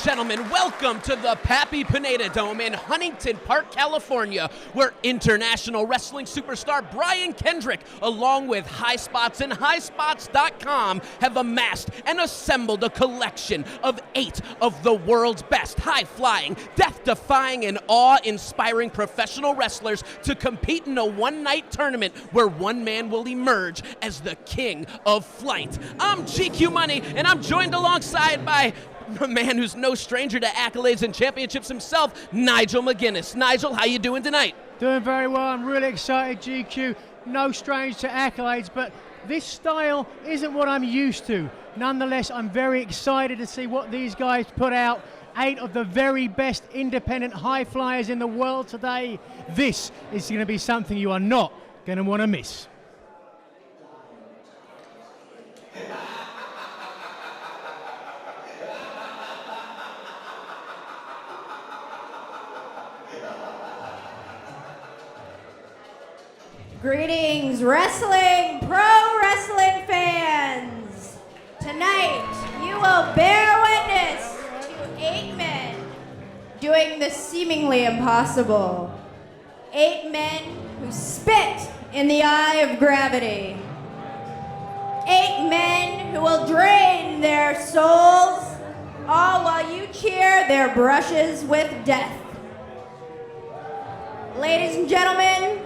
gentlemen, welcome to the Pappy Pineda Dome in Huntington Park, California, where international wrestling superstar Matheny-Kendrick, along with High Spots and HighSpots.com, have amassed and assembled a collection of 8 of the world's best high-flying, death-defying, and awe-inspiring professional wrestlers to compete in a one-night tournament where one man will emerge as the king of flight. I'm GQ Money, and I'm joined alongside by a man who's no stranger to accolades and championships himself, Nigel McGuinness. Nigel, how you doing tonight? Doing very well. I'm really excited, GQ. No stranger to accolades, but this style isn't what I'm used to. Nonetheless, I'm very excited to see what these guys put out. 8 of the very best independent high flyers in the world today. This is going to be something you are not going to want to miss. Greetings, pro wrestling fans. Tonight, you will bear witness to 8 men doing the seemingly impossible. 8 men who spit in the eye of gravity. 8 men who will drain their souls, all while you cheer their brushes with death. Ladies and gentlemen,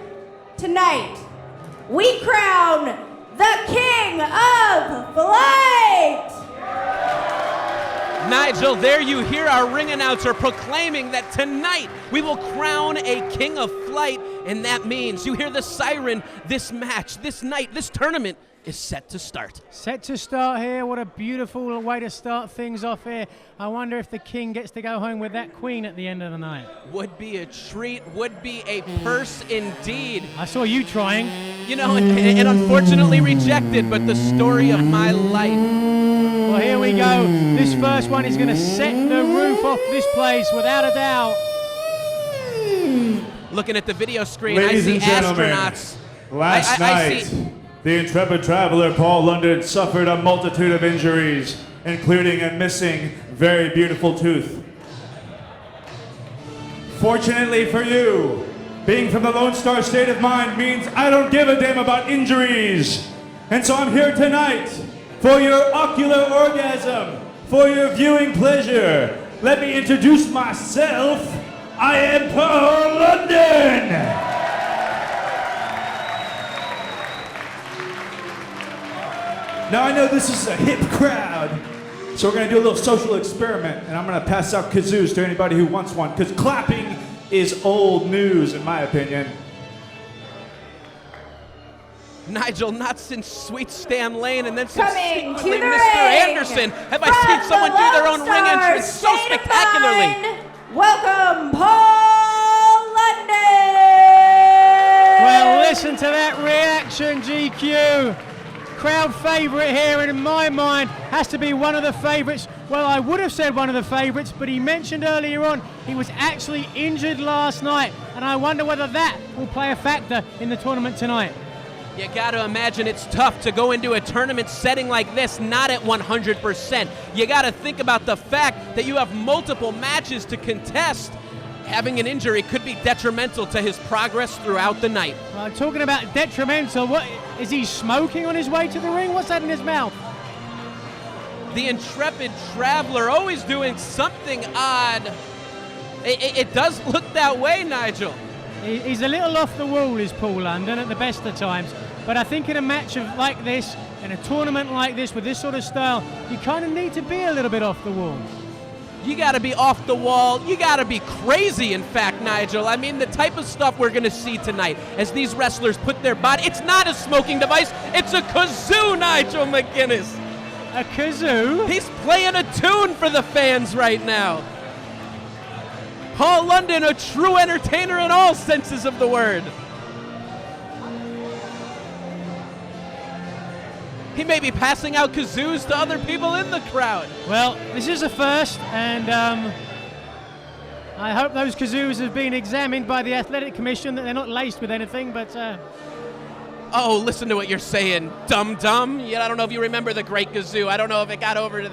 tonight, we crown the King of Flight! Nigel, there you hear our ring announcer proclaiming that tonight we will crown a King of Flight, and that means you hear the siren. This match, this night, this tournament is set to start. Set to start here. What a beautiful way to start things off here. I wonder if the king gets to go home with that queen at the end of the night. Would be a treat, would be a purse indeed. I saw you trying. You know, and unfortunately rejected, but the story of my life. Well, here we go. This first one is going to set the roof off this place, without a doubt. Looking at the video screen, Ladies I see and gentlemen, astronauts. Last night, the intrepid traveler Paul London suffered a multitude of injuries, including a missing, very beautiful tooth. Fortunately for you, being from the Lone Star state of mind means I don't give a damn about injuries. And so I'm here tonight for your ocular orgasm, for your viewing pleasure. Let me introduce myself. I am Paul London. Now I know this is a hip crowd, so we're gonna do a little social experiment, and I'm gonna pass out kazoos to anybody who wants one, because clapping is old news, in my opinion. Nigel, not since Sweet Stan Lane, and then since Coming to secretly the Mr. ring, Anderson have I seen someone do their own ring entrance so spectacularly. Welcome, Paul London! Well, listen to that reaction, GQ. Crowd favorite here, and in my mind has to be one of the favorites. Well, I would have said one of the favorites, but he mentioned earlier on he was actually injured last night, and I wonder whether that will play a factor in the tournament tonight. You gotta imagine it's tough to go into a tournament setting like this not at 100%. You gotta think about the fact that you have multiple matches to contest. Having an injury could be detrimental to his progress throughout the night. Well, talking about detrimental, what is he smoking on his way to the ring? What's that in his mouth? The intrepid traveler always doing something odd. It does look that way, Nigel. He's a little off the wall, is Paul London, at the best of times. But I think in a match like this, in a tournament like this, with this sort of style, you kind of need to be a little bit off the wall. You gotta be off the wall. You gotta be crazy, in fact, Nigel. I mean, the type of stuff we're gonna see tonight as these wrestlers put their body. It's not a smoking device. It's a kazoo, Nigel McGuinness. A kazoo? He's playing a tune for the fans right now. Paul London, a true entertainer in all senses of the word. He may be passing out kazoos to other people in the crowd. Well, this is a first, and I hope those kazoos have been examined by the Athletic Commission, that they're not laced with anything, but... Oh, listen to what you're saying, dum-dum. Yeah, I don't know if you remember the Great Kazoo. I don't know if it got over to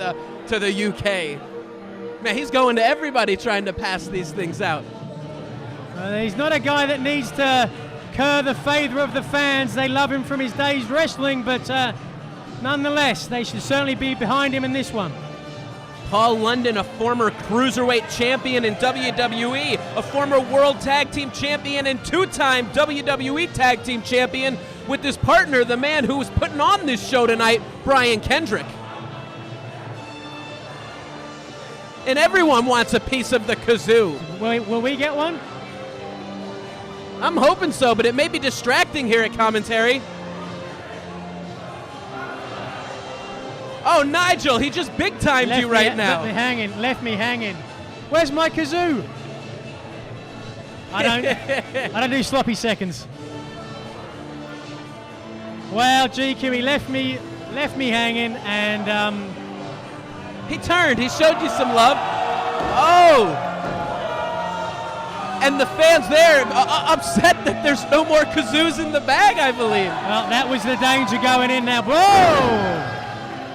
the UK. Man, he's going to everybody trying to pass these things out. He's not a guy that needs to curr the favor of the fans. They love him from his days wrestling, but nonetheless, they should certainly be behind him in this one. Paul London, a former cruiserweight champion in WWE, a former World Tag Team Champion and two-time WWE Tag Team Champion, with his partner, the man who was putting on this show tonight, Kendrick. And everyone wants a piece of the kazoo. Will we get one? I'm hoping so, but it may be distracting here at commentary. Oh, Nigel, he just big-timed you right now. Left me hanging. Where's my kazoo? I don't do sloppy seconds. Well, GQ, he left me hanging, and he turned. He showed you some love. Oh! And the fans there upset that there's no more kazoos in the bag, I believe. Well, that was the danger going in now. Whoa!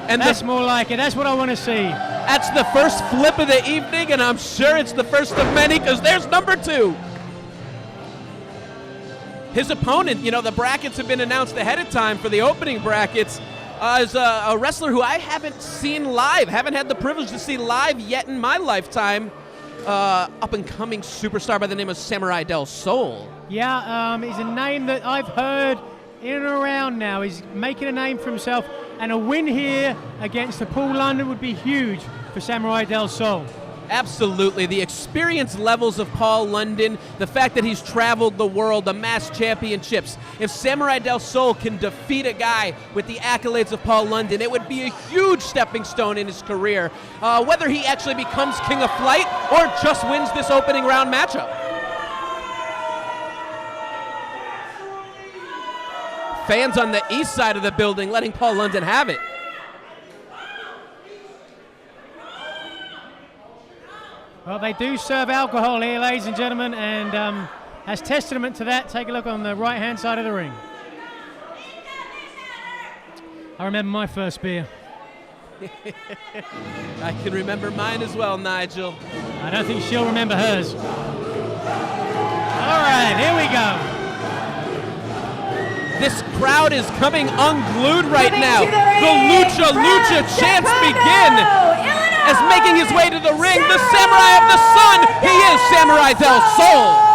And that's more like it. That's what I want to see. That's the first flip of the evening, and I'm sure it's the first of many, because there's number 2. His opponent, you know, the brackets have been announced ahead of time for the opening brackets, is a wrestler who I haven't seen live, haven't had the privilege to see live yet in my lifetime. Up-and-coming superstar by the name of Samuray del Sol. Yeah, he's a name that I've heard in and around now. He's making a name for himself, and a win here against the Paul London would be huge for Samuray del Sol. Absolutely. The experience levels of Paul London, the fact that he's traveled the world, the mass championships. If Samuray del Sol can defeat a guy with the accolades of Paul London, it would be a huge stepping stone in his career. Whether he actually becomes King of Flight or just wins this opening round matchup. Fans on the east side of the building letting Paul London have it. Well, they do serve alcohol here, ladies and gentlemen, and as testament to that, take a look on the right-hand side of the ring. I remember my first beer. I can remember mine as well, Nigel. I don't think she'll remember hers. All right, here we go. This crowd is coming unglued right now. The Lucha chants begin. As making his way to the ring, the Samurai of the Sun, he is Samuray del Sol.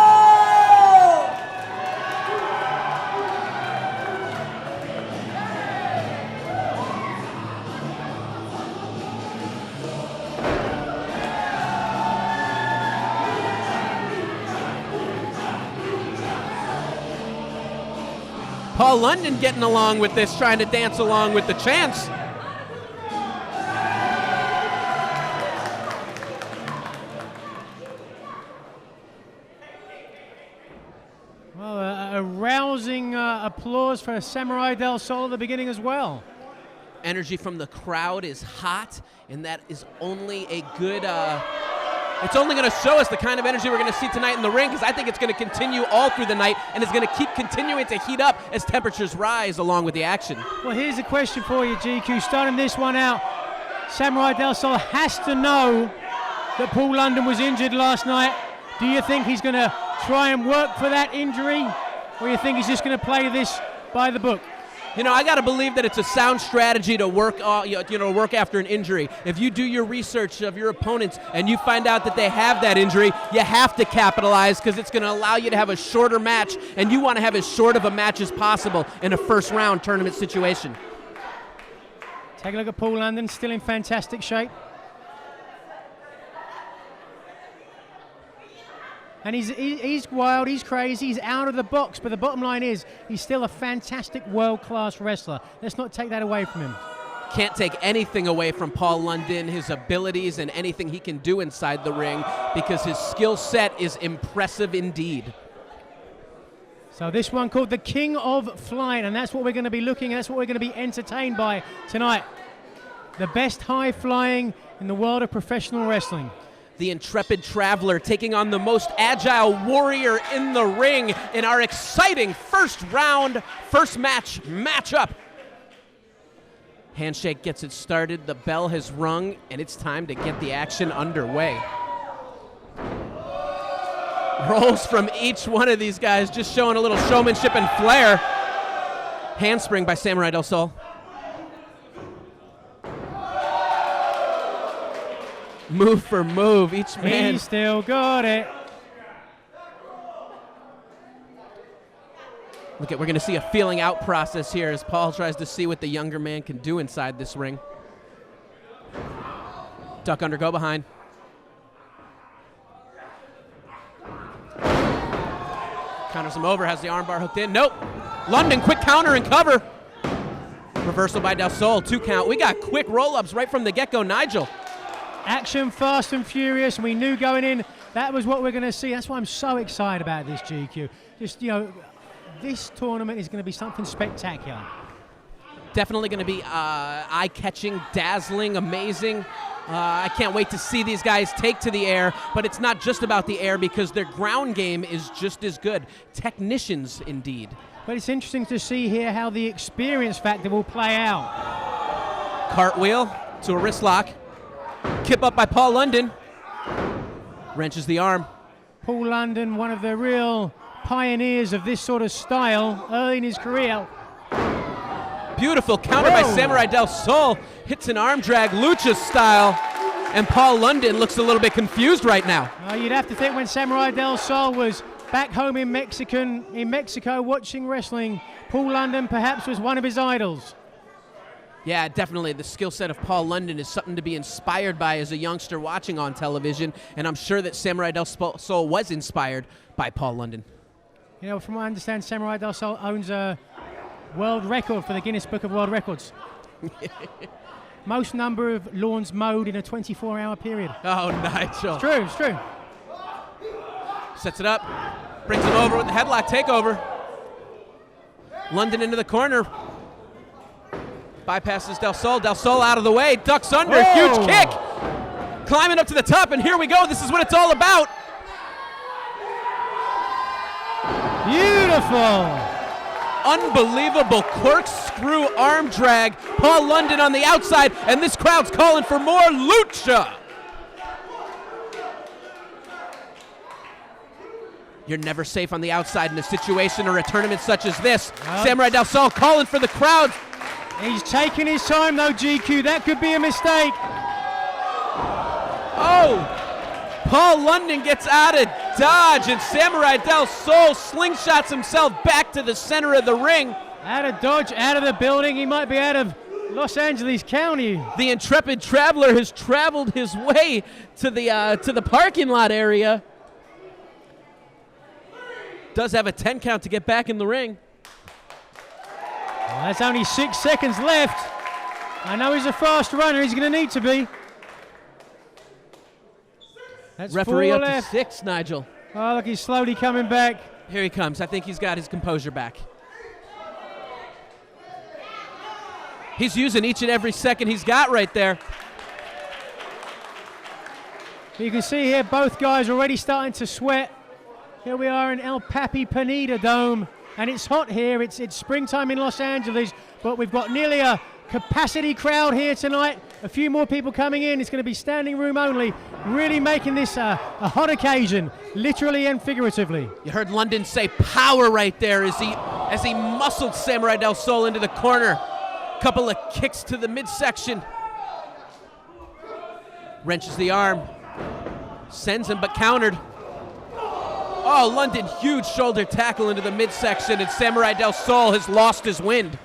Paul London getting along with this, trying to dance along with the chants. Rousing applause for Samuray del Sol at the beginning as well. Energy from the crowd is hot, and that is only a good, it's only going to show us the kind of energy we're going to see tonight in the ring, because I think it's going to continue all through the night, and it's going to keep continuing to heat up as temperatures rise along with the action. Well, here's a question for you, GQ. Starting this one out, Samuray del Sol has to know that Paul London was injured last night. Do you think he's going to try and work for that injury? Or you think he's just going to play this by the book? You know, I got to believe that it's a sound strategy to work, work after an injury. If you do your research of your opponents and you find out that they have that injury, you have to capitalize, because it's going to allow you to have a shorter match, and you want to have as short of a match as possible in a first-round tournament situation. Take a look at Paul London, still in fantastic shape. And he's wild, he's crazy, he's out of the box, but the bottom line is he's still a fantastic world-class wrestler. Let's not take that away from him. Can't take anything away from Paul London, his abilities and anything he can do inside the ring, because his skill set is impressive indeed. So this one called the King of Flight, and that's what we're going to be looking at, that's what we're going to be entertained by tonight. The best high-flying in the world of professional wrestling. The intrepid traveler taking on the most agile warrior in the ring in our exciting first matchup. Handshake gets it started. The bell has rung, and it's time to get the action underway. Rolls from each one of these guys, just showing a little showmanship and flair. Handspring by Samuray del Sol. Move for move, each man. He still got it. Look at, we're going to see a feeling out process here as Paul tries to see what the younger man can do inside this ring. Duck under, go behind. Counters him over, has the armbar hooked in. Nope. London, quick counter and cover. Reversal by Del Sol, 2 count. We got quick roll-ups right from the get-go, Nigel. Action fast and furious. We knew going in that was what we're going to see. That's why I'm so excited about this, GQ. Just, you know, this tournament is going to be something spectacular. Definitely going to be eye-catching, dazzling, amazing. I can't wait to see these guys take to the air, but it's not just about the air because their ground game is just as good. Technicians, indeed. But it's interesting to see here how the experience factor will play out. Cartwheel to a wrist lock. Kip up by Paul London. Wrenches the arm. Paul London, one of the real pioneers of this sort of style early in his career. Beautiful counter by Samuray del Sol. Hits an arm drag, lucha style. And Paul London looks a little bit confused right now. You'd have to think when Samuray del Sol was back home in Mexico watching wrestling, Paul London perhaps was one of his idols. Yeah, definitely. The skill set of Paul London is something to be inspired by as a youngster watching on television, and I'm sure that Samuray del Sol was inspired by Paul London. You know, from what I understand, Samuray del Sol owns a world record for the Guinness Book of World Records. Most number of lawns mowed in a 24-hour period. Oh, Nigel. It's true, it's true. Sets it up, brings him over with the headlock takeover. London into the corner. Bypasses Del Sol. Del Sol out of the way. Ducks under. Whoa. Huge kick. Climbing up to the top, and here we go. This is what it's all about. Beautiful. Unbelievable corkscrew arm drag. Paul London on the outside, and this crowd's calling for more lucha. You're never safe on the outside in a situation or a tournament such as this. Samuray del Sol calling for the crowd. He's taking his time though, GQ. That could be a mistake. Oh! Paul London gets out of dodge, and Samuray del Sol slingshots himself back to the center of the ring. Out of dodge, out of the building. He might be out of Los Angeles County. The intrepid traveler has traveled his way to the parking lot area. Does have a 10 count to get back in the ring. Well, that's only 6 seconds left. I know he's a fast runner. He's going to need to be. That's Referee 4 up left. to 6, Nigel. Oh, look, he's slowly coming back. Here he comes. I think he's got his composure back. He's using each and every second he's got right there. You can see here both guys already starting to sweat. Here we are in El Pappy Pineda Dome, and it's hot here. It's springtime in Los Angeles, but we've got nearly a capacity crowd here tonight. A few more people coming in. It's going to be standing room only, really making this a hot occasion, literally and figuratively. You heard London say power right there as he muscled Samuray del Sol into the corner. Couple of kicks to the midsection. Wrenches the arm. Sends him, but countered. Oh, London, huge shoulder tackle into the midsection, and Samuray del Sol has lost his wind.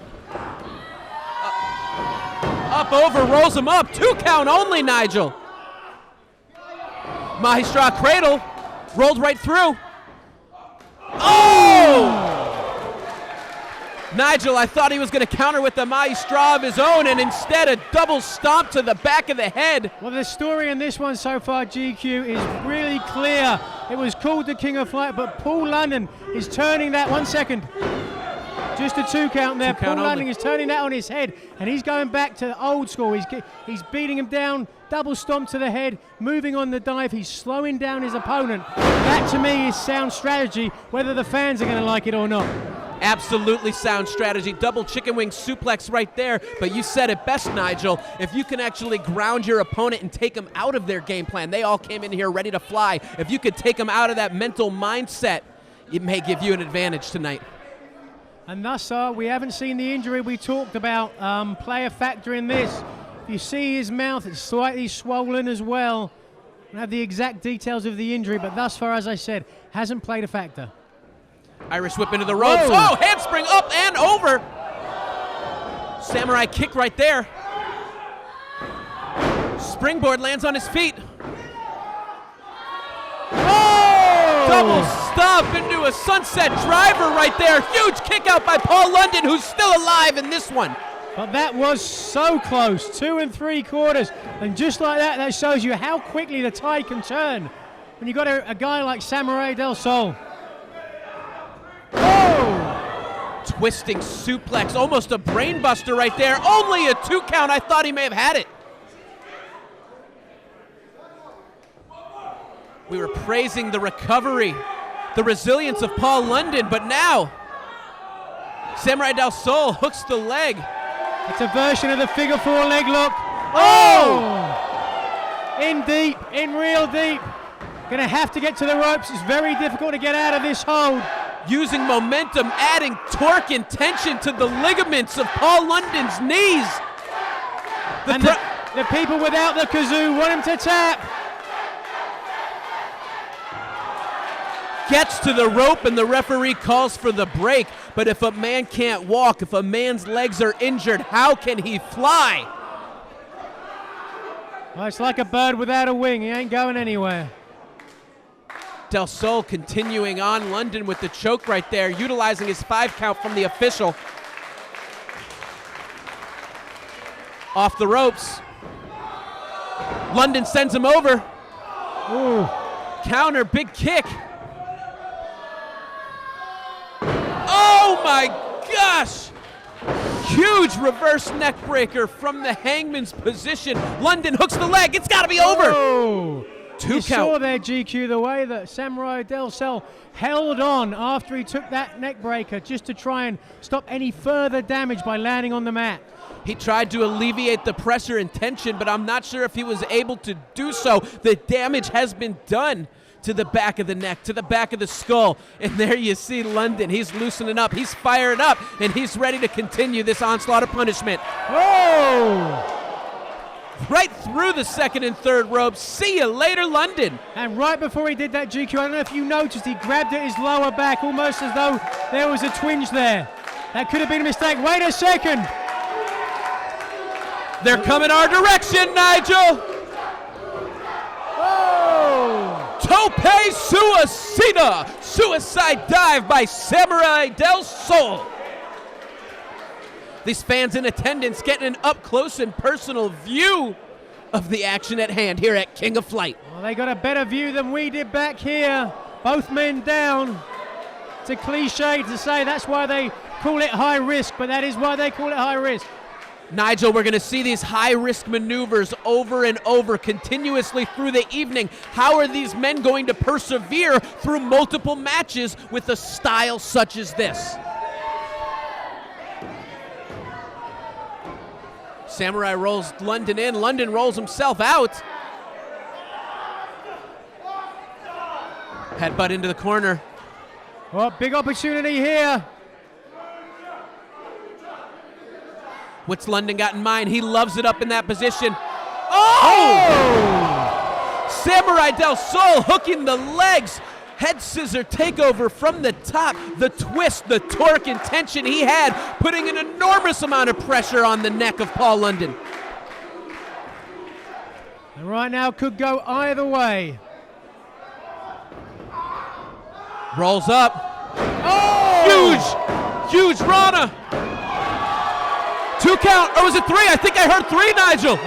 Up over, rolls him up. 2 count only, Nigel. Mahistra cradle, rolled right through. Oh! Nigel, I thought he was going to counter with the Mahistra of his own, and instead a double stomp to the back of the head. Well, the story in this one so far, GQ, is really clear. It was called the King of Flight, but Paul London is turning that. 1 second. Just a 2 count there. Paul London is turning that on his head, and he's going back to the old school. He's beating him down, double stomp to the head, moving on the dive. He's slowing down his opponent. That, to me, is sound strategy, whether the fans are going to like it or not. Absolutely sound strategy. Double chicken wing suplex right there. But you said it best, Nigel. If you can actually ground your opponent and take them out of their game plan, they all came in here ready to fly. If you could take them out of that mental mindset, it may give you an advantage tonight. And thus far, we haven't seen the injury we talked about play a factor in this. If you see his mouth, it's slightly swollen as well. I don't have the exact details of the injury, but thus far, as I said, hasn't played a factor. Irish whip into the ropes. Whoa. Oh, handspring up and over. Samurai kick right there. Springboard lands on his feet. Oh! Double stomp into a sunset driver right there. Huge kick out by Paul London, who's still alive in this one. But that was so close, 2 3/4. And just like that, that shows you how quickly the tide can turn when you've got a guy like Samuray del Sol. Oh! Twisting suplex, almost a brain buster right there. Only a 2 count. I thought he may have had it. We were praising the recovery, the resilience of Paul London, but now Samuray del Sol hooks the leg. It's a version of the figure 4 leg lock. Oh! In deep, in real deep. Gonna have to get to the ropes. It's very difficult to get out of this hold. Using momentum, adding torque and tension to the ligaments of Paul London's knees. And the people without the kazoo want him to tap. Gets to the rope and the referee calls for the break. But if a man can't walk, if a man's legs are injured, how can he fly? Well, it's like a bird without a wing. He ain't going anywhere. Del Sol continuing on. London with the choke right there, utilizing his 5 count from the official. Off the ropes. London sends him over. Ooh. Counter, big kick. Oh my gosh! Huge reverse neck breaker from the hangman's position. London hooks the leg. It's got to be over. Oh. 2 You count. saw there, GQ, the way that Samuray del Sol held on after he took that neck breaker just to try and stop any further damage by landing on the mat. He tried to alleviate the pressure and tension, but I'm not sure if he was able to do so. The damage has been done to the back of the neck, to the back of the skull. And there you see London. He's loosening up. He's fired up, and he's ready to continue this onslaught of punishment. Oh! Right through the 2nd and 3rd ropes. See you later, London. And right before he did that, GQ, I don't know if you noticed, he grabbed at his lower back almost as though there was a twinge there. That could have been a mistake. Wait a second. They're coming our direction, Nigel. Oh! Tope Suicida. Suicide dive by Samuray del Sol. These fans in attendance getting an up-close and personal view of the action at hand here at King of Flight. Well, they got a better view than we did back here. Both men down. It's a cliche to say that's why they call it high risk, but that is why they call it high risk. Nigel, we're going to see these high-risk maneuvers over and over continuously through the evening. How are these men going to persevere through multiple matches with a style such as this? Samuray rolls London in. London rolls himself out. Headbutt into the corner. Well, big opportunity here. What's London got in mind? He loves it up in that position. Oh! Samuray del Sol hooking the legs. Head scissor takeover from the top. The twist, the torque and tension he had, putting an enormous amount of pressure on the neck of Paul London. And right now could go either way. Rolls up. Oh! Huge Rana. 2 count, or was it 3? I think I heard 3, Nigel.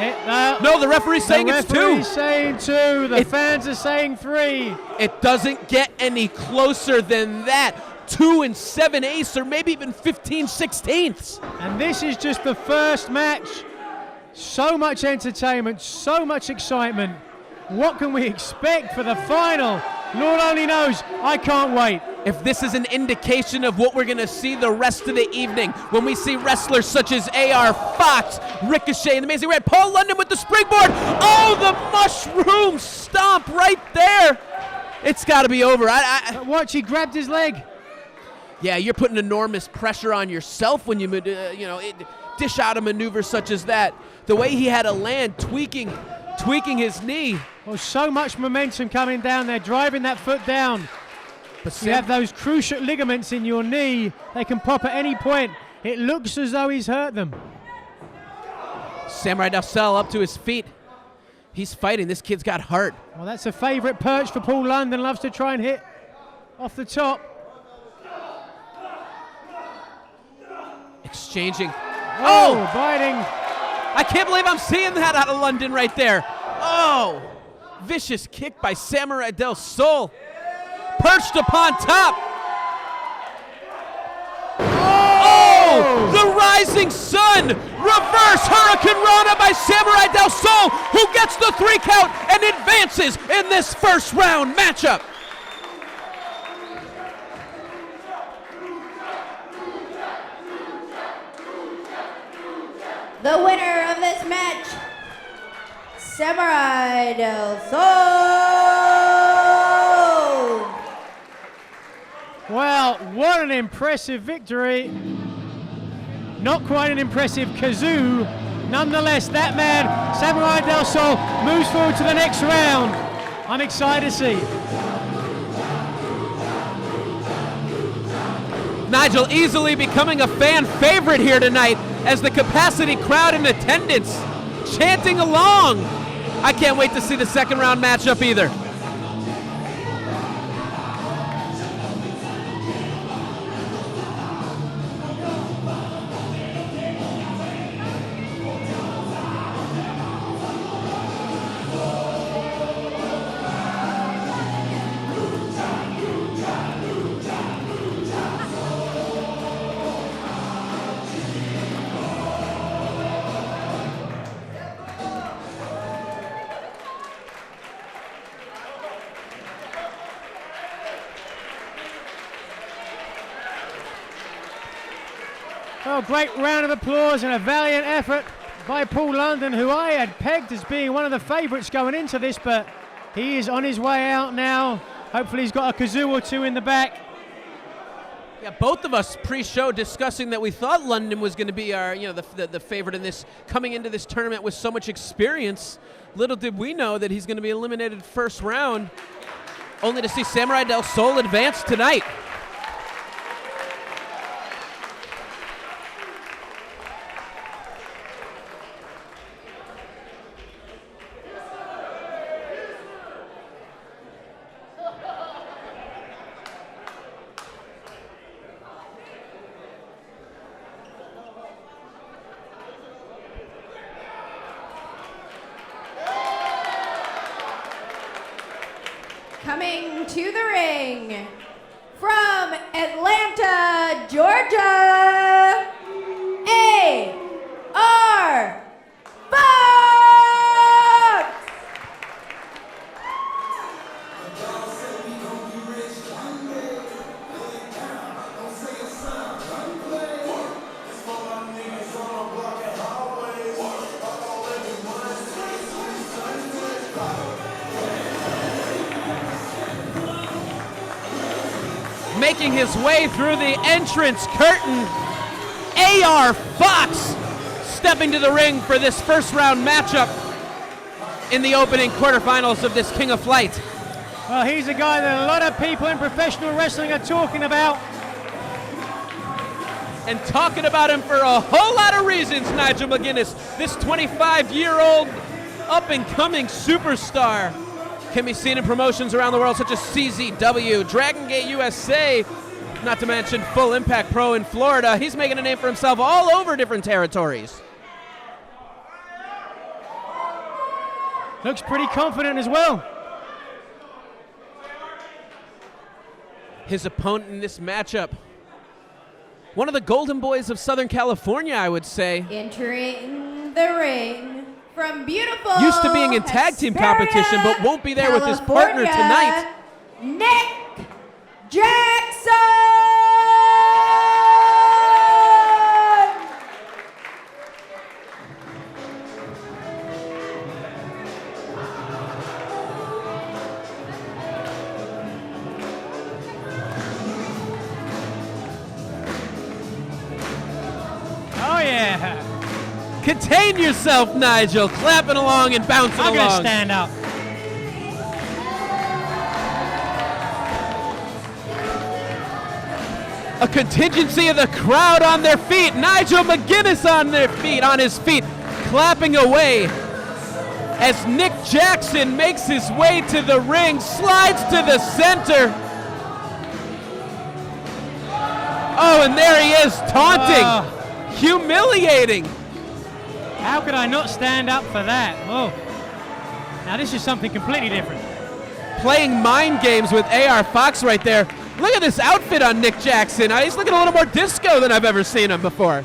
No, the referee's saying it's 2. The referee's saying 2. The fans are saying 3. It doesn't get any closer than that. 2 7/8, or maybe even 15/16. And this is just the first match. So much entertainment, so much excitement. What can we expect for the final? Lord only knows. I can't wait. if this is an indication of what we're going to see the rest of the evening, when we see wrestlers such as AR Fox, Ricochet, and Amazing Red, Paul London with the springboard. Oh, the mushroom stomp right there. It's got to be over. Watch, he grabbed his leg. Yeah, you're putting enormous pressure on yourself when you dish out a maneuver such as that. The way he had to land, tweaking his knee. Well, so much momentum coming down there, driving that foot down. But You have those cruciate ligaments in your knee. They can pop at any point. It looks as though he's hurt them. Samuray Dalsell up to his feet. He's fighting. This kid's got heart. Well, that's a favorite perch for Paul London. Loves to try and hit off the top. Exchanging. Oh, biting. I can't believe I'm seeing that out of London right there. Oh, vicious kick by Samuray Del Sol. Perched upon top. Oh, the rising sun. Reverse Hurricane Rana by Samuray Del Sol, who gets the 3 count and advances in this first round matchup. The winner of this match, Samuray Del Sol. Well, what an impressive victory. Not quite an impressive kazoo. Nonetheless, that man, Samuray Del Sol, moves forward to the next round. I'm excited to see. Nigel easily becoming a fan favorite here tonight as the capacity crowd in attendance chanting along. I can't wait to see the second round matchup either. Well, great round of applause and a valiant effort by Paul London, who I had pegged as being one of the favorites going into this, but he is on his way out now. Hopefully he's got a kazoo or two in the back. Yeah, both of us pre-show discussing that we thought London was going to be our, the favorite in this, coming into this tournament with so much experience. Little did we know that he's going to be eliminated first round, only to see Samuray Del Sol advance tonight. Coming to the ring from Atlanta, Georgia, AR Fox! Making his way through the entrance curtain, AR Fox stepping to the ring for this first round matchup in the opening quarterfinals of this King of Flight. Well, he's a guy that a lot of people in professional wrestling are talking about. And talking about him for a whole lot of reasons, Nigel McGuinness. This 25-year-old up-and-coming superstar can be seen in promotions around the world such as CZW, Dragon Gate USA, not to mention Full Impact Pro in Florida. He's making a name for himself all over different territories. Looks pretty confident as well. His opponent in this matchup, one of the golden boys of Southern California, I would say. Entering the ring from beautiful used to being in tag team competition, but won't be there with his partner tonight. Nick Jackson! Contain yourself, Nigel. Clapping along and bouncing along. I'm going to stand up. A contingency of the crowd on their feet. Nigel McGuinness on his feet, clapping away as Nick Jackson makes his way to the ring, slides to the center. Oh, and there he is, taunting, humiliating. How could I not stand up for that? Oh, now this is something completely different. Playing mind games with AR Fox right there. Look at this outfit on Nick Jackson. He's looking a little more disco than I've ever seen him before.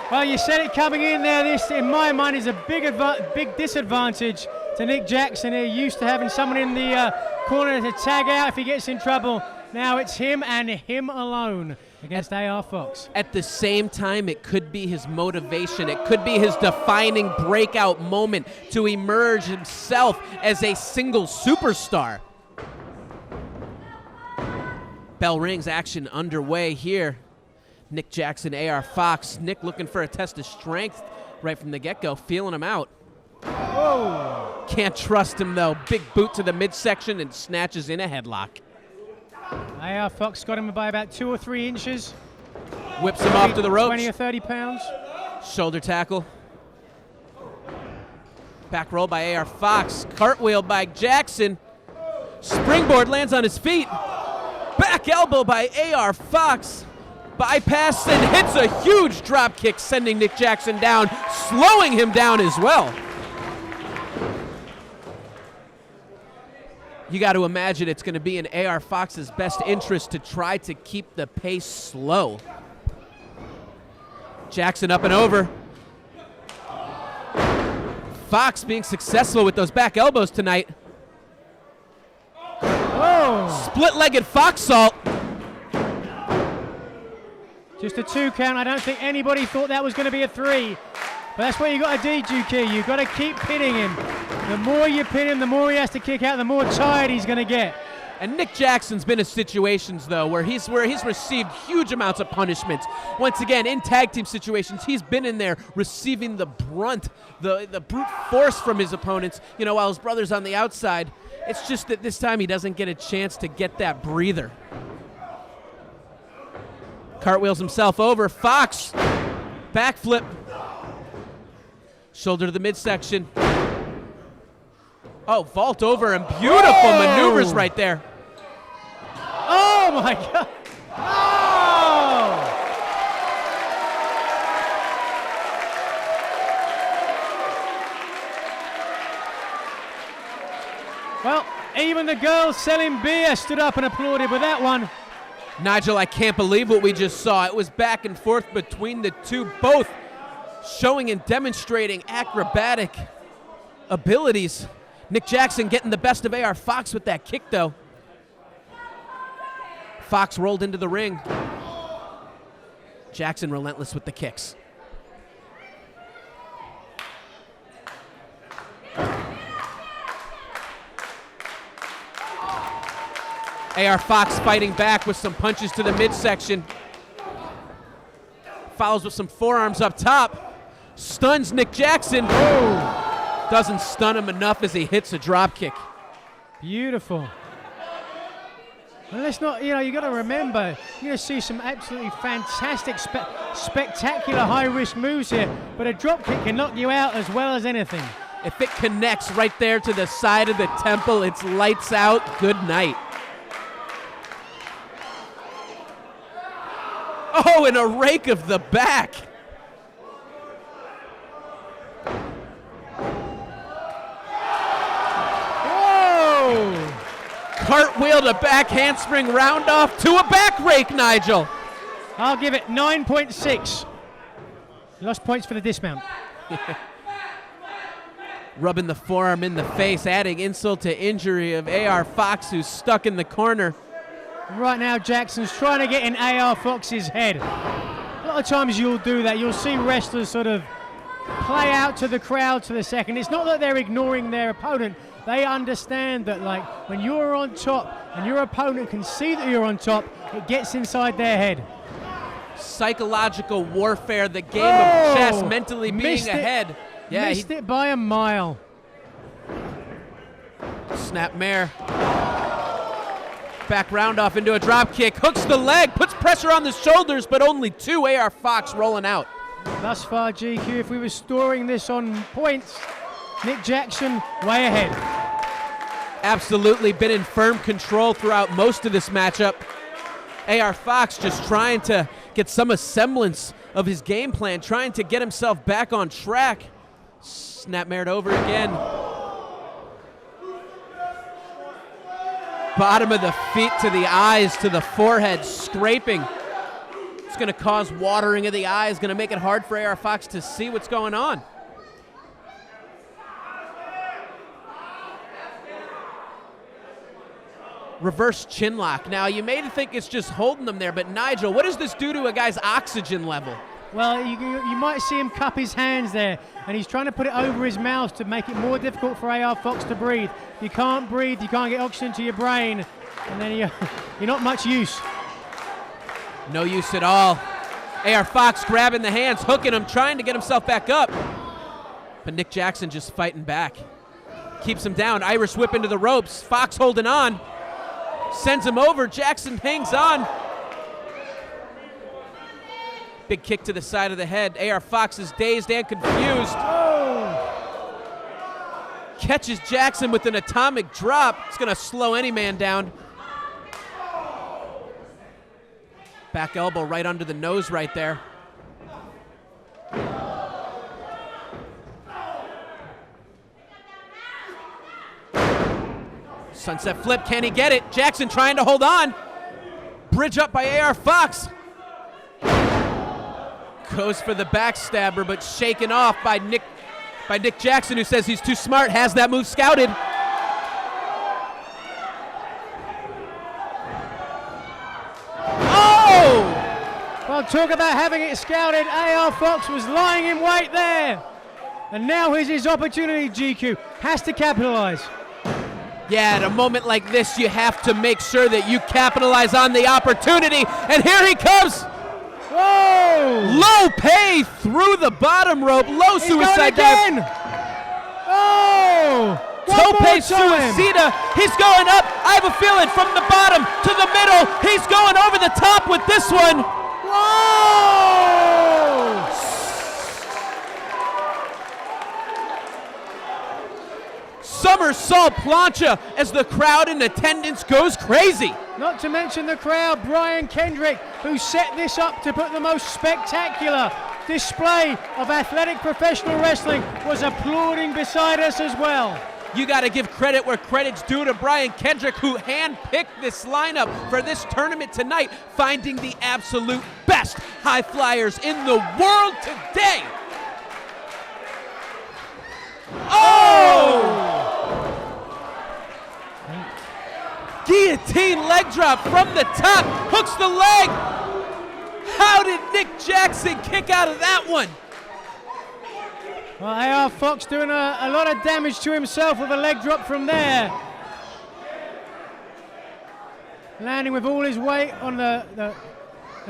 Well, you said it coming in there. This, in my mind, is a big disadvantage to Nick Jackson here. Used to having someone in the corner to tag out if he gets in trouble. Now it's him and him alone against AR Fox. At the same time, it could be his motivation. It could be his defining breakout moment to emerge himself as a single superstar. Bell rings, action underway here. Nick Jackson, AR Fox. Nick looking for a test of strength right from the get-go, feeling him out. Whoa. Can't trust him, though. Big boot to the midsection and snatches in a headlock. AR Fox got him by about 2 or 3 inches. Whips him off to the ropes. 20 or 30 pounds. Shoulder tackle. Back roll by AR Fox. Cartwheel by Jackson. Springboard lands on his feet. Back elbow by AR Fox. Bypass and hits a huge drop kick, sending Nick Jackson down, slowing him down as well. You got to imagine it's going to be in AR Fox's best interest to try to keep the pace slow. Jackson up and over. Fox being successful with those back elbows tonight. Whoa. Split-legged fox salt. Just a 2 count. I don't think anybody thought that was going to be a 3. But that's what you got to do, GK. You got to keep pinning him. The more you pin him, the more he has to kick out, the more tired he's going to get. And Nick Jackson's been in situations, though, where he's received huge amounts of punishment. Once again, in tag team situations, he's been in there receiving the brunt, the brute force from his opponents, while his brother's on the outside. It's just that this time he doesn't get a chance to get that breather. Cartwheels himself over. Fox, backflip. Shoulder to the midsection. Oh, vault over and beautiful maneuvers right there. Oh, my God. Oh! Well, even the girls selling beer stood up and applauded with that one. Nigel, I can't believe what we just saw. It was back and forth between the two, both showing and demonstrating acrobatic abilities. Nick Jackson getting the best of AR Fox with that kick, though. Fox rolled into the ring. Jackson relentless with the kicks. AR Fox fighting back with some punches to the midsection. Follows with some forearms up top. Stuns Nick Jackson. Oh. Doesn't stun him enough as he hits a drop kick. Beautiful. And let's not, you got to remember, you're going to see some absolutely fantastic, spectacular high-risk moves here, but a drop kick can knock you out as well as anything. If it connects right there to the side of the temple, it's lights out. Good night. Oh, and a rake of the back. Whoa! Cartwheel to back handspring round off to a back rake, Nigel. I'll give it 9.6. Lost points for the dismount. Rubbing the forearm in the face, adding insult to injury of AR Fox, who's stuck in the corner. Right now, Jackson's trying to get in AR Fox's head. A lot of times you'll do that. You'll see wrestlers sort of play out to the crowd to the second. It's not that they're ignoring their opponent. They understand that, like, when you're on top and your opponent can see that you're on top, it gets inside their head. Psychological warfare, the game of chess, mentally being ahead. Yeah, missed it by a mile. Snap mare. Back round off into a drop kick, hooks the leg, puts pressure on the shoulders, but only 2. AR Fox rolling out. Thus far, GQ, if we were storing this on points, Nick Jackson way ahead. Absolutely been in firm control throughout most of this matchup. AR Fox just trying to get some semblance of his game plan, trying to get himself back on track. Snap mared over again. Bottom of the feet to the eyes, to the forehead, scraping. It's going to cause watering of the eyes, going to make it hard for AR Fox to see what's going on. Reverse chin lock. Now, you may think it's just holding them there, but Nigel, what does this do to a guy's oxygen level? Well, you might see him cup his hands there, and he's trying to put it over his mouth to make it more difficult for AR Fox to breathe. You can't breathe, you can't get oxygen to your brain, and then you're not much use. No use at all. AR Fox grabbing the hands, hooking him, trying to get himself back up. But Nick Jackson just fighting back. Keeps him down, Irish whip into the ropes. Fox holding on. Sends him over, Jackson hangs on. Big kick to the side of the head. AR Fox is dazed and confused. Oh. Catches Jackson with an atomic drop. It's gonna slow any man down. Back elbow right under the nose right there. Sunset flip, can he get it? Jackson trying to hold on. Bridge up by AR Fox. Goes for the backstabber, but shaken off by Nick Jackson, who says he's too smart, has that move scouted. Oh! Well, talk about having it scouted. AR Fox was lying in wait there. And now here's his opportunity, GQ. Has to capitalize. Yeah, at a moment like this, you have to make sure that you capitalize on the opportunity. And here he comes. Whoa! Low pay through the bottom rope. Low suicide dive. Oh! Tope suicida. He's going up. I have a feeling from the bottom to the middle. He's going over the top with this one. Whoa! Somersault plancha as the crowd in attendance goes crazy. Not to mention the crowd, Pappy-Kendrick, who set this up to put the most spectacular display of athletic professional wrestling, was applauding beside us as well. You got to give credit where credit's due to Pappy-Kendrick, who handpicked this lineup for this tournament tonight, finding the absolute best high flyers in the world today. Oh! Guillotine leg drop from the top, hooks the leg. How did Nick Jackson kick out of that one? Well, AR Fox doing a lot of damage to himself with a leg drop from there. Landing with all his weight on the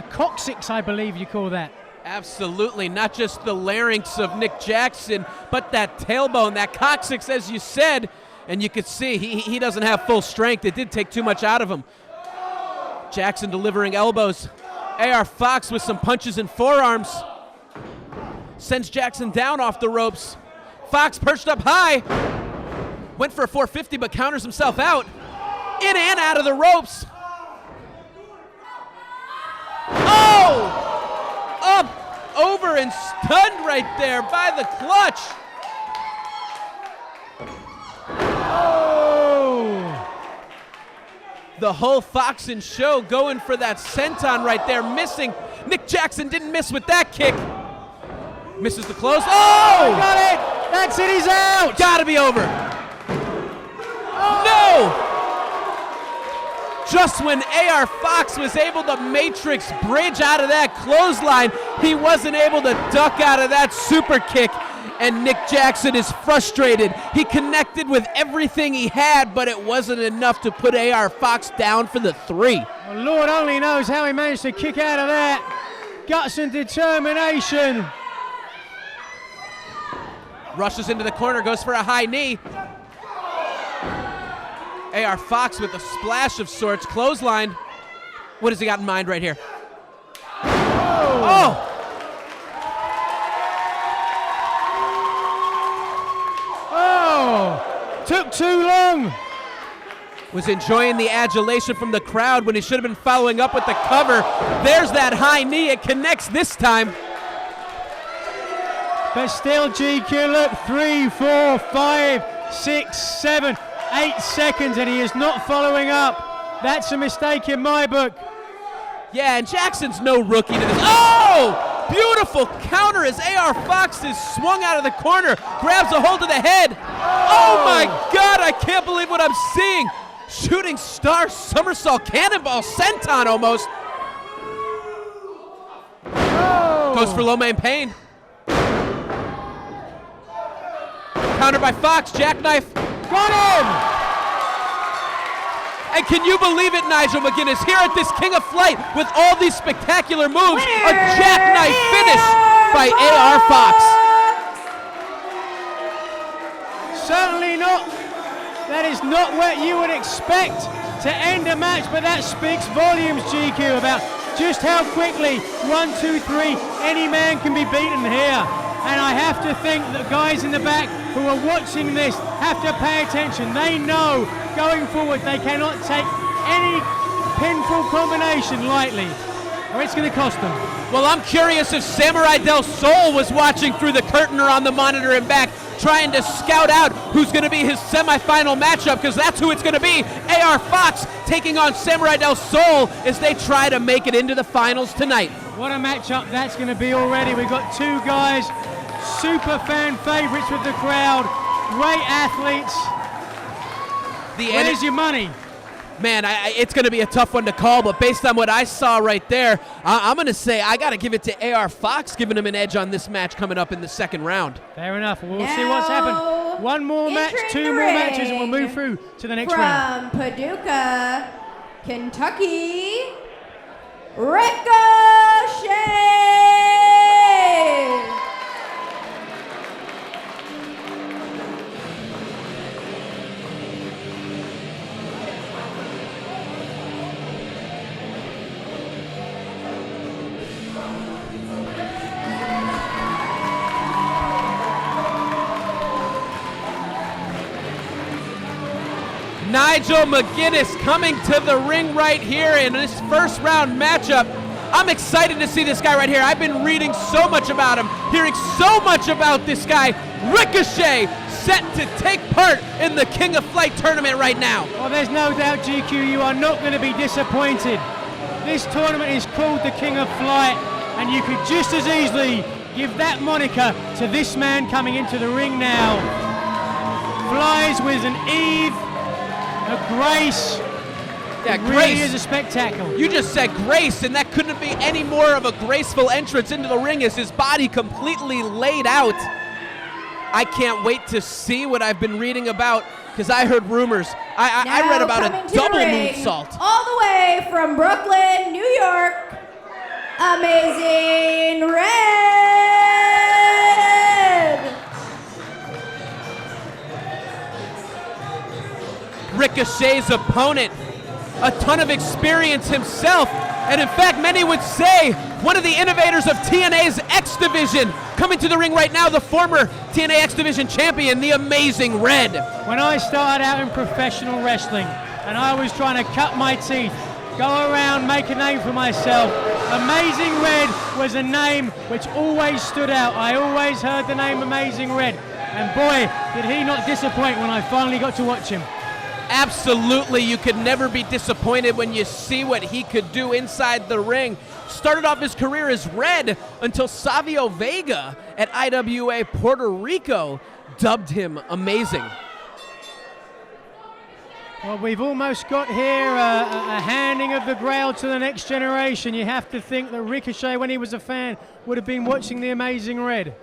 coccyx, I believe you call that. Absolutely, not just the larynx of Nick Jackson, but that tailbone, that coccyx, as you said. And you could see he doesn't have full strength. It did take too much out of him. Jackson delivering elbows. AR Fox with some punches and forearms. Sends Jackson down off the ropes. Fox perched up high. Went for a 450 but counters himself out. In and out of the ropes. Oh! Up, over, and stunned right there by the clutch. Oh! The whole Fox and show going for that senton right there, missing. Nick Jackson didn't miss with that kick. Misses the close. Oh! He got it! That's it, he's out! Gotta be over. No! Just when AR Fox was able to matrix bridge out of that clothesline, he wasn't able to duck out of that super kick. and Nick Jackson is frustrated. He connected with everything he had, but it wasn't enough to put AR Fox down for the 3. Well, Lord only knows how he managed to kick out of that. Guts and determination. Rushes into the corner, goes for a high knee. AR Fox with a splash of sorts, clothesline. What has he got in mind right here? Oh! Oh! Took too long. Was enjoying the adulation from the crowd when he should have been following up with the cover. There's that high knee. It connects this time. But still, GQ, look, 3, 4, 5, 6, 7, 8 seconds, and he is not following up. That's a mistake in my book. Yeah, and Jackson's no rookie to this. Oh! Beautiful counter as AR Fox is swung out of the corner, grabs a hold of the head. Oh my God, I can't believe what I'm seeing. Shooting star somersault cannonball senton almost. Goes for low main pain. Counter by Fox, jackknife. Got him! And can you believe it, Nigel McGuinness, here at this King of Flight with all these spectacular moves, a jackknife finish by AR Fox. Certainly not. That is not what you would expect to end a match, but that speaks volumes, GQ, about just how quickly 1, 2, 3 any man can be beaten here. And I have to think that guys in the back who are watching this have to pay attention. They know going forward they cannot take any pinfall combination lightly, or it's going to cost them. Well, I'm curious if Samuray Del Sol was watching through the curtain or on the monitor and back, trying to scout out who's going to be his semifinal matchup, because that's who it's going to be. AR Fox taking on Samuray Del Sol as they try to make it into the finals tonight. What a matchup that's going to be already. We've got two guys, super fan favorites with the crowd, great athletes. Where's your money? Man, it's going to be a tough one to call, but based on what I saw right there, I'm going to say I got to give it to AR Fox, giving him an edge on this match coming up in the second round. Fair enough. We'll see what's happened. One more match, two more matches, and we'll move through to the next round. From Paducah, Kentucky, Ricochet! Nigel McGuinness coming to the ring right here in this first round matchup. I'm excited to see this guy right here. I've been reading so much about him, hearing so much about this guy. Ricochet set to take part in the King of Flight tournament right now. Well, there's no doubt, GQ, you are not going to be disappointed. This tournament is called the King of Flight, and you could just as easily give that moniker to this man coming into the ring now. Flies with an ease, a grace. Yeah, it grace. Really is a spectacle. You just said grace, and that couldn't be any more of a graceful entrance into the ring as his body completely laid out. I can't wait to see what I've been reading about, because I heard rumors. I read about a double moonsault. All the way from Brooklyn, New York, Amazing Red! Ricochet's opponent, a ton of experience himself, and in fact many would say one of the innovators of TNA's X Division, coming to the ring right now, the former TNA X Division champion, the Amazing Red. When I started out in professional wrestling and I was trying to cut my teeth, go around, make a name for myself, Amazing Red was a name which always stood out. I always heard the name Amazing Red, and boy, did he not disappoint when I finally got to watch him. Absolutely, you could never be disappointed when you see what he could do inside the ring. Started off his career as Red until Savio Vega at IWA Puerto Rico dubbed him Amazing. Well, we've almost got here a handing of the Grail to the next generation. You have to think that Ricochet, when he was a fan, would have been watching the Amazing Red.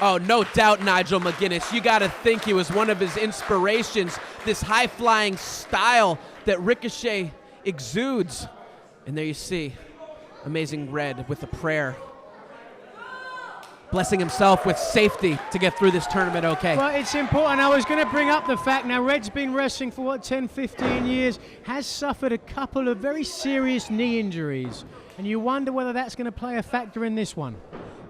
Oh, no doubt, Nigel McGuinness. You got to think he was one of his inspirations, this high-flying style that Ricochet exudes. And there you see Amazing Red with a prayer, blessing himself with safety to get through this tournament okay. Well, it's important. I was going to bring up the fact now Red's been wrestling for, what, 10, 15 years, has suffered a couple of very serious knee injuries. And you wonder whether that's going to play a factor in this one.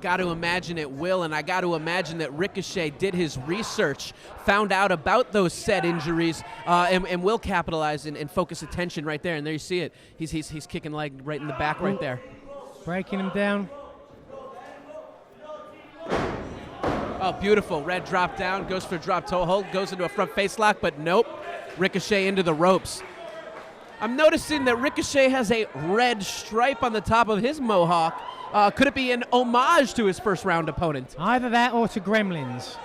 Got to imagine it will, and I got to imagine that Ricochet did his research, found out about those said injuries, and will capitalize and focus attention right there. And there you see it. He's kicking leg right in the back right there. Breaking him down. Oh, beautiful. Red drop down, goes for a drop toe hold, goes into a front face lock, but nope. Ricochet into the ropes. I'm noticing that Ricochet has a red stripe on the top of his mohawk. Could it be an homage to his first round opponent? Either that or to Gremlins.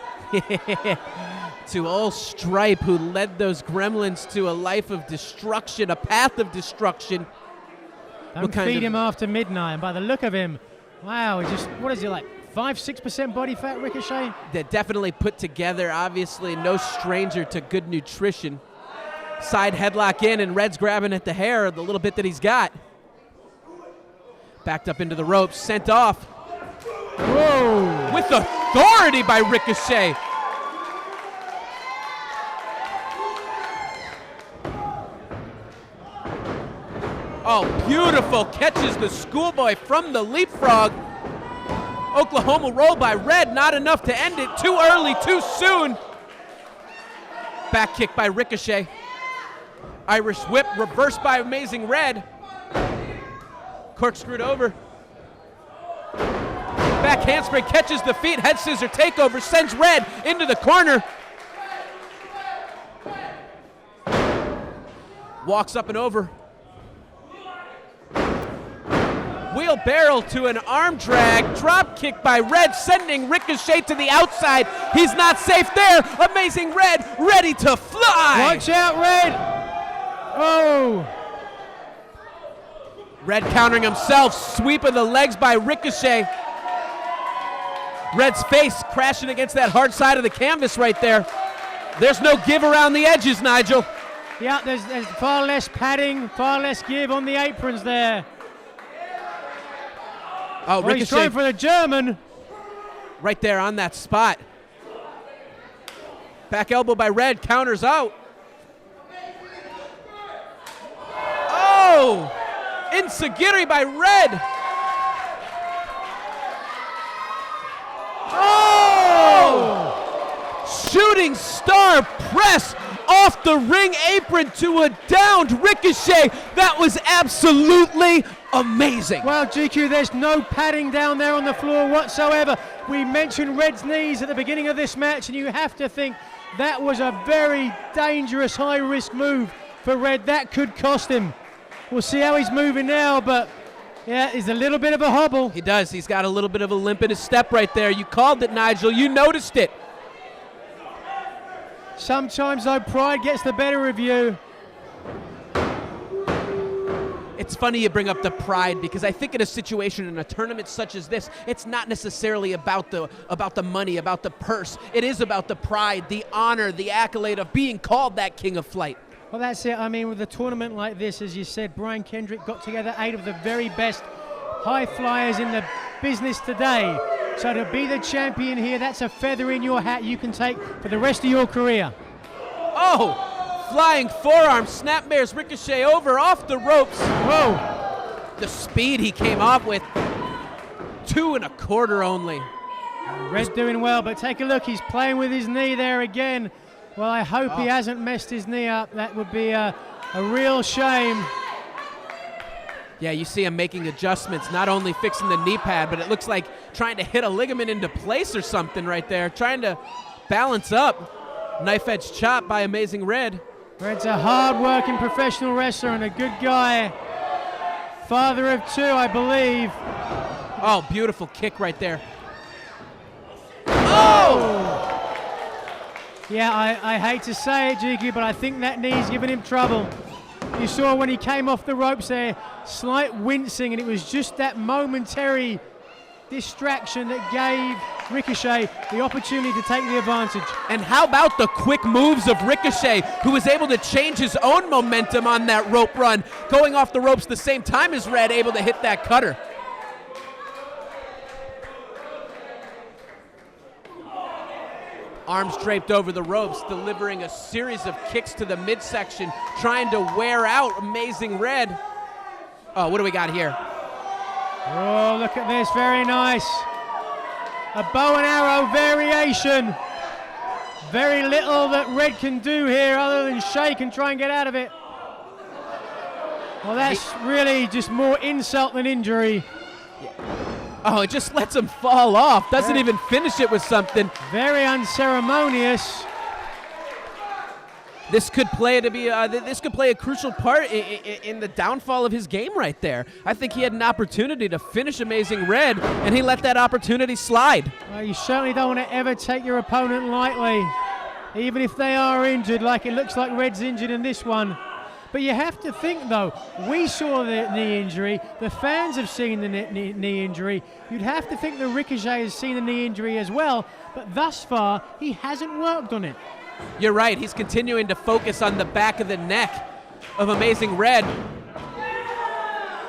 To old Stripe, who led those Gremlins to a life of destruction, a path of destruction. Don't feed him after midnight. And by the look of him, wow, just, what is he, like 5-6% body fat, Ricochet? They're definitely put together, obviously no stranger to good nutrition. Side headlock in, and Red's grabbing at the hair, the little bit that he's got. Backed up into the ropes, sent off. Whoa! With authority by Ricochet. Oh, beautiful. Catches the schoolboy from the leapfrog. Oklahoma roll by Red, not enough to end it. Too early, too soon. Back kick by Ricochet. Irish whip reversed by Amazing Red. Corkscrewed over. Back handspring, catches the feet, head scissor takeover, sends Red into the corner. Walks up and over. Wheelbarrow to an arm drag, drop kick by Red, sending Ricochet to the outside. He's not safe there. Amazing Red ready to fly. Watch out, Red. Oh. Red countering himself, sweep of the legs by Ricochet. Red's face crashing against that hard side of the canvas right there. There's no give around the edges, Nigel. Yeah, there's far less padding, far less give on the aprons there. Oh, Ricochet. He's trying for the German. Right there on that spot. Back elbow by Red, counters out. Oh! Enziguri by Red. Oh! Shooting star press off the ring apron to a downed Ricochet. That was absolutely amazing. Well, GQ, there's no padding down there on the floor whatsoever. We mentioned Red's knees at the beginning of this match, and you have to think that was a very dangerous, high-risk move for Red. That could cost him. We'll see how he's moving now, but yeah, he's a little bit of a hobble. He does. He's got a little bit of a limp in his step right there. You called it, Nigel. You noticed it. Sometimes, though, pride gets the better of you. It's funny you bring up the pride, because I think in a situation, in a tournament such as this, it's not necessarily about the money, about the purse. It is about the pride, the honor, the accolade of being called that King of Flight. Well, that's it. I mean, with a tournament like this, as you said, Matheny-Kendrick got together 8 of the very best high flyers in the business today. So to be the champion here, that's a feather in your hat you can take for the rest of your career. Oh, flying forearm, snapmares Ricochet over off the ropes. Whoa. The speed he came off with, 2 1/4 only. Red's doing well, but take a look. He's playing with his knee there again. Well, I hope he hasn't messed his knee up. That would be a real shame. Yeah, you see him making adjustments, not only fixing the knee pad, but it looks like trying to hit a ligament into place or something right there, trying to balance up. Knife edge chop by Amazing Red. Red's a hard-working professional wrestler and a good guy. Father of 2, I believe. Oh, beautiful kick right there. Oh! Yeah, I hate to say it, GQ, but I think that knee's giving him trouble. You saw when he came off the ropes there, slight wincing, and it was just that momentary distraction that gave Ricochet the opportunity to take the advantage. And how about the quick moves of Ricochet, who was able to change his own momentum on that rope run, going off the ropes the same time as Red, able to hit that cutter. Arms draped over the ropes, delivering a series of kicks to the midsection, trying to wear out Amazing Red. Oh, what do we got here? Oh, look at this, very nice. A bow and arrow variation. Very little that Red can do here other than shake and try and get out of it. Well, that's really just more insult than injury. Oh, it just lets him fall off. Doesn't even finish it with something. Very unceremonious. This could play a crucial part in the downfall of his game right there. I think he had an opportunity to finish Amazing Red, and he let that opportunity slide. Well, you certainly don't want to ever take your opponent lightly, even if they are injured, like it looks like Red's injured in this one. But you have to think, though, we saw the knee injury, the fans have seen the knee injury. You'd have to think that Ricochet has seen the knee injury as well, but thus far, he hasn't worked on it. You're right, he's continuing to focus on the back of the neck of Amazing Red.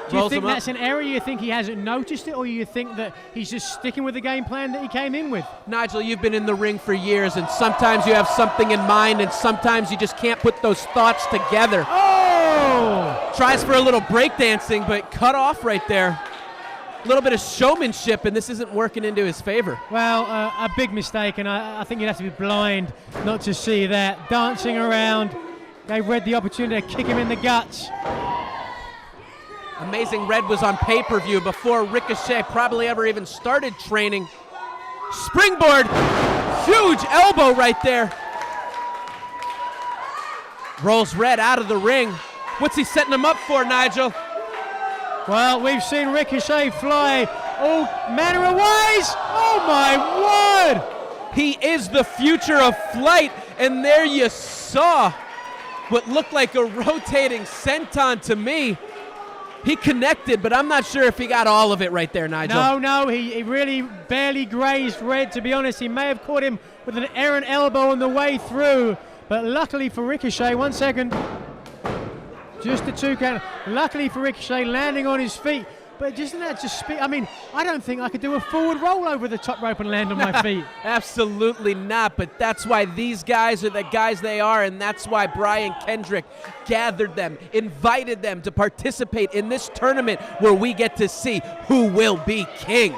Do you think that's an error? You think he hasn't noticed it, or you think that he's just sticking with the game plan that he came in with? Nigel, you've been in the ring for years, and sometimes you have something in mind, and sometimes you just can't put those thoughts together. Oh! Tries for a little breakdancing, but cut off right there. A little bit of showmanship, and this isn't working into his favor. Well, a big mistake, and I think you'd have to be blind not to see that. Dancing around, gave Red the opportunity to kick him in the guts. Amazing Red was on pay-per-view before Ricochet probably ever even started training. Springboard, huge elbow right there. Rolls Red out of the ring. What's he setting him up for, Nigel? Well, we've seen Ricochet fly all manner of ways. Oh my word! He is the future of flight, and there you saw what looked like a rotating senton to me. He connected, but I'm not sure if he got all of it right there, Nigel. No, he really barely grazed Red, to be honest. He may have caught him with an errant elbow on the way through, but luckily for Ricochet, 1 second. Just the 2 count. Luckily for Ricochet, landing on his feet. But doesn't that just speak? I mean, I don't think I could do a forward roll over the top rope and land on my feet. Absolutely not, but that's why these guys are the guys they are, and that's why Kendrick gathered them, invited them to participate in this tournament where we get to see who will be king.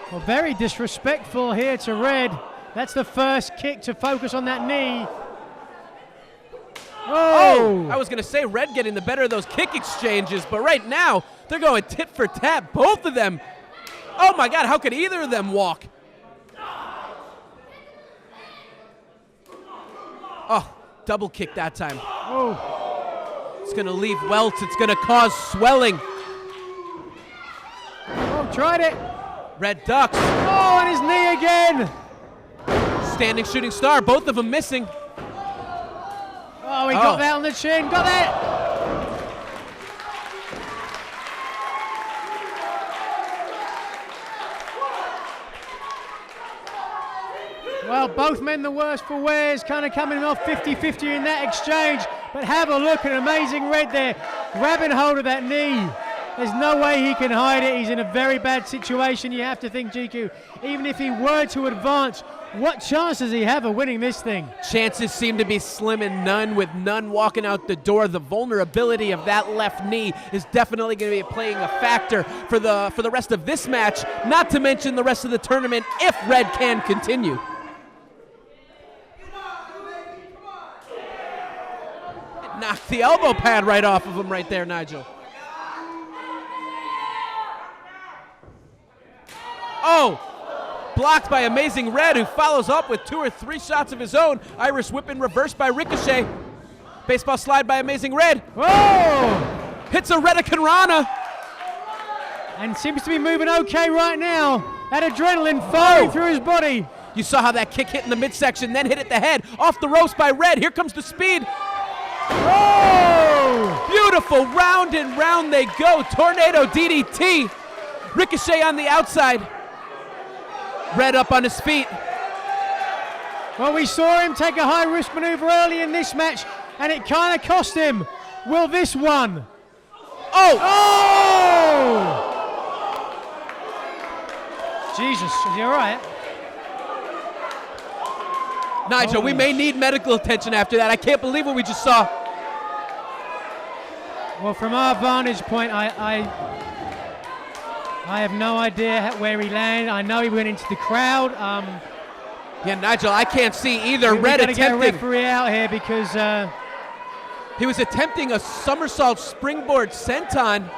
Well, very disrespectful here to Red. That's the first kick to focus on that knee. Oh, I was going to say Red getting the better of those kick exchanges, but right now they're going tit for tat, both of them. Oh my God, how could either of them walk? Oh, double kick that time. Oh. It's going to leave welts. It's going to cause swelling. Oh, tried it. Red ducks. Oh, on his knee again. Standing shooting star, both of them missing. Oh, he got that on the chin. Got that. Well, both men the worse for wears, kind of coming off 50-50 in that exchange. But have a look at Amazing Red there, grabbing hold of that knee. There's no way he can hide it. He's in a very bad situation. You have to think, GQ, even if he were to advance, what chance does he have of winning this thing? Chances seem to be slim and none, with none walking out the door. The vulnerability of that left knee is definitely going to be playing a factor for the rest of this match, not to mention the rest of the tournament if Red can continue. Knocked the elbow pad right off of him right there, Nigel. Oh, blocked by Amazing Red, who follows up with 2 or 3 shots of his own. Irish whip in reverse by Ricochet. Baseball slide by Amazing Red. Oh! Hits a Redicanrana. And seems to be moving okay right now. That adrenaline firing through his body. You saw how that kick hit in the midsection, then hit at the head. Off the ropes by Red. Here comes the speed. Oh! Beautiful, round and round they go. Tornado DDT. Ricochet on the outside. Red up on his feet. Well, we saw him take a high-risk maneuver early in this match, and it kind of cost him. Will this one? Oh! Oh! Jesus, is he all right? Nigel, we may need medical attention after that. I can't believe what we just saw. Well, from our vantage point, I have no idea where he landed. I know he went into the crowd. Yeah, Nigel, I can't see either. Red attempting. Get a referee out here because he was attempting a somersault springboard senton.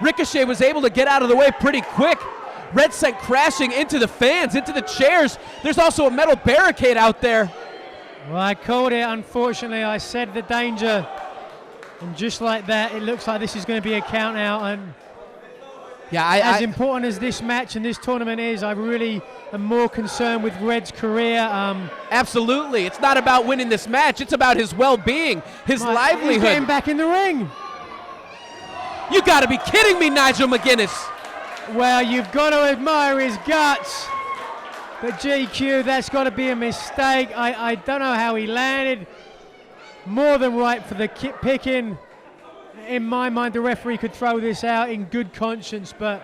Ricochet was able to get out of the way pretty quick. Red sent crashing into the fans, into the chairs. There's also a metal barricade out there. Well, I called it, unfortunately. I said the danger. And just like that, it looks like this is going to be a count out. And yeah, as important as this match and this tournament is, I really am more concerned with Red's career. Absolutely. It's not about winning this match. It's about his well-being, his livelihood. He's getting back in the ring. You got to be kidding me, Nigel McGuinness. Well, you've got to admire his guts. But GQ, that's got to be a mistake. I don't know how he landed. More than right for the kick picking. In my mind, the referee could throw this out in good conscience, but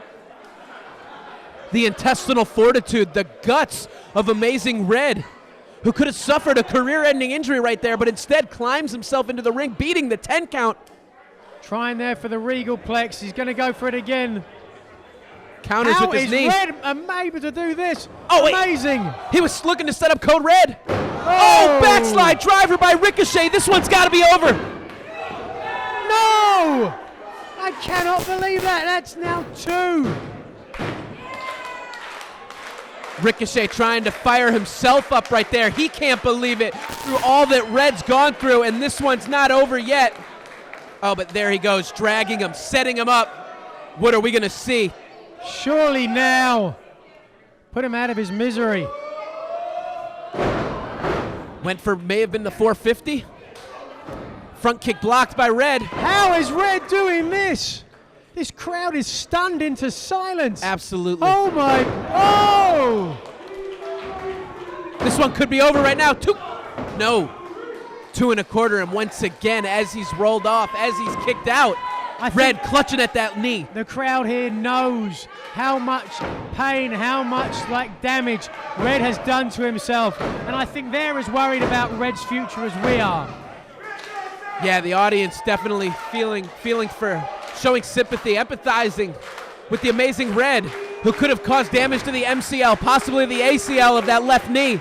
the intestinal fortitude, the guts of Amazing Red, who could have suffered a career-ending injury right there, but instead climbs himself into the ring, beating the 10 count. Trying there for the regal plex. He's going to go for it again. Counters with his knee. How is Red able to do this? Oh, amazing. Wait. He was looking to set up Code Red. Oh, backslide driver by Ricochet. This one's got to be over. No! I cannot believe that. That's now 2. Ricochet trying to fire himself up right there. He can't believe it through all that Red's gone through, and this one's not over yet. Oh, but there he goes, dragging him, setting him up. What are we going to see? Surely now. Put him out of his misery. Went for, may have been the 450. Front kick blocked by Red. How is Red doing this? This crowd is stunned into silence. Absolutely. Oh my, oh! This one could be over right now. 2 1/4, and once again, as he's rolled off, as he's kicked out, Red clutching at that knee. The crowd here knows how much pain, how much damage Red has done to himself. And I think they're as worried about Red's future as we are. Yeah, the audience definitely feeling for showing sympathy, empathizing with the Amazing Red, who could have caused damage to the MCL, possibly the ACL of that left knee.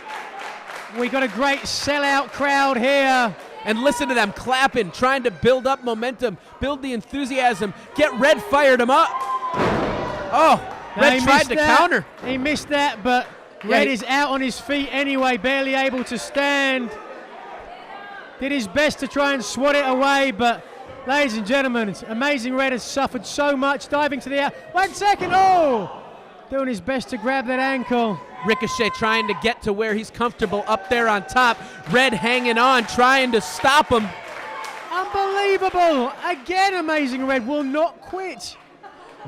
We got a great sellout crowd here. And listen to them clapping, trying to build up momentum, build the enthusiasm, get Red fired him up. Oh, Red tried to counter. He missed that, but Red is out on his feet anyway, barely able to stand. Did his best to try and swat it away, but ladies and gentlemen, Amazing Red has suffered so much, diving to the out. 1 second, doing his best to grab that ankle. Ricochet trying to get to where he's comfortable up there on top. Red hanging on, trying to stop him. Unbelievable. Again, Amazing Red will not quit.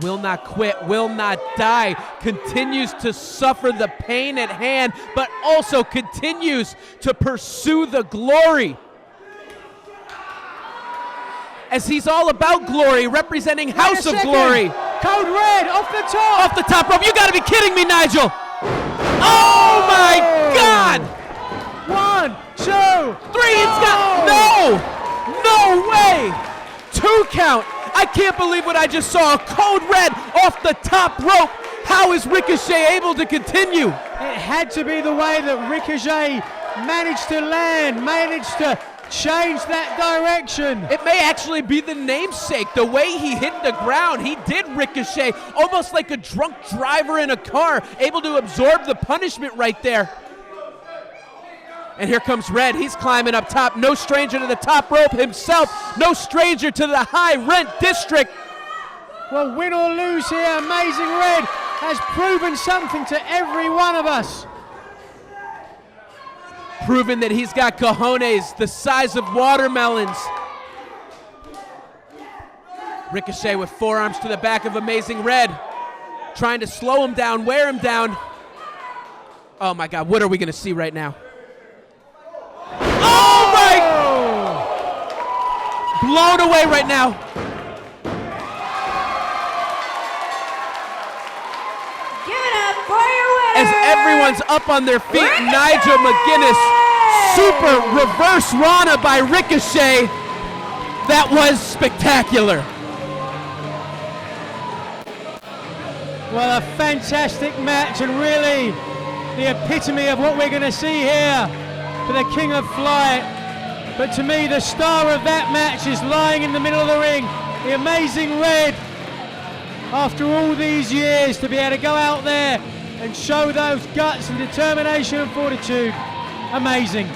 Will not quit, will not die. Continues to suffer the pain at hand, but also continues to pursue the glory. As he's all about glory, representing House of Glory. Code Red off the top. Off the top rope. You got to be kidding me, Nigel. Oh my God! 1, 2, 3. It's got no way. 2 count. I can't believe what I just saw. Code Red off the top rope. How is Ricochet able to continue? It had to be the way that Ricochet managed to land, managed to change that direction. It may actually be the namesake. The way he hit the ground, he did ricochet, almost like a drunk driver in a car, able to absorb the punishment right there. And here comes Red. He's climbing up top. No stranger to the top rope himself. No stranger to the high rent district. Well, win or lose here, Amazing Red has proven something to every one of us. Proven that he's got cojones the size of watermelons. Ricochet with forearms to the back of Amazing Red, trying to slow him down, wear him down. Oh my God, what are we gonna see right now? Oh my! Blown away right now. Give it up for your winner. As everyone's up on their feet, Nigel McGuinness, super reverse Rana by Ricochet. That was spectacular. Well, a fantastic match, and really the epitome of what we're going to see here for the King of Flight. But to me, the star of that match is lying in the middle of the ring, the Amazing Red. After all these years, to be able to go out there and show those guts and determination and fortitude, amazing.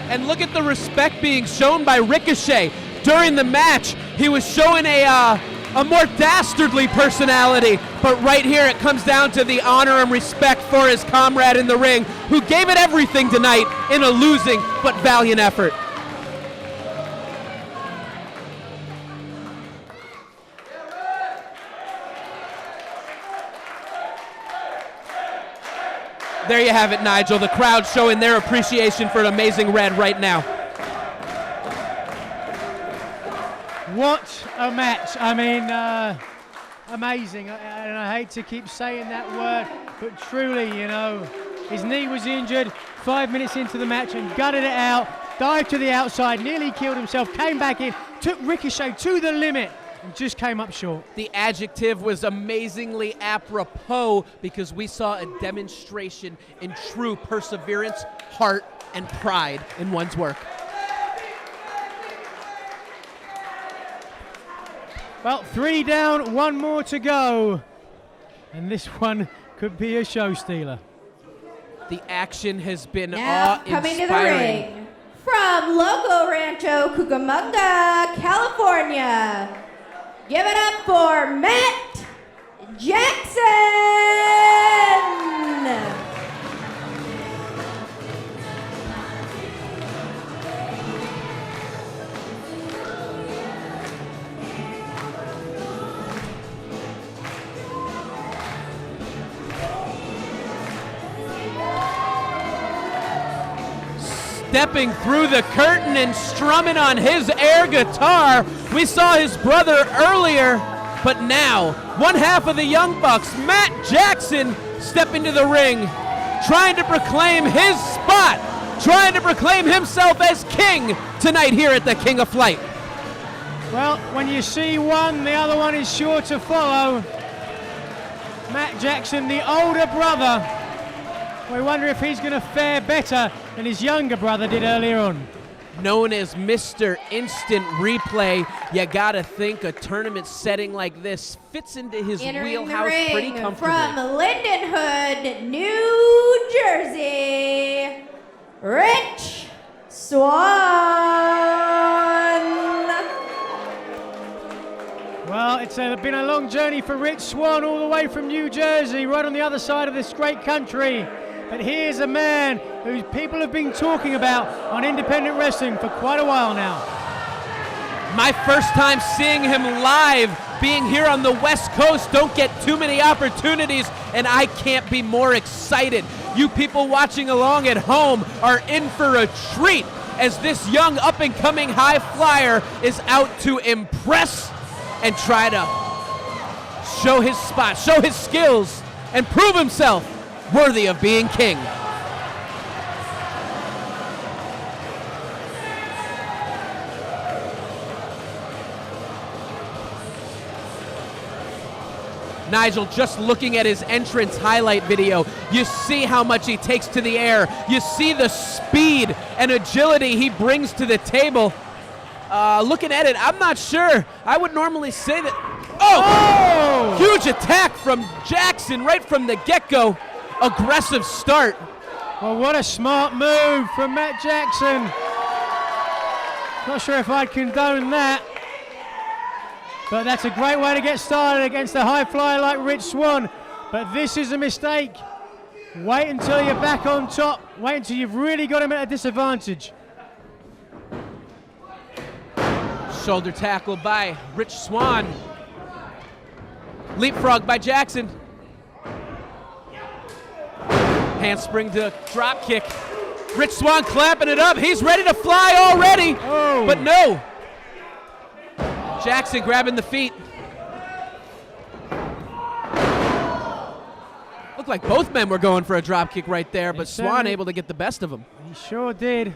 And look at the respect being shown by Ricochet. During the match, he was showing a more dastardly personality, but right here it comes down to the honor and respect for his comrade in the ring, who gave it everything tonight in a losing but valiant effort. There you have it, Nigel. The crowd showing their appreciation for an Amazing Red right now. What a match. I mean, amazing. And I hate to keep saying that word, but truly, you know, his knee was injured 5 minutes into the match and gutted it out, dived to the outside, nearly killed himself, came back in, took Ricochet to the limit, and just came up short. The adjective was amazingly apropos because we saw a demonstration in true perseverance, heart, and pride in one's work. Well, 3 down, 1 more to go. And this one could be a show stealer. The action has been Now coming to the ring from Loco Rancho, Cucamonga, California. Give it up for Matt Jackson. Stepping through the curtain and strumming on his air guitar. We saw his brother earlier, but now, one half of the Young Bucks, Matt Jackson, step into the ring, trying to proclaim his spot, trying to proclaim himself as king tonight here at the King of Flight. Well, when you see one, the other one is sure to follow. Matt Jackson, the older brother. We wonder if he's going to fare better than his younger brother did earlier on. Known as Mr. Instant Replay, you gotta think a tournament setting like this fits into his wheelhouse pretty comfortably. From Lindenhood, New Jersey, Rich Swann. Well, it's been a long journey for Rich Swann all the way from New Jersey, right on the other side of this great country. But here's a man who people have been talking about on independent wrestling for quite a while now. My first time seeing him live, being here on the West Coast, don't get too many opportunities, and I can't be more excited. You people watching along at home are in for a treat as this young up-and-coming high flyer is out to impress and try to show his spot, show his skills, and prove himself worthy of being king. Nigel, just looking at his entrance highlight video, you see how much he takes to the air. You see the speed and agility he brings to the table. Looking at it, I'm not sure. I would normally say that. Oh! Huge attack from Jackson right from the get-go. Aggressive start. Well, what a smart move from Matt Jackson. Not sure if I'd condone that. But that's a great way to get started against a high flyer like Rich Swann. But this is a mistake. Wait until you're back on top. Wait until you've really got him at a disadvantage. Shoulder tackle by Rich Swann. Leapfrog by Jackson. Handspring to drop kick. Rich Swann clapping it up. He's ready to fly already. Oh. But no. Jackson grabbing the feet. Looked like both men were going for a drop kick right there, but Swann able to get the best of him. He sure did.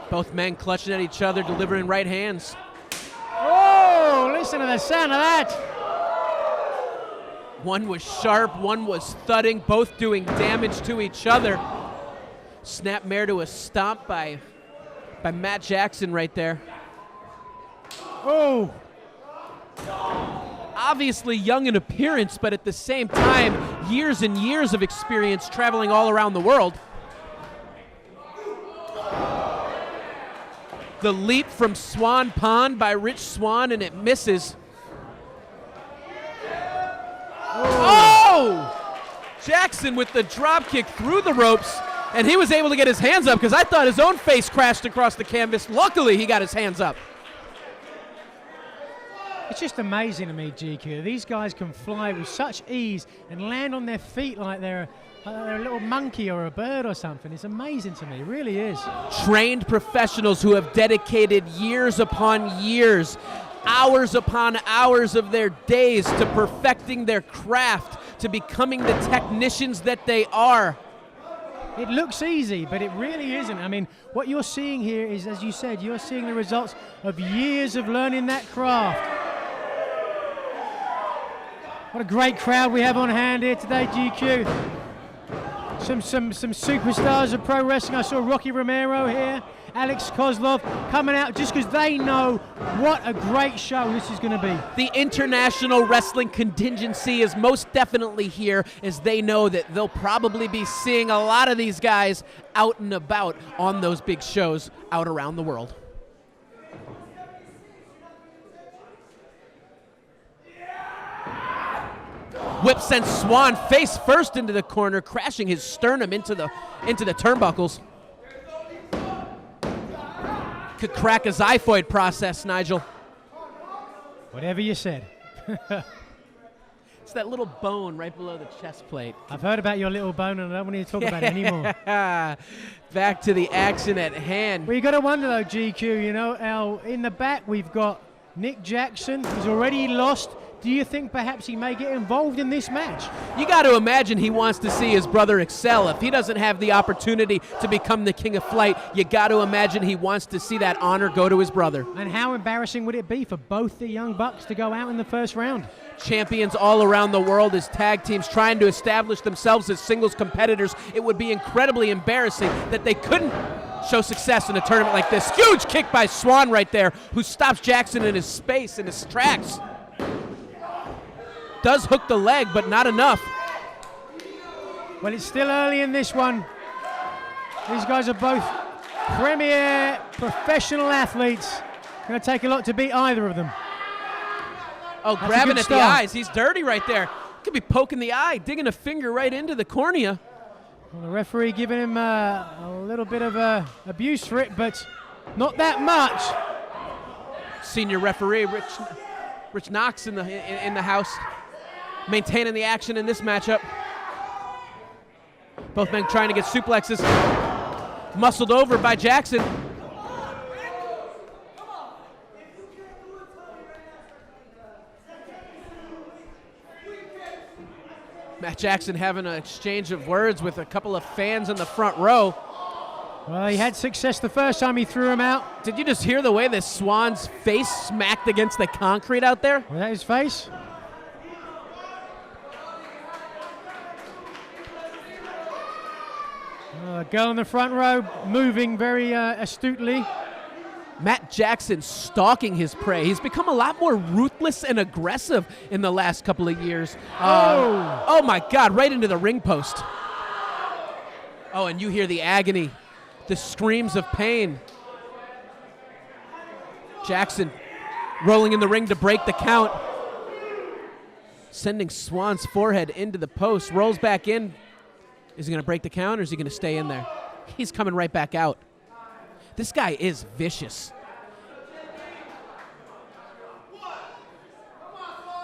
Both men clutching at each other, delivering right hands. Oh, listen to the sound of that. One was sharp, one was thudding, both doing damage to each other. Snapmare to a stomp by Matt Jackson right there. Oh. Obviously young in appearance, but at the same time, years and years of experience traveling all around the world. The leap from Swan Pond by Rich Swann, and it misses. Oh! Jackson with the drop kick through the ropes, and he was able to get his hands up because I thought his own face crashed across the canvas. Luckily, he got his hands up. It's just amazing to me, GQ. These guys can fly with such ease and land on their feet like they're a little monkey or a bird or something. It's amazing to me, it really is. Trained professionals who have dedicated years upon years, hours upon hours of their days to perfecting their craft, to becoming the technicians that they are. It looks easy, but it really isn't. I mean, what you're seeing here is, as you said, you're seeing the results of years of learning that craft. What a great crowd we have on hand here today, GQ. Some superstars of pro wrestling. I saw Rocky Romero here, Alex Kozlov coming out just because they know what a great show this is going to be. The international wrestling contingency is most definitely here, as they know that they'll probably be seeing a lot of these guys out and about on those big shows out around the world. Whip sends Swann face first into the corner, crashing his sternum into the turnbuckles. Could crack a xiphoid process, Nigel. Whatever you said. It's that little bone right below the chest plate. I've heard about your little bone and I don't want you to talk about it anymore. Back to the action at hand. Well, you got to wonder though, GQ, you know, in the back we've got Nick Jackson. He's already lost. Do you think perhaps he may get involved in this match? You got to imagine he wants to see his brother excel. If he doesn't have the opportunity to become the king of flight, you got to imagine he wants to see that honor go to his brother. And how embarrassing would it be for both the Young Bucks to go out in the first round? Champions all around the world as tag teams trying to establish themselves as singles competitors. It would be incredibly embarrassing that they couldn't show success in a tournament like this. Huge kick by Swann right there, who stops Jackson in his space, in his tracks. Does hook the leg, but not enough. Well, it's still early in this one. These guys are both premier professional athletes. Going to take a lot to beat either of them. Oh, That's grabbing at the start. eyes. He's dirty right there. Could be poking the eye, digging a finger right into the cornea. Well, the referee giving him a little bit of abuse for it, but not that much. Senior referee Rich Knox in the house, maintaining the action in this matchup. Both men trying to get suplexes. Muscled over by Jackson. Matt Jackson having an exchange of words with a couple of fans in the front row. Well, he had success the first time he threw him out. Did you just hear the way that Swann's face smacked against the concrete out there? Was that his face? Girl in the front row moving very astutely. Matt Jackson stalking his prey. He's become a lot more ruthless and aggressive in the last couple of years. Oh my God, right into the ring post. Oh, and you hear the agony, the screams of pain. Jackson rolling in the ring to break the count. Sending Swann's forehead into the post, rolls back in. Is he going to break the count or is he going to stay in there? He's coming right back out. This guy is vicious.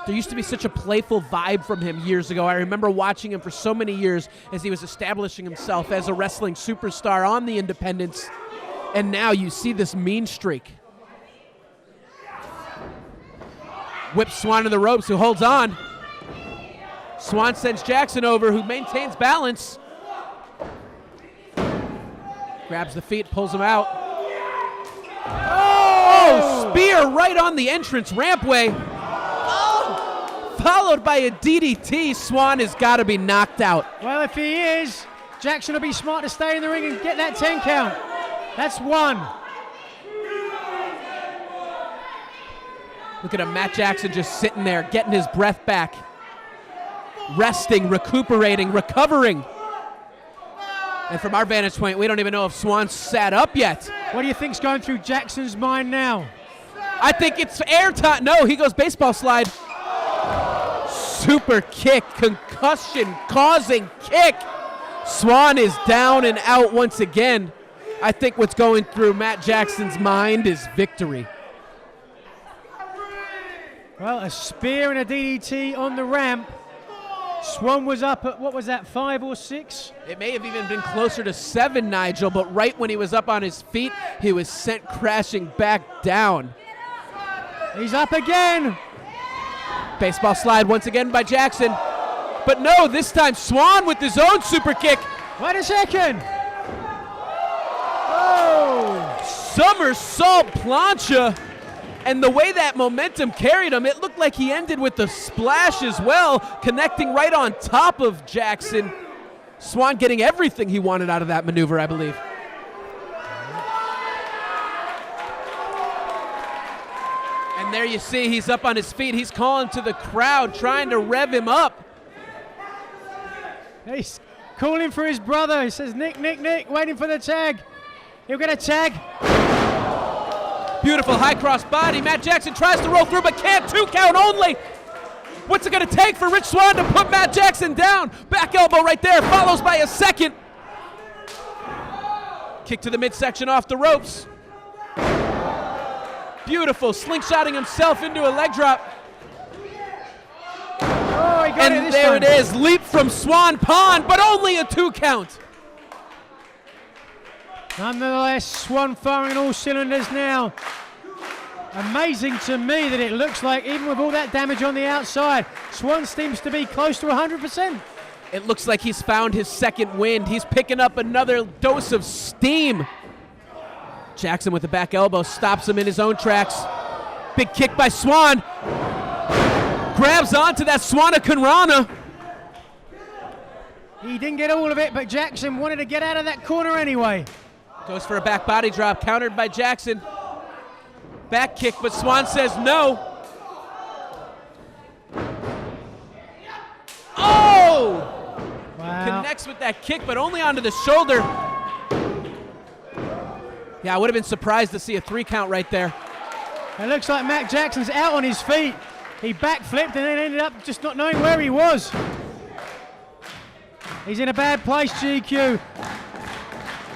There used to be such a playful vibe from him years ago. I remember watching him for so many years as he was establishing himself as a wrestling superstar on the independents. And now you see this mean streak. Whips Swann to the ropes, who holds on. Swann sends Jackson over, who maintains balance. Grabs the feet, pulls him out. Oh, spear right on the entrance rampway. Followed by a DDT. Swann has got to be knocked out. Well, if he is, Jackson will be smart to stay in the ring and get that 10 count. That's one. Look at him, Matt Jackson just sitting there, getting his breath back. Resting, recuperating, recovering. And from our vantage point, we don't even know if Swann's sat up yet. What do you think's going through Jackson's mind now? I think it's airtime. No, he goes baseball slide. Super kick, concussion-causing kick. Swann is down and out once again. I think what's going through Matt Jackson's mind is victory. Well, a spear and a DDT on the ramp. Swann was up at, what was that, 5 or 6? It may have even been closer to 7, Nigel, but right when he was up on his feet, he was sent crashing back down. He's up again. Baseball slide once again by Jackson. But no, this time Swann with his own super kick. Wait a second. Oh! Somersault plancha. And the way that momentum carried him, it looked like he ended with the splash as well, connecting right on top of Jackson. Swann getting everything he wanted out of that maneuver, I believe. And there you see he's up on his feet. He's calling to the crowd, trying to rev him up. He's calling for his brother. He says, Nick, Nick, Nick, waiting for the tag. He'll get a tag. Beautiful high cross body. Matt Jackson tries to roll through, but can't. 2 count only. What's it going to take for Rich Swann to put Matt Jackson down? Back elbow right there, follows by a second. Kick to the midsection off the ropes. Beautiful, slingshotting himself into a leg drop. Oh, he got and there it is, leap from Swann Pond, but only a 2 count. Nonetheless, Swann firing all cylinders now. Amazing to me that it looks like, even with all that damage on the outside, Swann seems to be close to 100%. It looks like he's found his second wind. He's picking up another dose of steam. Jackson with the back elbow stops him in his own tracks. Big kick by Swann. Grabs onto that Swann-a-kun Rana. He didn't get all of it, but Jackson wanted to get out of that corner anyway. Goes for a back body drop, countered by Jackson. Back kick, but Swann says no. Oh! Wow. Connects with that kick, but only onto the shoulder. Yeah, I would have been surprised to see a 3 count right there. It looks like Matt Jackson's out on his feet. He backflipped and then ended up just not knowing where he was. He's in a bad place, GQ.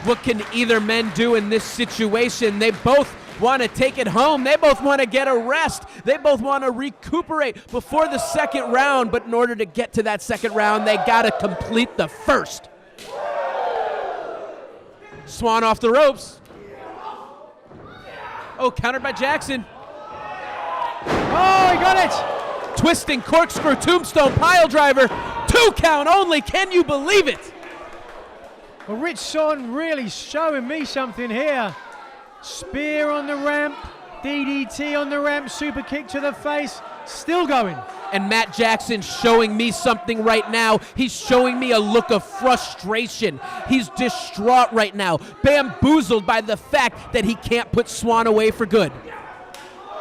What can either men do in this situation? They both want to take it home. They both want to get a rest. They both want to recuperate before the second round, but in order to get to that second round, they got to complete the first. Swann off the ropes. Oh, countered by Jackson. Oh, he got it. Twisting corkscrew tombstone pile driver. 2 count only. Can you believe it? Well, Rich Swann really showing me something here. Spear on the ramp, DDT on the ramp, super kick to the face, still going. And Matt Jackson showing me something right now. He's showing me a look of frustration. He's distraught right now, bamboozled by the fact that he can't put Swann away for good.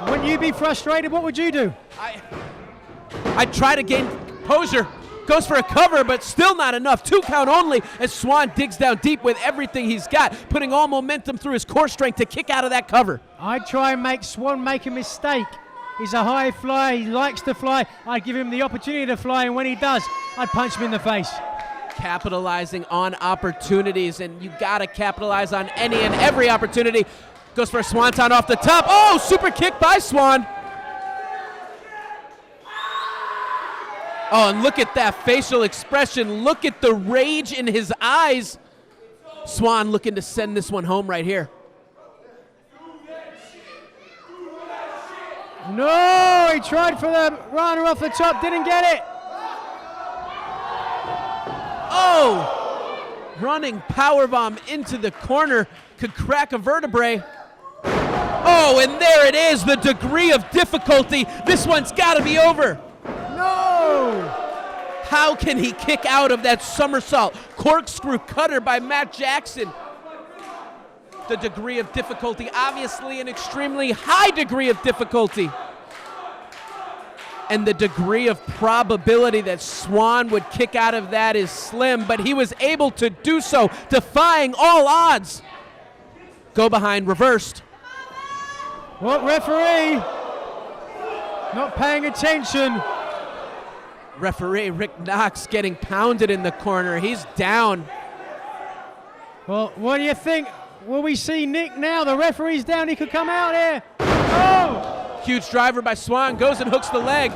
Wouldn't you be frustrated? What would you do? I try to gain composure. Goes for a cover, but still not enough. 2 count only as Swann digs down deep with everything he's got, putting all momentum through his core strength to kick out of that cover. I'd try and make Swann make a mistake. He's a high flyer. He likes to fly. I'd give him the opportunity to fly, and when he does, I'd punch him in the face. Capitalizing on opportunities, and you got to capitalize on any and every opportunity. Goes for a swanton off the top. Oh, super kick by Swann. Oh, and look at that facial expression. Look at the rage in his eyes. Swann looking to send this one home right here. No, he tried for the runner off the top, didn't get it. Oh, running powerbomb into the corner, could crack a vertebrae. Oh, and there it is, the degree of difficulty. This one's gotta be over. No! How can he kick out of that somersault? Corkscrew cutter by Matt Jackson. The degree of difficulty, obviously an extremely high degree of difficulty. And the degree of probability that Swann would kick out of that is slim, but he was able to do so, defying all odds. Go behind, reversed. What referee? Not paying attention. Referee Rick Knox getting pounded in the corner. He's down. Well, what do you think? Will we see Nick now? The referee's down. He could come out here. Oh! Huge driver by Swann. Goes and hooks the leg.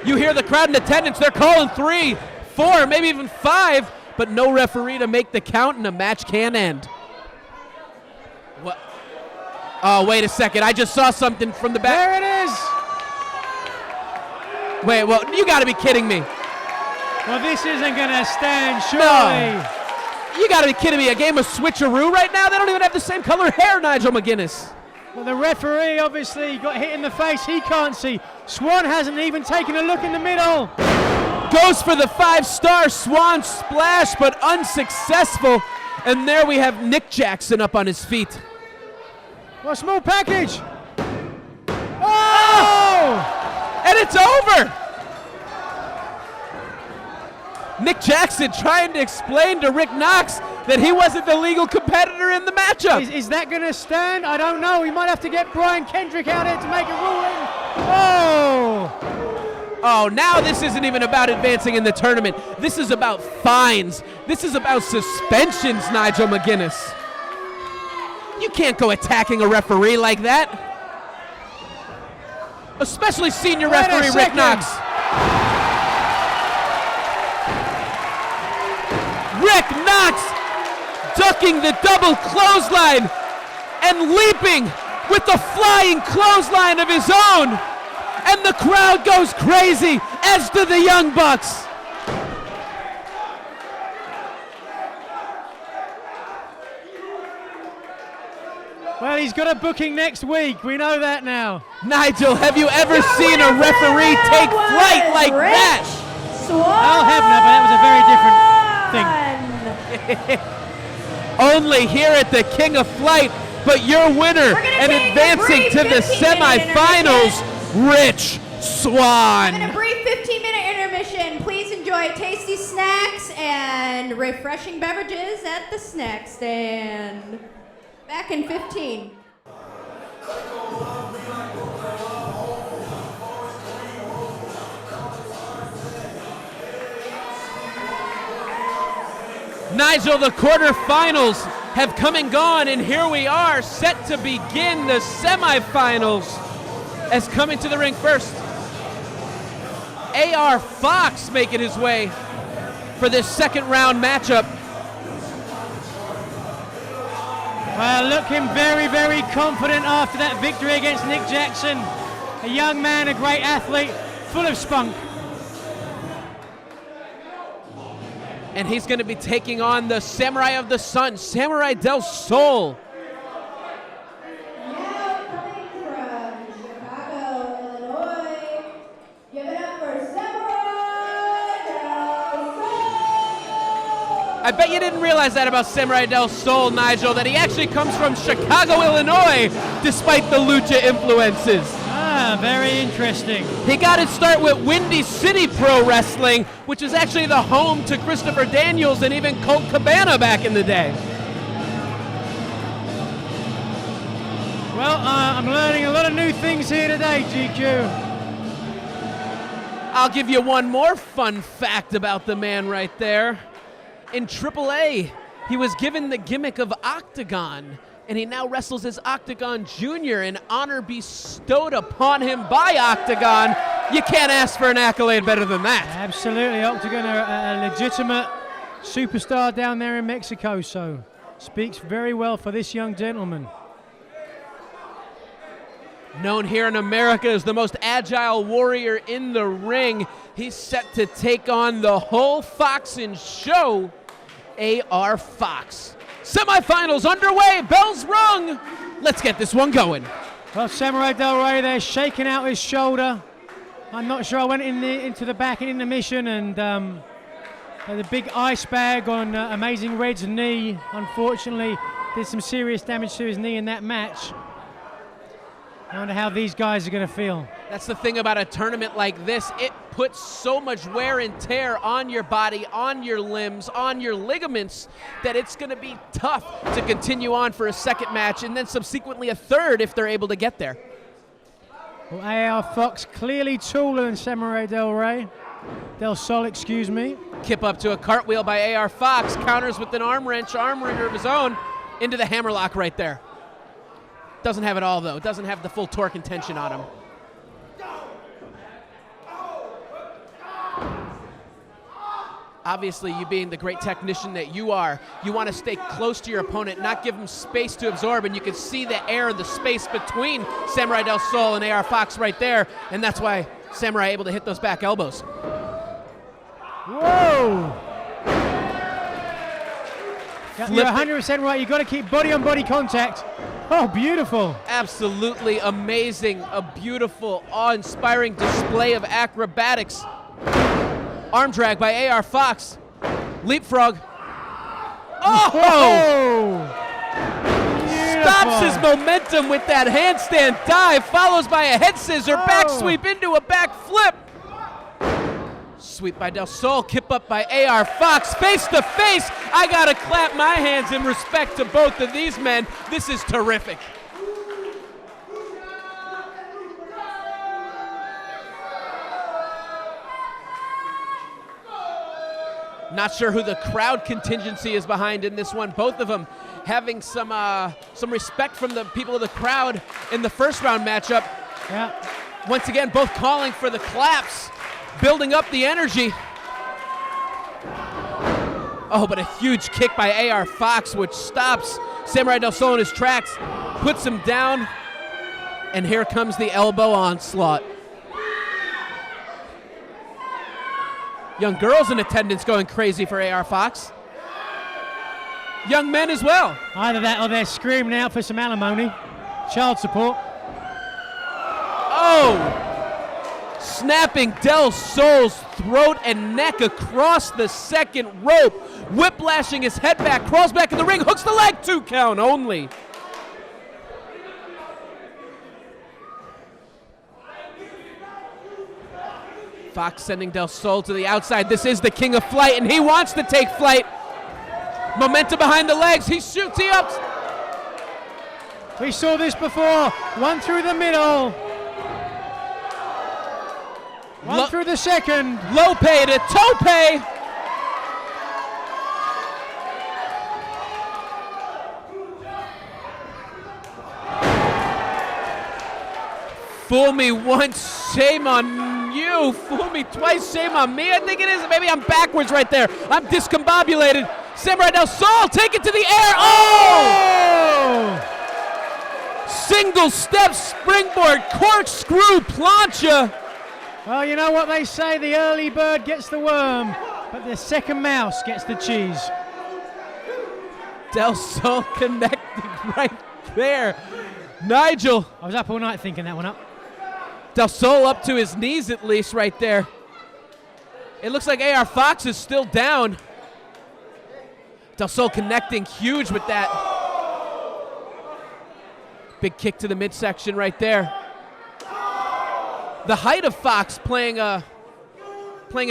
You hear the crowd in attendance. They're calling 3, 4, maybe even 5, but no referee to make the count, and the match can end. What? Oh, wait a second. I just saw something from the back. There it is. Wait, well, you got to be kidding me. Well, this isn't going to stand, surely. No. You got to be kidding me. A game of switcheroo right now? They don't even have the same color hair, Nigel McGuinness. Well, the referee obviously got hit in the face. He can't see. Swann hasn't even taken a look in the middle. Goes for the 5-star Swann splash, but unsuccessful. And there we have Nick Jackson up on his feet. Well, small package. Oh! And it's over! Nick Jackson trying to explain to Rick Knox that he wasn't the legal competitor in the matchup. Is that going to stand? I don't know. We might have to get Kendrick out here to make a ruling. Oh! Oh, now this isn't even about advancing in the tournament. This is about fines. This is about suspensions, Nigel McGuinness. You can't go attacking a referee like that. Especially senior referee Rick Knox. Rick Knox ducking the double clothesline and leaping with the flying clothesline of his own. And the crowd goes crazy, as do the Young Bucks. Well, he's got a booking next week. We know that now. Nigel, have you ever seen a referee take flight like that? I'll have no, but that was a very different thing. Only here at the King of Flight, but your winner and advancing to the semifinals, Rich Swann. In a brief 15-minute intermission, please enjoy tasty snacks and refreshing beverages at the snack stand. Back in 15. Nigel, the quarterfinals have come and gone, and here we are set to begin the semifinals. As coming to the ring first, A.R. Fox making his way for this second round matchup. Well, looking very, very confident after that victory against Nick Jackson. A young man, a great athlete, full of spunk. And he's going to be taking on the Samurai of the Sun, Samurai del Sol. Now coming from Chicago, Illinois, give it up for Samurai del Sol. I bet you didn't realize that about Samurai del Sol, Nigel, that he actually comes from Chicago, Illinois, despite the lucha influences. Ah, very interesting. He got his start with Windy City Pro Wrestling, which is actually the home to Christopher Daniels and even Colt Cabana back in the day. Well, I'm learning a lot of new things here today, GQ. I'll give you one more fun fact about the man right there. In AAA, he was given the gimmick of Octagon, and he now wrestles as Octagon Jr., an honor bestowed upon him by Octagon. You can't ask for an accolade better than that. Absolutely, Octagon a legitimate superstar down there in Mexico, so speaks very well for this young gentleman. Known here in America as the most agile warrior in the ring, he's set to take on the whole Foxen show, AR Fox. Semifinals underway, bells rung. Let's get this one going. Well, Samuray Del Rey there shaking out his shoulder. I'm not sure I went into the back and intermission, and the big ice bag on Amazing Red's knee, unfortunately, did some serious damage to his knee in that match. I wonder how these guys are going to feel. That's the thing about a tournament like this. It puts so much wear and tear on your body, on your limbs, on your ligaments, that it's going to be tough to continue on for a second match and then subsequently a third if they're able to get there. Well, AR Fox clearly taller than Samuray Del Sol, excuse me. Kip up to a cartwheel by AR Fox, counters with an arm wrench of his own into the hammerlock right there. Doesn't have it all, though. Doesn't have the full torque and tension on him. Obviously, you being the great technician that you are, you want to stay close to your opponent, not give him space to absorb, and you can see the air and the space between Samuray Del Sol and AR Fox right there, and that's why Samurai able to hit those back elbows. Whoa! You're 100% right. You've got to keep body-on-body contact. Oh, beautiful. Absolutely amazing. A beautiful, awe-inspiring display of acrobatics. Arm drag by AR Fox. Leapfrog. Oh! Stops his momentum with that handstand dive, follows by a head scissor, back sweep into a back flip. Sweep by Del Sol, kip up by AR Fox, face to face. I gotta clap my hands in respect to both of these men. This is terrific. Not sure who the crowd contingency is behind in this one. Both of them having some respect from the people of the crowd in the first round matchup. Yeah. Once again, both calling for the claps, building up the energy. Oh, but a huge kick by AR Fox, which stops Samuray Del Sol in his tracks, puts him down, and here comes the elbow onslaught. Young girls in attendance going crazy for AR Fox. Young men as well. Either that or they're screaming out for some alimony, child support. Oh! Snapping Del Sol's throat and neck across the second rope, whiplashing his head back, crawls back in the ring, hooks the leg, 2 count only. Fox sending Del Sol to the outside. This is the king of flight, and he wants to take flight. Momentum behind the legs. He shoots, he ups. We saw this before. One through the middle. One through the second. Lope to tope. Fool me once, shame on you. Fool me twice, shame on me. I think it is. Maybe I'm backwards right there. I'm discombobulated. Samuray Del Sol, take it to the air. Oh! Single step springboard, corkscrew plancha. Well, you know what they say, the early bird gets the worm, but the second mouse gets the cheese. Del Sol connecting right there. Nigel. I was up all night thinking that one up. Del Sol up to his knees at least right there. It looks like AR Fox is still down. Del Sol connecting huge with that. Big kick to the midsection right there. The height of Fox playing a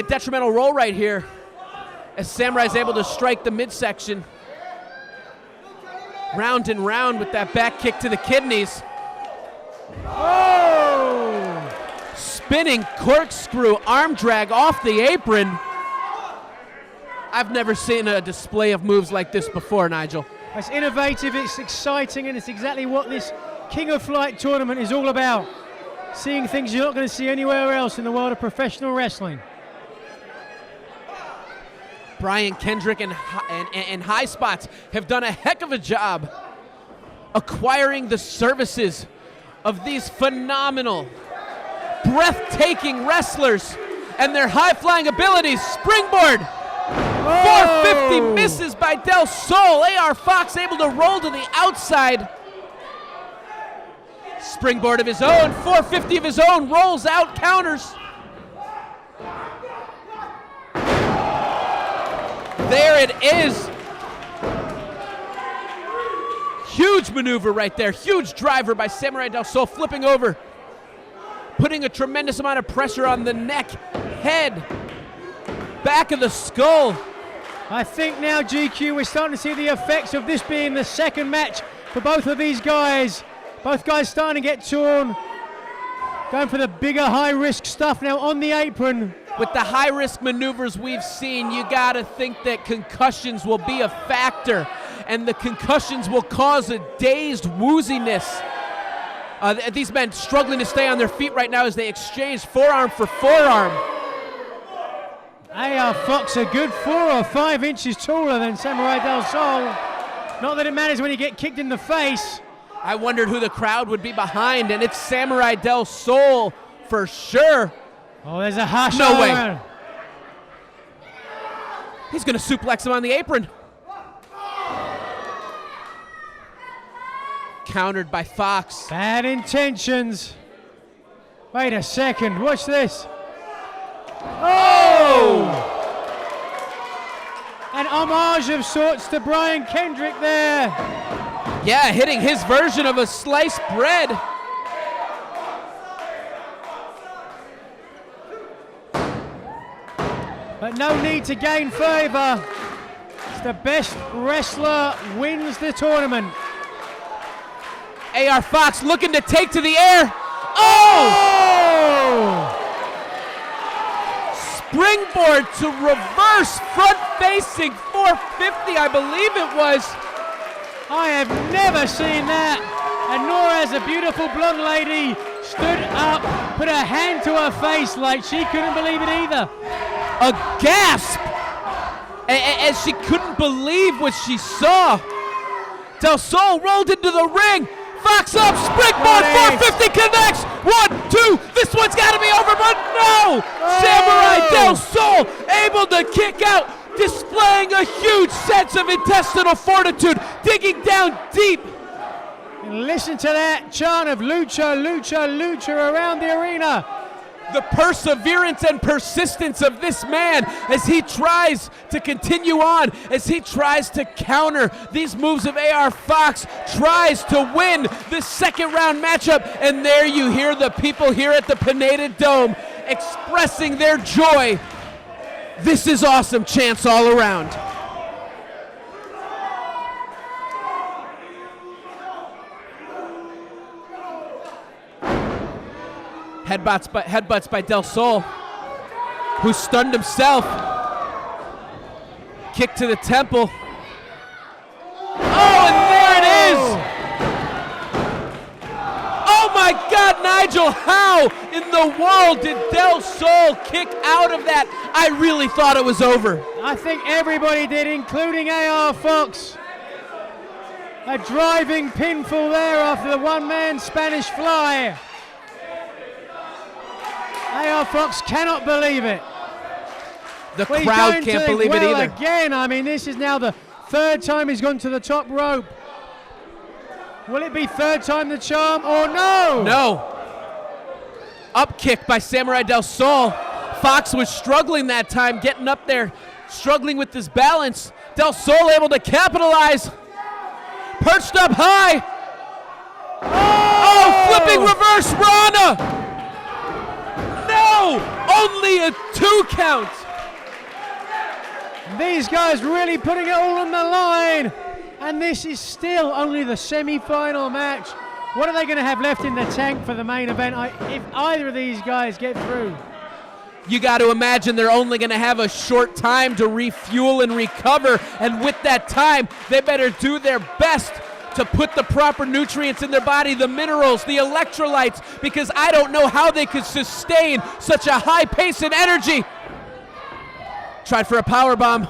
detrimental role right here as Samurai's able to strike the midsection. Round and round with that back kick to the kidneys. Oh! Spinning corkscrew arm drag off the apron. I've never seen a display of moves like this before, Nigel. It's innovative, it's exciting, and it's exactly what this King of Flight tournament is all about. seeing things you're not going to see anywhere else in the world of professional wrestling. Kendrick and High Spots have done a heck of a job acquiring the services of these phenomenal, breathtaking wrestlers and their high-flying abilities. Springboard, 450 misses by Del Sol. AR Fox able to roll to the outside. Springboard of his own, 450 of his own, rolls out, counters. There it is. Huge maneuver right there. Huge driver by Samuray Del Sol, flipping over, putting a tremendous amount of pressure on the neck, head, back of the skull. I think now, GQ, we're starting to see the effects of this being the second match for both of these guys. Both guys starting to get torn. Going for the bigger high-risk stuff now on the apron. With the high-risk maneuvers we've seen, you gotta think that concussions will be a factor, and the concussions will cause a dazed wooziness. These men struggling to stay on their feet right now as they exchange forearm for forearm. AR Fox a good 4 or 5 inches taller than Samuray Del Sol. Not that it matters when you get kicked in the face. I wondered who the crowd would be behind, and it's Samuray Del Sol for sure. Oh, there's a hush. No way. He's going to suplex him on the apron. Countered by Fox. Bad intentions. Wait a second. Watch this. Oh! An homage of sorts to Kendrick there. Yeah, hitting his version of a sliced bread. But no need to gain favor. It's the best wrestler wins the tournament. AR Fox looking to take to the air. Oh! Springboard to reverse front-facing 450, I believe it was. I have never seen that, and nor has a beautiful blonde lady stood up, put her hand to her face like she couldn't believe it either. A gasp as she couldn't believe what she saw. Del Sol rolled into the ring. Fox up, springboard, 450 connects. 1, 2, this one's got to be over, but no! Samuray Del Sol able to kick out, displaying a huge sense of intestinal fortitude, digging down deep. And listen to that chant of lucha, lucha, lucha around the arena. The perseverance and persistence of this man as he tries to continue on, as he tries to counter these moves of AR Fox, tries to win this second round matchup, and there you hear the people here at the Pineda Dome expressing their joy. This is awesome chants all around. Headbutts by Del Sol, who stunned himself. Kick to the temple. Oh, and there it is! Oh my God, Nigel, how in the world did Del Sol kick out of that? I really thought it was over. I think everybody did, including AR Fox. A driving pinfall there after the one-man Spanish fly. AR Fox cannot believe it. The crowd can't believe it either. Again, I mean, this is now the third time he's gone to the top rope. Will it be third time the charm or no? No. Up kick by Samuray Del Sol. Fox was struggling that time, getting up there, struggling with his balance. Del Sol able to capitalize. Perched up high. Oh, flipping reverse Rana. No, only a 2 count. These guys really putting it all on the line. And this is still only the semi-final match. What are they going to have left in the tank for the main event if either of these guys get through? You got to imagine they're only going to have a short time to refuel and recover. And with that time, they better do their best to put the proper nutrients in their body, the minerals, the electrolytes, because I don't know how they could sustain such a high pace and energy. Tried for a power bomb.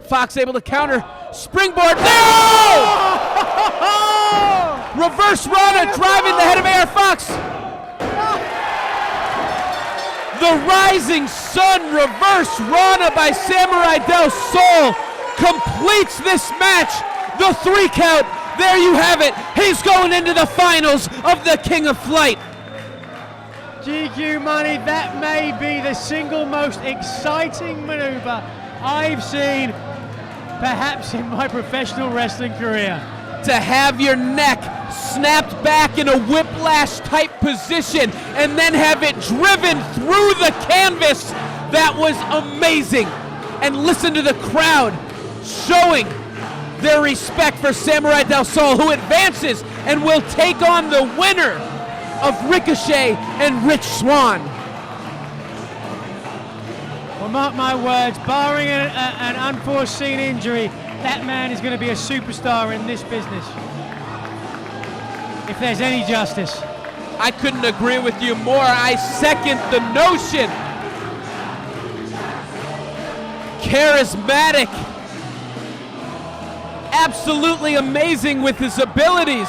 Fox able to counter. Springboard. No! Reverse Rana driving the head of AR Fox. The Rising Sun reverse Rana by Samurai Del Sol completes this match. The 3 count. There you have it. He's going into the finals of the King of Flight. GQ money, that may be the single most exciting maneuver I've seen, perhaps in my professional wrestling career. To have your neck snapped back in a whiplash type position and then have it driven through the canvas, that was amazing. And listen to the crowd showing their respect for Samurai Del Sol, who advances and will take on the winner of Ricochet and Rich Swann. Well, mark my words, barring an unforeseen injury, that man is going to be a superstar in this business, if there's any justice. I couldn't agree with you more. I second the notion. Charismatic. Absolutely amazing with his abilities.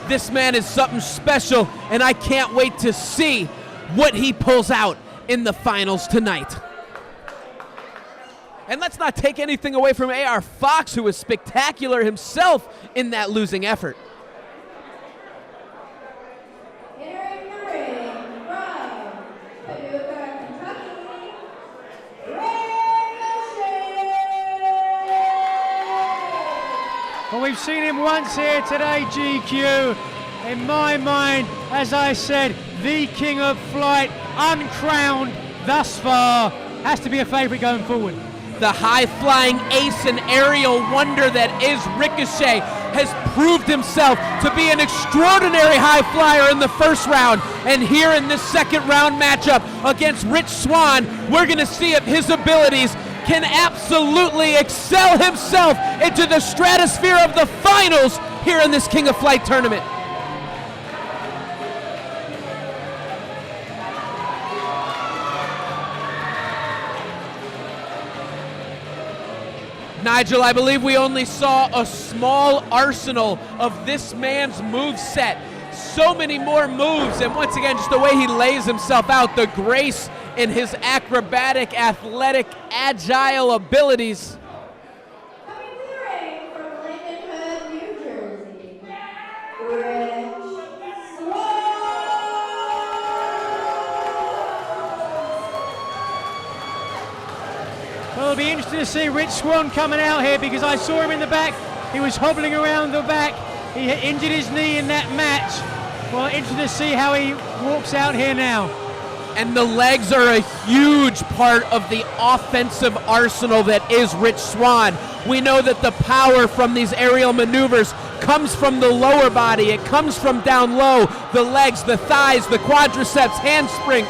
This man is something special, and I can't wait to see what he pulls out in the finals tonight. And let's not take anything away from AR Fox, who was spectacular himself in that losing effort. Entering the ring from Paducah, Kentucky, Well, we've seen him once here today, GQ. In my mind, as I said, the King of Flight, uncrowned thus far, has to be a favorite going forward. The high-flying ace and aerial wonder that is Ricochet has proved himself to be an extraordinary high flyer in the first round. And here in this second round matchup against Rich Swann, we're going to see if his abilities can absolutely excel himself into the stratosphere of the finals here in this King of Flight tournament. Nigel, I believe we only saw a small arsenal of this man's moveset. So many more moves, and once again, just the way he lays himself out, the grace in his acrobatic, athletic, agile abilities. coming to the ring from Lindenwood, New Jersey, Rich Swann. Well, it'll be interesting to see Rich Swann coming out here, because I saw him in the back. He was hobbling around the back. He injured his knee in that match. Well, interesting to see how he walks out here now. And the legs are a huge part of the offensive arsenal that is Rich Swann. We know that the power from these aerial maneuvers comes from the lower body. It comes from down low, the legs, the thighs, the quadriceps, hamstrings.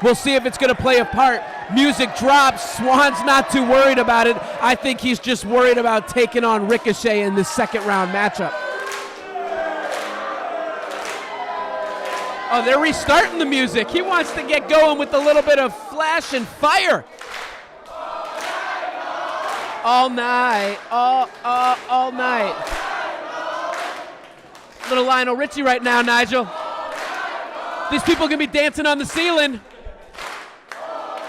We'll see if it's going to play a part. Music drops. Swann's not too worried about it. I think he's just worried about taking on Ricochet in this second round matchup. Oh, they're restarting the music. He wants to get going with a little bit of flash and fire. All night, all night. Little Lionel Richie right now, Nigel. These people can be dancing on the ceiling.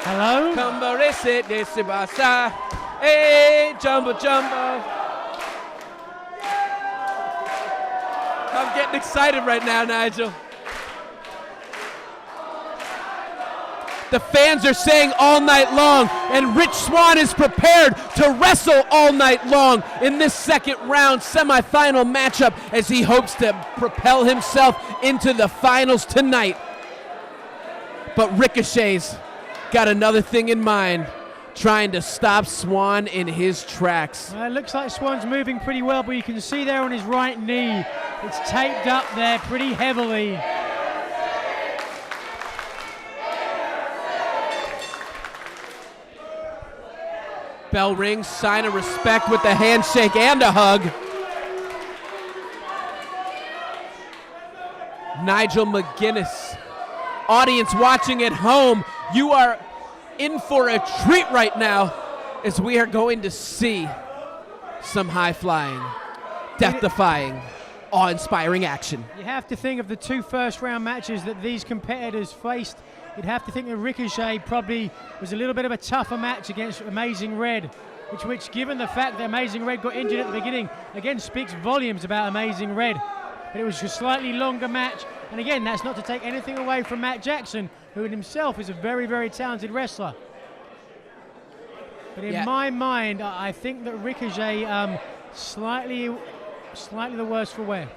Hello? Kambarese desibasa. Hey, jumbo jumbo. I'm getting excited right now, Nigel. The fans are saying all night long, and Rich Swann is prepared to wrestle all night long in this second round semifinal matchup as he hopes to propel himself into the finals tonight. But Ricochet's got another thing in mind, trying to stop Swann in his tracks. It looks like Swann's moving pretty well, but you can see there on his right knee, it's taped up there pretty heavily. Bell rings, sign of respect with the handshake and a hug. Nigel McGuinness. Audience watching at home, you are in for a treat right now as we are going to see some high-flying, death-defying, awe-inspiring action. You have to think of the 2 first-round matches that these competitors faced. You'd have to think that Ricochet probably was a little bit of a tougher match against Amazing Red, which given the fact that Amazing Red got injured at the beginning, again speaks volumes about Amazing Red. But it was a slightly longer match, and again, that's not to take anything away from Matt Jackson, who in himself is a very, very talented wrestler. But in my mind, I think that Ricochet slightly the worse for wear.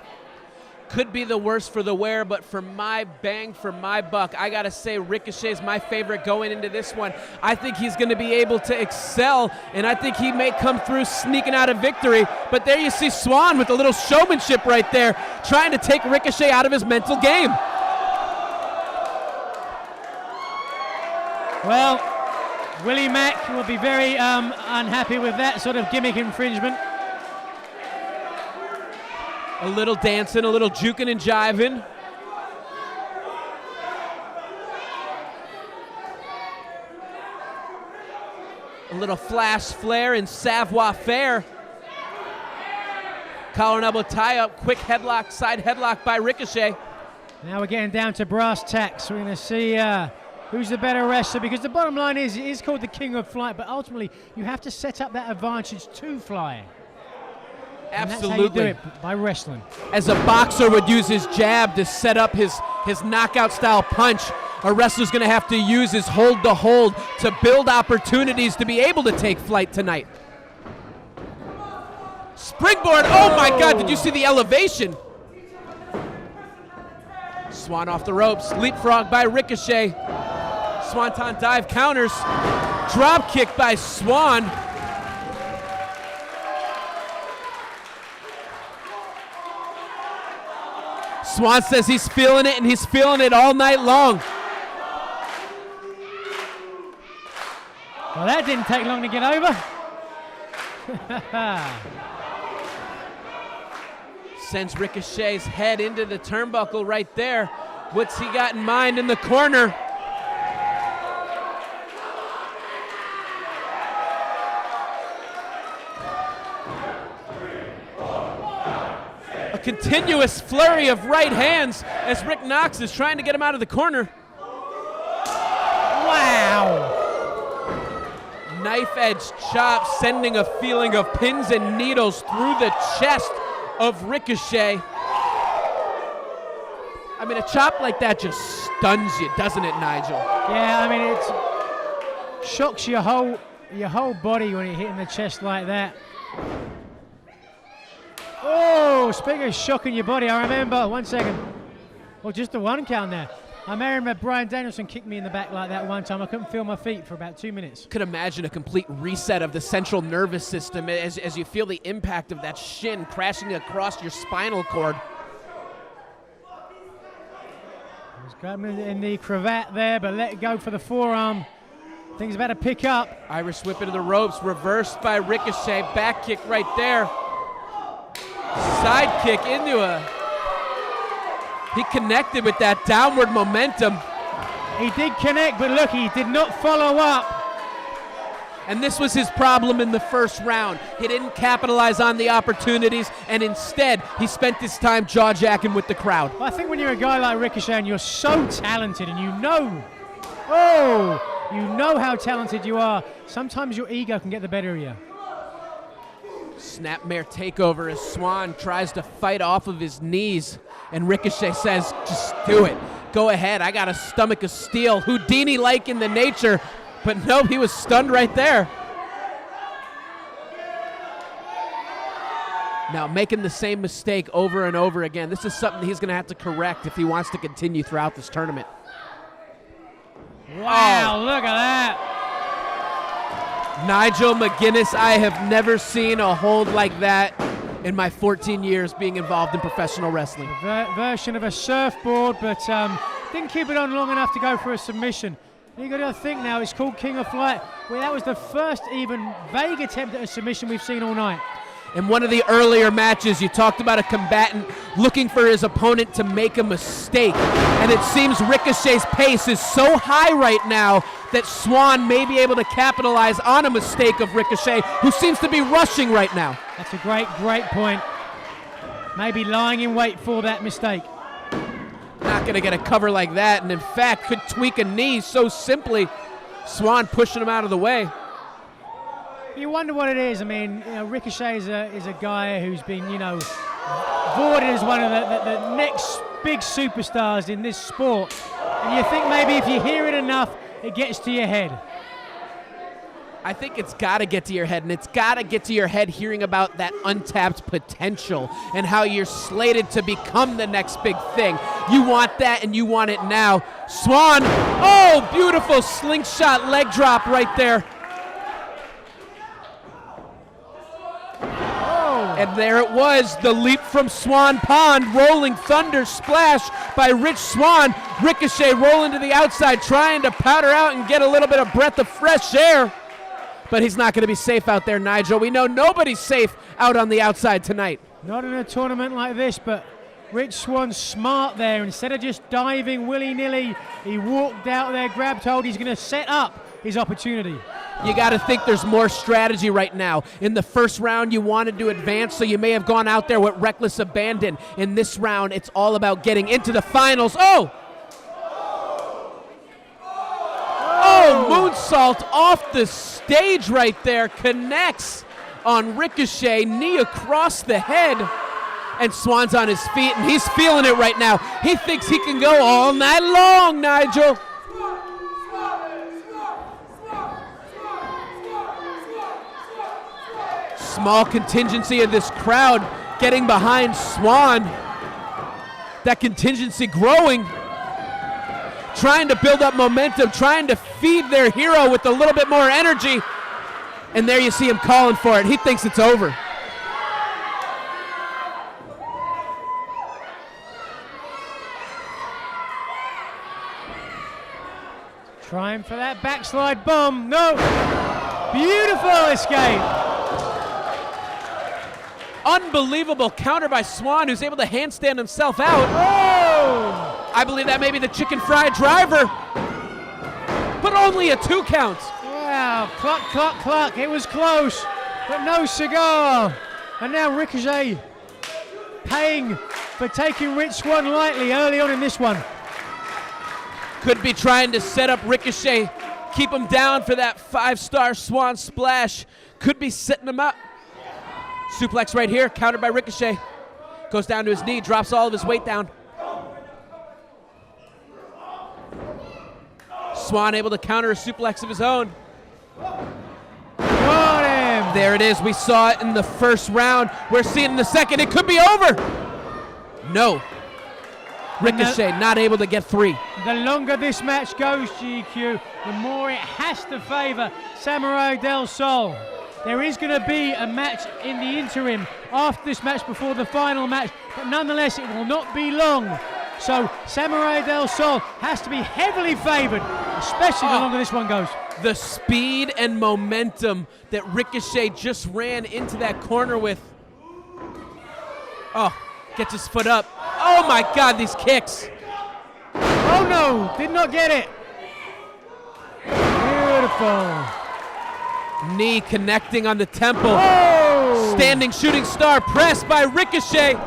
Could be the worst for the wear, but for my bang for my buck, I gotta say Ricochet is my favorite going into this one. I think he's gonna be able to excel, and I think he may come through sneaking out a victory. But there you see Swann with a little showmanship right there, trying to take Ricochet out of his mental game. Well, Willie Mack will be very unhappy with that sort of gimmick infringement. A little dancing, a little juking and jiving. A little flash flare and savoir faire. Collar and elbow tie up, quick headlock, side headlock by Ricochet. Now we're getting down to brass tacks. We're going to see who's the better wrestler, because the bottom line is, it is called the King of Flight, but ultimately you have to set up that advantage to fly. Absolutely. And that's how you do it, by wrestling. As a boxer would use his jab to set up his knockout style punch, a wrestler's going to have to use his hold to hold to build opportunities to be able to take flight tonight. Springboard, oh my God, did you see the elevation? Swann off the ropes, leapfrog by Ricochet. Swanton dive counters, drop kick by Swann. Swann says he's feeling it, and he's feeling it all night long. Well, that didn't take long to get over. Sends Ricochet's head into the turnbuckle right there. What's he got in mind in the corner? A continuous flurry of right hands as Rick Knox is trying to get him out of the corner. Wow! Knife edge chop, sending a feeling of pins and needles through the chest of Ricochet. I mean, a chop like that just stuns you, doesn't it, Nigel? Yeah, I mean, it shocks your whole body when you hit in the chest like that. Oh, speaking of shocking your body, I remember, 1 second. Well, just the 1 count there. I remember Brian Danielson kicked me in the back like that one time. I couldn't feel my feet for about 2 minutes. Could imagine a complete reset of the central nervous system as you feel the impact of that shin crashing across your spinal cord. He's got him in the cravat there, but let it go for the forearm. Things about to pick up. Irish whip into the ropes, reversed by Ricochet. Back kick right there. Side kick into a... He connected with that downward momentum. He did connect, but look, he did not follow up. And this was his problem in the first round. He didn't capitalize on the opportunities, and instead, he spent his time jaw-jacking with the crowd. Well, I think when you're a guy like Ricochet and you're so talented and you know how talented you are, sometimes your ego can get the better of you. Snapmare takeover as Swann tries to fight off of his knees, and Ricochet says, just do it. Go ahead, I got a stomach of steel. Houdini-like in the nature, but no, he was stunned right there. Now making the same mistake over and over again. This is something he's going to have to correct if he wants to continue throughout this tournament. Wow, look at that. Nigel McGuinness, I have never seen a hold like that in my 14 years being involved in professional wrestling. Version of a surfboard, but didn't keep it on long enough to go for a submission. You got to think now, it's called King of Flight. Well, that was the first even vague attempt at a submission we've seen all night. In one of the earlier matches, you talked about a combatant looking for his opponent to make a mistake. And it seems Ricochet's pace is so high right now that Swann may be able to capitalize on a mistake of Ricochet, who seems to be rushing right now. That's a great point. Maybe lying in wait for that mistake. Not going to get a cover like that, and in fact could tweak a knee so simply. Swann pushing him out of the way. You wonder what it is. I mean, Ricochet is a guy who's been, voted as one of the next big superstars in this sport. And you think maybe if you hear it enough, it gets to your head. I think it's got to get to your head, and it's got to get to your head hearing about that untapped potential and how you're slated to become the next big thing. You want that, and you want it now. Swann, oh, beautiful slingshot leg drop right there. And there it was, the leap from Swan Pond, rolling thunder splash by Rich Swann. Ricochet rolling to the outside, trying to powder out and get a little bit of breath of fresh air. But he's not going to be safe out there, Nigel. We know nobody's safe out on the outside tonight. Not in a tournament like this, but Rich Swann's smart there. Instead of just diving willy-nilly, he walked out there, grabbed hold. He's going to set up his opportunity. You got to think there's more strategy right now. In the first round, you wanted to advance, so you may have gone out there with reckless abandon. In this round, it's all about getting into the finals. Oh, moonsault off the stage right there. Connects on Ricochet, knee across the head. And Swann's on his feet, and he's feeling it right now. He thinks he can go all night long, Nigel. Small contingency of this crowd getting behind Swann. That contingency growing. Trying to build up momentum, trying to feed their hero with a little bit more energy. And there you see him calling for it. He thinks it's over. Trying for that backslide bomb. No. Beautiful escape. Unbelievable counter by Swann, who's able to handstand himself out. Oh! I believe that may be the chicken fry driver. But only a 2 count. Wow, cluck, cluck, cluck. It was close, but no cigar. And now Ricochet paying for taking Rich Swann lightly early on in this one. Could be trying to set up Ricochet, keep him down for that 5-star Swann splash. Could be setting him up. Suplex right here, countered by Ricochet. Goes down to his knee, drops all of his weight down. Swann able to counter a suplex of his own. Got him. There it is. We saw it in the first round. We're seeing it in the second. It could be over. No. Ricochet not able to get 3. The longer this match goes, GQ, the more it has to favor Samuray del Sol. There is going to be a match in the interim after this match before the final match, but nonetheless it will not be long. So Samuray del Sol has to be heavily favored, especially the longer this one goes. The speed and momentum that Ricochet just ran into that corner with. Oh, gets his foot up. Oh my God, these kicks. Oh no, did not get it. Beautiful. Knee connecting on the temple. Oh! Standing shooting star press by Ricochet.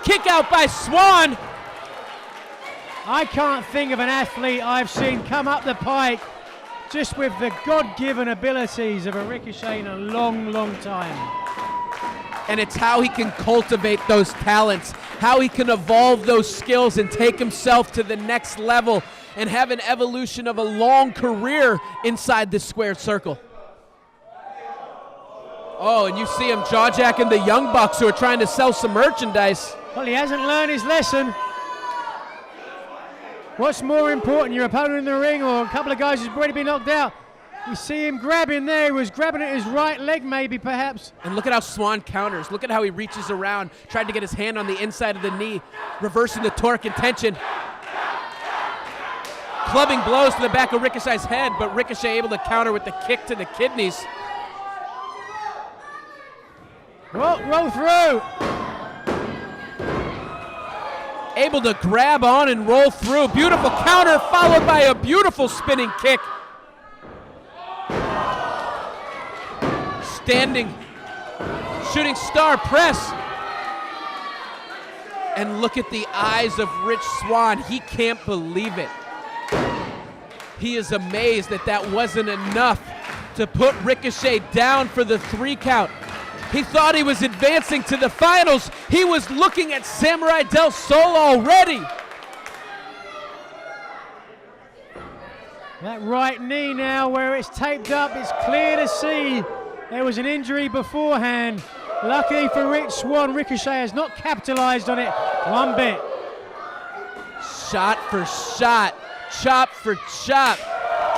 Kick out by Swann. I can't think of an athlete I've seen come up the pike just with the God-given abilities of a Ricochet in a long, long time. And it's how he can cultivate those talents, how he can evolve those skills and take himself to the next level and have an evolution of a long career inside this squared circle. Oh, and you see him jaw-jacking the Young Bucks who are trying to sell some merchandise. Well, he hasn't learned his lesson. What's more important, your opponent in the ring or a couple of guys who's already been knocked out? You see him grabbing there. He was grabbing at his right leg maybe, perhaps. And look at how Swann counters. Look at how he reaches around, tried to get his hand on the inside of the knee, reversing the torque and tension. Clubbing blows to the back of Ricochet's head, but Ricochet able to counter with the kick to the kidneys. Roll through. Able to grab on and roll through. Beautiful counter followed by a beautiful spinning kick. Standing shooting star press. And look at the eyes of Rich Swann. He can't believe it. He is amazed that that wasn't enough to put Ricochet down for the 3 count. He thought he was advancing to the finals. He was looking at Samuray del Sol already. That right knee now where it's taped up, it's clear to see there was an injury beforehand. Luckily for Rich Swann, Ricochet has not capitalized on it one bit. Shot for shot, chop for chop,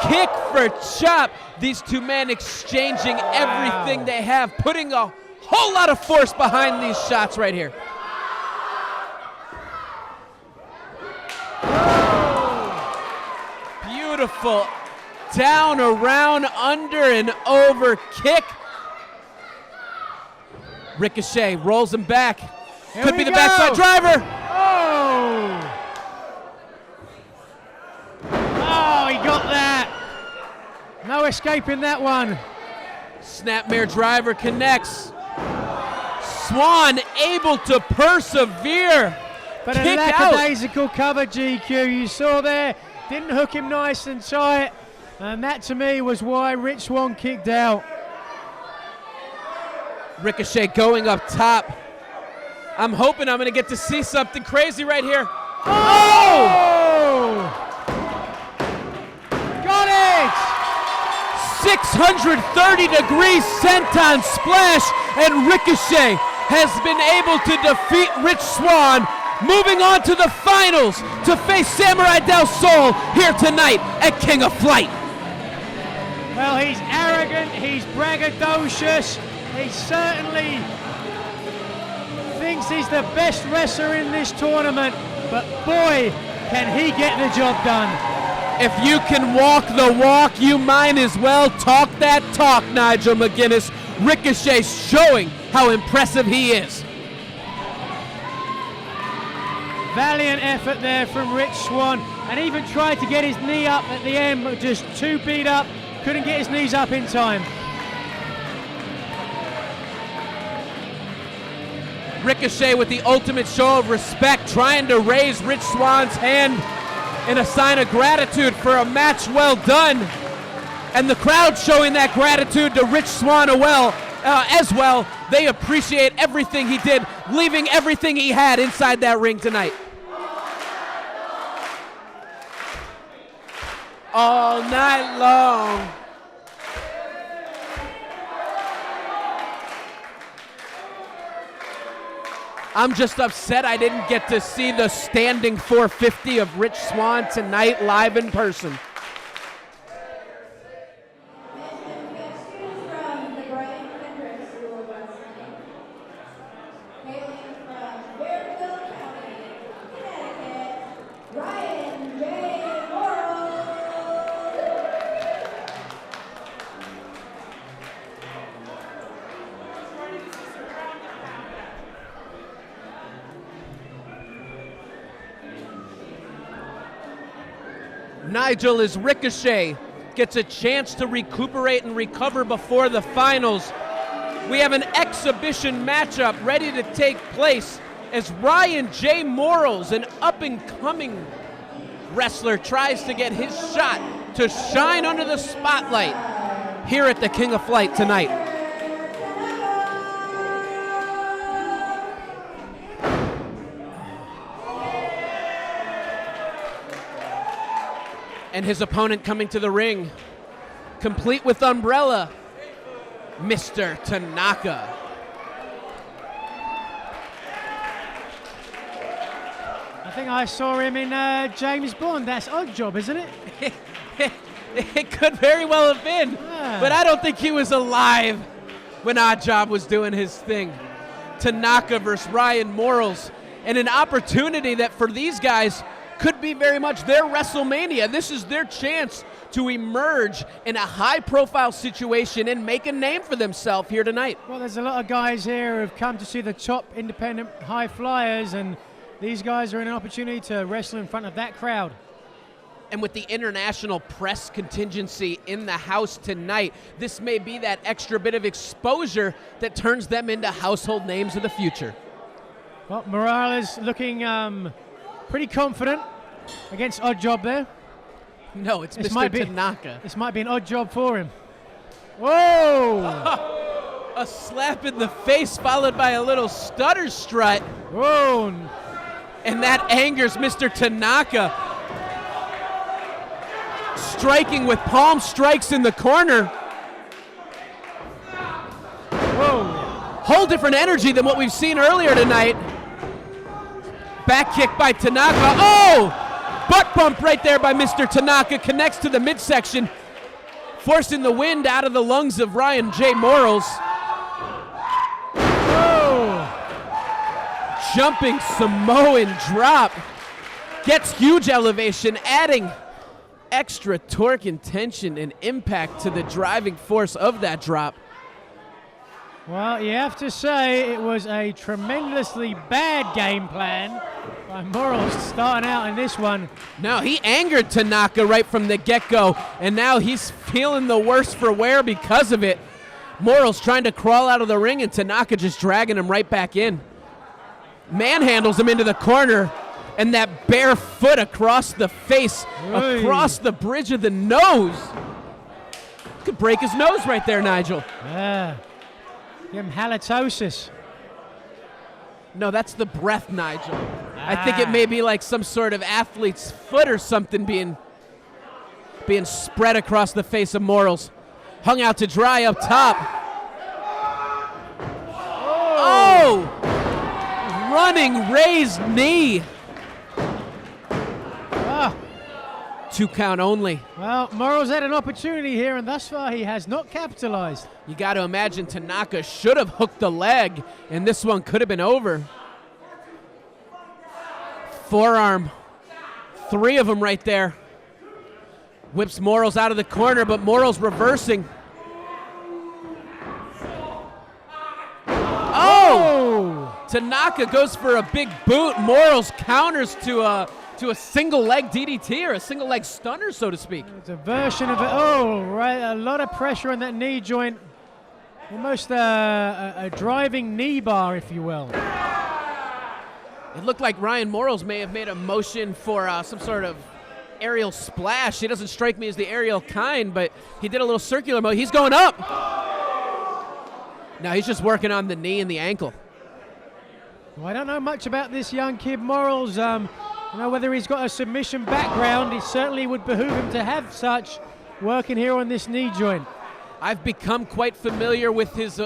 kick for chop. These two men exchanging everything they have, putting a whole lot of force behind these shots right here. Beautiful down, around, under, and over kick. Ricochet rolls him back. Could be the backside driver. Oh! Oh, he got that. No escaping that one. Snapmare driver connects. Swann able to persevere. But a lackadaisical cover, GQ. You saw there, didn't hook him nice and tight. And that to me was why Rich Swann kicked out. Ricochet going up top. I'm hoping I'm gonna get to see something crazy right here. Oh! Got it! 630-degree senton splash, and Ricochet has been able to defeat Rich Swann, moving on to the finals to face Samuray del Sol here tonight at King of Flight. Well, he's arrogant, he's braggadocious, he certainly thinks he's the best wrestler in this tournament, but boy, can he get the job done. If you can walk the walk, you might as well talk that talk, Nigel McGuinness. Ricochet showing how impressive he is. Valiant effort there from Rich Swann, and even tried to get his knee up at the end, but just too beat up, couldn't get his knees up in time. Ricochet with the ultimate show of respect, trying to raise Rich Swann's hand in a sign of gratitude for a match well done. And the crowd showing that gratitude to Rich Swann as well. They appreciate everything he did, leaving everything he had inside that ring tonight. All night long. I'm just upset I didn't get to see the standing 450 of Rich Swann tonight live in person. Nigel, as Ricochet gets a chance to recuperate and recover before the finals, we have an exhibition matchup ready to take place as Ryan J. Morals, an up-and-coming wrestler, tries to get his shot to shine under the spotlight here at the King of Flight tonight. And his opponent coming to the ring, complete with umbrella, Mr. Tanaka. I think I saw him in James Bond. That's Odd Job, isn't it? It could very well have been, but I don't think he was alive when Odd Job was doing his thing. Tanaka versus Ryan Morals, and an opportunity that for these guys could be very much their WrestleMania. This is their chance to emerge in a high-profile situation and make a name for themselves here tonight. Well, there's a lot of guys here who have come to see the top independent high flyers, and these guys are in an opportunity to wrestle in front of that crowd. And with the international press contingency in the house tonight, this may be that extra bit of exposure that turns them into household names of the future. Well, Morales looking pretty confident against Odd Job there. No, it's Mr. Tanaka. This might be an odd job for him. Whoa! A slap in the face followed by a little stutter strut. Whoa! And that angers Mr. Tanaka. Striking with palm strikes in the corner. Whoa! Whole different energy than what we've seen earlier tonight. Back kick by Tanaka. Oh! Butt bump right there by Mr. Tanaka. Connects to the midsection. Forcing the wind out of the lungs of Ryan J. Morals. Whoa! Jumping Samoan drop. Gets huge elevation, adding extra torque and tension and impact to the driving force of that drop. Well, you have to say it was a tremendously bad game plan by Morals starting out in this one. No, he angered Tanaka right from the get-go, and now he's feeling the worse for wear because of it. Morals trying to crawl out of the ring, and Tanaka just dragging him right back in. Manhandles him into the corner, and that bare foot across the face, across the bridge of the nose. Could break his nose right there, Nigel. Yeah. Give him halitosis. No, that's the breath, Nigel. I think it may be like some sort of athlete's foot or something being spread across the face of Morals. Hung out to dry up top. Oh! Running raised knee. 2 count only. Well, Morals had an opportunity here, and thus far he has not capitalized. You got to imagine Tanaka should have hooked the leg, and this one could have been over. Forearm. 3 of them right there. Whips Morals out of the corner, but Morals reversing. Oh! Tanaka goes for a big boot. Morals counters to a single leg DDT, or a single leg stunner, so to speak. It's a version of it. Oh, right. A lot of pressure on that knee joint. Almost a driving knee bar, if you will. It looked like Ryan Morals may have made a motion for some sort of aerial splash. He doesn't strike me as the aerial kind, but he did a little circular motion. He's going up. No, he's just working on the knee and the ankle. Well, I don't know much about this young kid, Morals. You know, whether he's got a submission background, it certainly would behoove him to have such working here on this knee joint. I've become quite familiar with his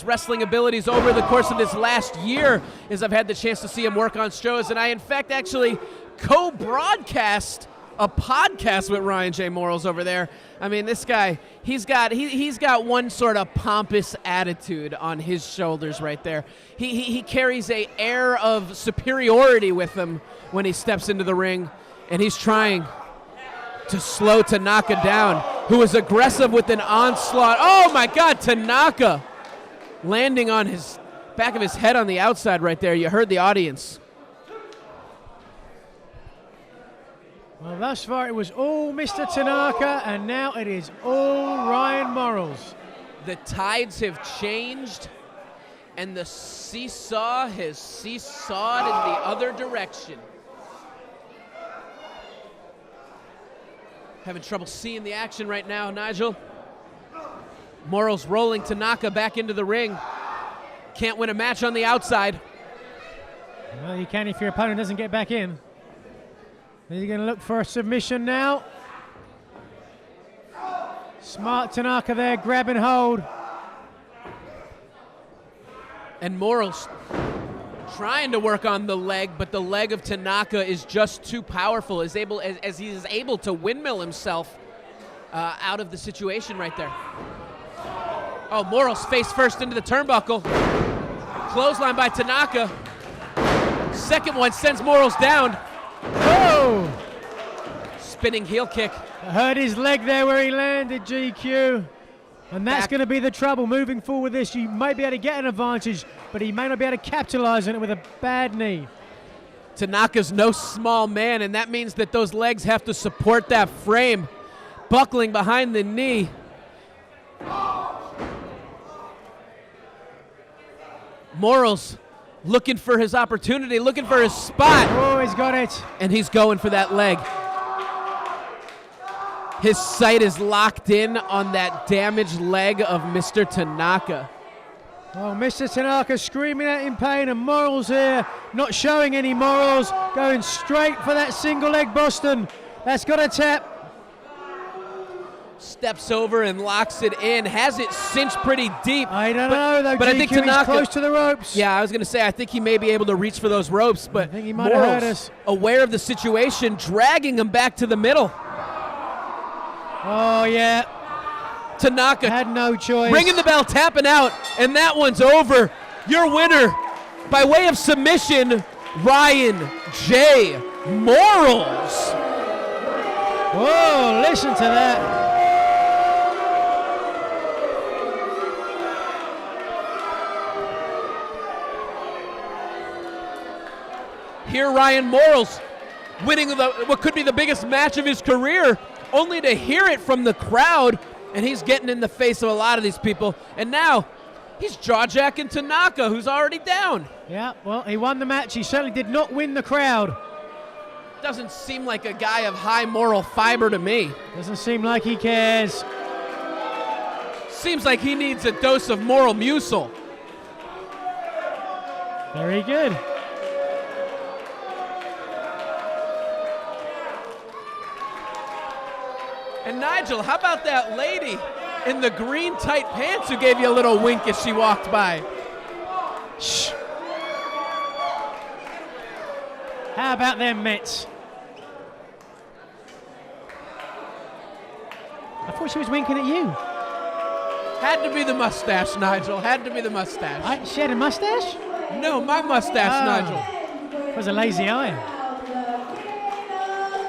wrestling abilities over the course of this last year, as I've had the chance to see him work on shows, and I, in fact, actually co-broadcast a podcast with Ryan J. Morals over there. I mean, this guy, he's got one sort of pompous attitude on his shoulders right there. He carries a air of superiority with him when he steps into the ring, and he's trying to slow Tanaka down, who is aggressive with an onslaught. Oh my God, Tanaka landing on his back of his head on the outside right there. You heard the audience. Well, thus far it was all Mr. Tanaka, and now it is all Ryan Morals. The tides have changed, and the seesaw has seesawed in the other direction. Having trouble seeing the action right now, Nigel. Morals rolling Tanaka back into the ring. Can't win a match on the outside. Well, you can if your opponent doesn't get back in. He's going to look for a submission now. Smart Tanaka there, grabbing hold. And Morals trying to work on the leg, but the leg of Tanaka is just too powerful, as he is able to windmill himself out of the situation right there. Oh, Morals face first into the turnbuckle. Clothesline by Tanaka. Second one sends Morals down. Oh! spinning heel kick. I heard his leg there where he landed, GQ. And that's going to be the trouble moving forward this. You may be able to get an advantage, but he may not be able to capitalize on it with a bad knee. Tanaka's no small man, and that means that those legs have to support that frame. Buckling behind the knee. Morals looking for his opportunity, looking for his spot. Oh, he's got it. And he's going for that leg. His sight is locked in on that damaged leg of Mr. Tanaka. Oh, Mr. Tanaka screaming out in pain, and Morals here not showing any morals, going straight for that single leg Boston. That's got a tap. Steps over and locks it in, has it cinched pretty deep. I don't know though, but GQ, I think Tanaka, he's close to the ropes. Yeah, I was going to say, I think he may be able to reach for those ropes, but I think he might have hurt us. Aware of the situation, dragging him back to the middle. Oh, yeah. Tanaka had no choice. Ringing the bell, tapping out, and that one's over. Your winner, by way of submission, Ryan J. Morals. Whoa, listen to that. Here Ryan Morals winning what could be the biggest match of his career, only to hear it from the crowd, and he's getting in the face of a lot of these people. And now he's jaw-jacking Tanaka, who's already down. Yeah, well, he won the match. He certainly did not win the crowd. Doesn't seem like a guy of high moral fiber to me. Doesn't seem like he cares. Seems like he needs a dose of moral mucil. Very good. And Nigel, how about that lady in the green tight pants who gave you a little wink as she walked by? Shh. How about them Mets? I thought she was winking at you. Had to be the mustache, Nigel. Had to be the mustache. She had a mustache? No, my mustache, Nigel. It was a lazy eye.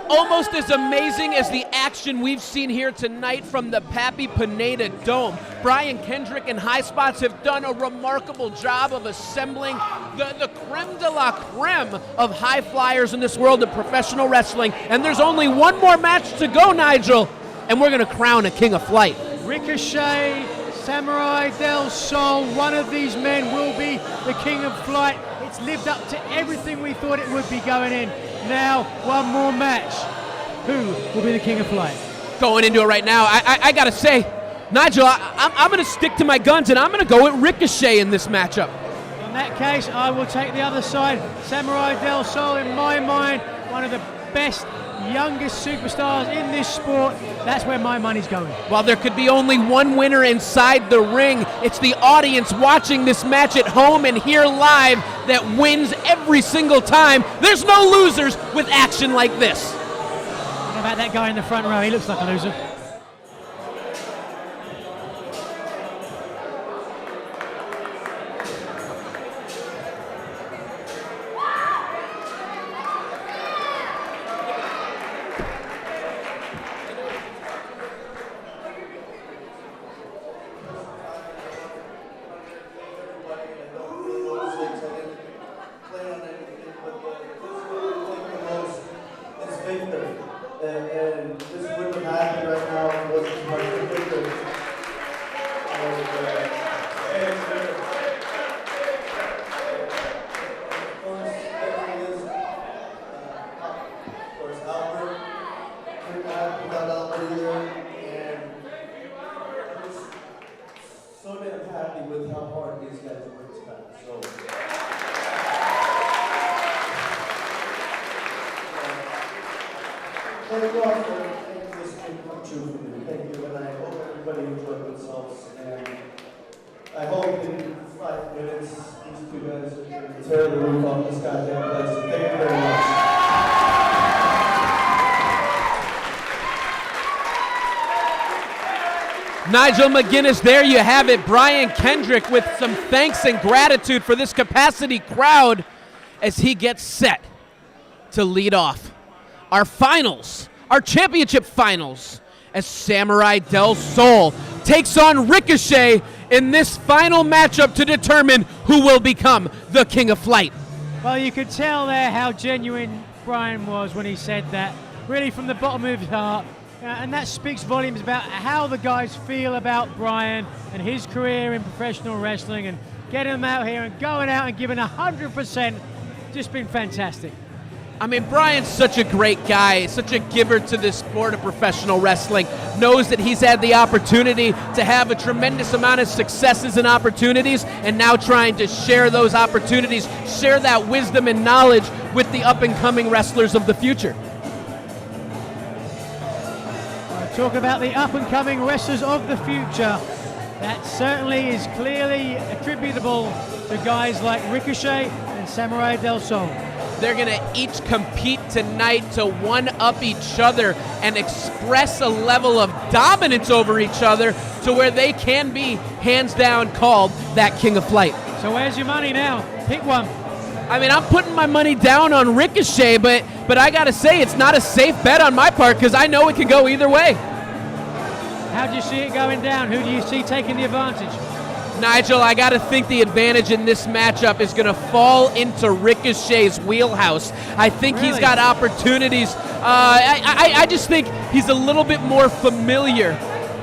Almost as amazing as the action we've seen here tonight from the Pappy Pineda Dome. Bryan-Kendrick and High Spots have done a remarkable job of assembling the creme de la creme of high flyers in this world of professional wrestling. And there's only one more match to go, Nigel, and we're going to crown a king of flight. Ricochet, Samuray del Sol, one of these men will be the king of flight. It's lived up to everything we thought it would be going in. Now, one more match. Who will be the king of flight? Going into it right now, I got to say, Nigel, I'm going to stick to my guns, and I'm going to go with Ricochet in this matchup. In that case, I will take the other side. Samuray del Sol, in my mind, one of the best, youngest superstars in this sport. That's where my money's going. While there could be only one winner inside the ring, it's the audience watching this match at home and here live that wins every single time. There's no losers with action like this. How about that guy in the front row? He looks like a loser. And this wouldn't have happened right now if it wasn't for Hector. Of course, Albert. Couldn't happen without Albert either. And I'm just so damn happy with how hard these guys work this time. So. Thank you all for making this dream come true for me. Thank you, and I hope everybody enjoyed themselves. And I hope in 5 minutes these two guys are going to tear the roof off this goddamn place. So thank you very much. Nigel McGuinness, there you have it. Bryan-Kendrick with some thanks and gratitude for this capacity crowd as he gets set to lead off our finals our championship finals as Samuray Del Sol takes on Ricochet in this final matchup to determine who will become the King of Flight. Well, you could tell there how genuine Brian was when he said that, really from the bottom of his heart. And that speaks volumes about how the guys feel about Brian and his career in professional wrestling, and getting him out here and going out and giving 100%. Just been fantastic. I mean, Brian's such a great guy, such a giver to the sport of professional wrestling, knows that he's had the opportunity to have a tremendous amount of successes and opportunities, and now trying to share those opportunities, share that wisdom and knowledge with the up-and-coming wrestlers of the future. Talk about the up-and-coming wrestlers of the future. That certainly is clearly attributable to guys like Ricochet and Samuray Del Sol. They're going to each compete tonight to one-up each other and express a level of dominance over each other to where they can be, hands down, called that King of Flight. So where's your money now? Pick one. I mean, I'm putting my money down on Ricochet, but I got to say, it's not a safe bet on my part because I know it can go either way. How do you see it going down? Who do you see taking the advantage? Nigel, I got to think the advantage in this matchup is going to fall into Ricochet's wheelhouse. I think he's got opportunities. I just think he's a little bit more familiar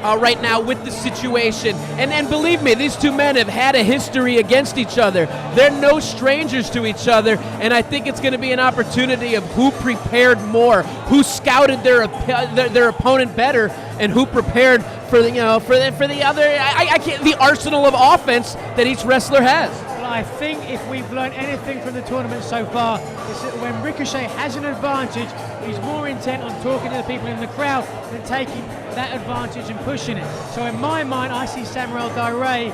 right now with the situation. And believe me, these two men have had a history against each other. They're no strangers to each other, and I think it's going to be an opportunity of who prepared more, who scouted their opponent better, and who prepared for the arsenal of offense that each wrestler has. Well, I think if we've learned anything from the tournament so far, it's that when Ricochet has an advantage, he's more intent on talking to the people in the crowd than taking that advantage and pushing it. So in my mind, I see Samuray Del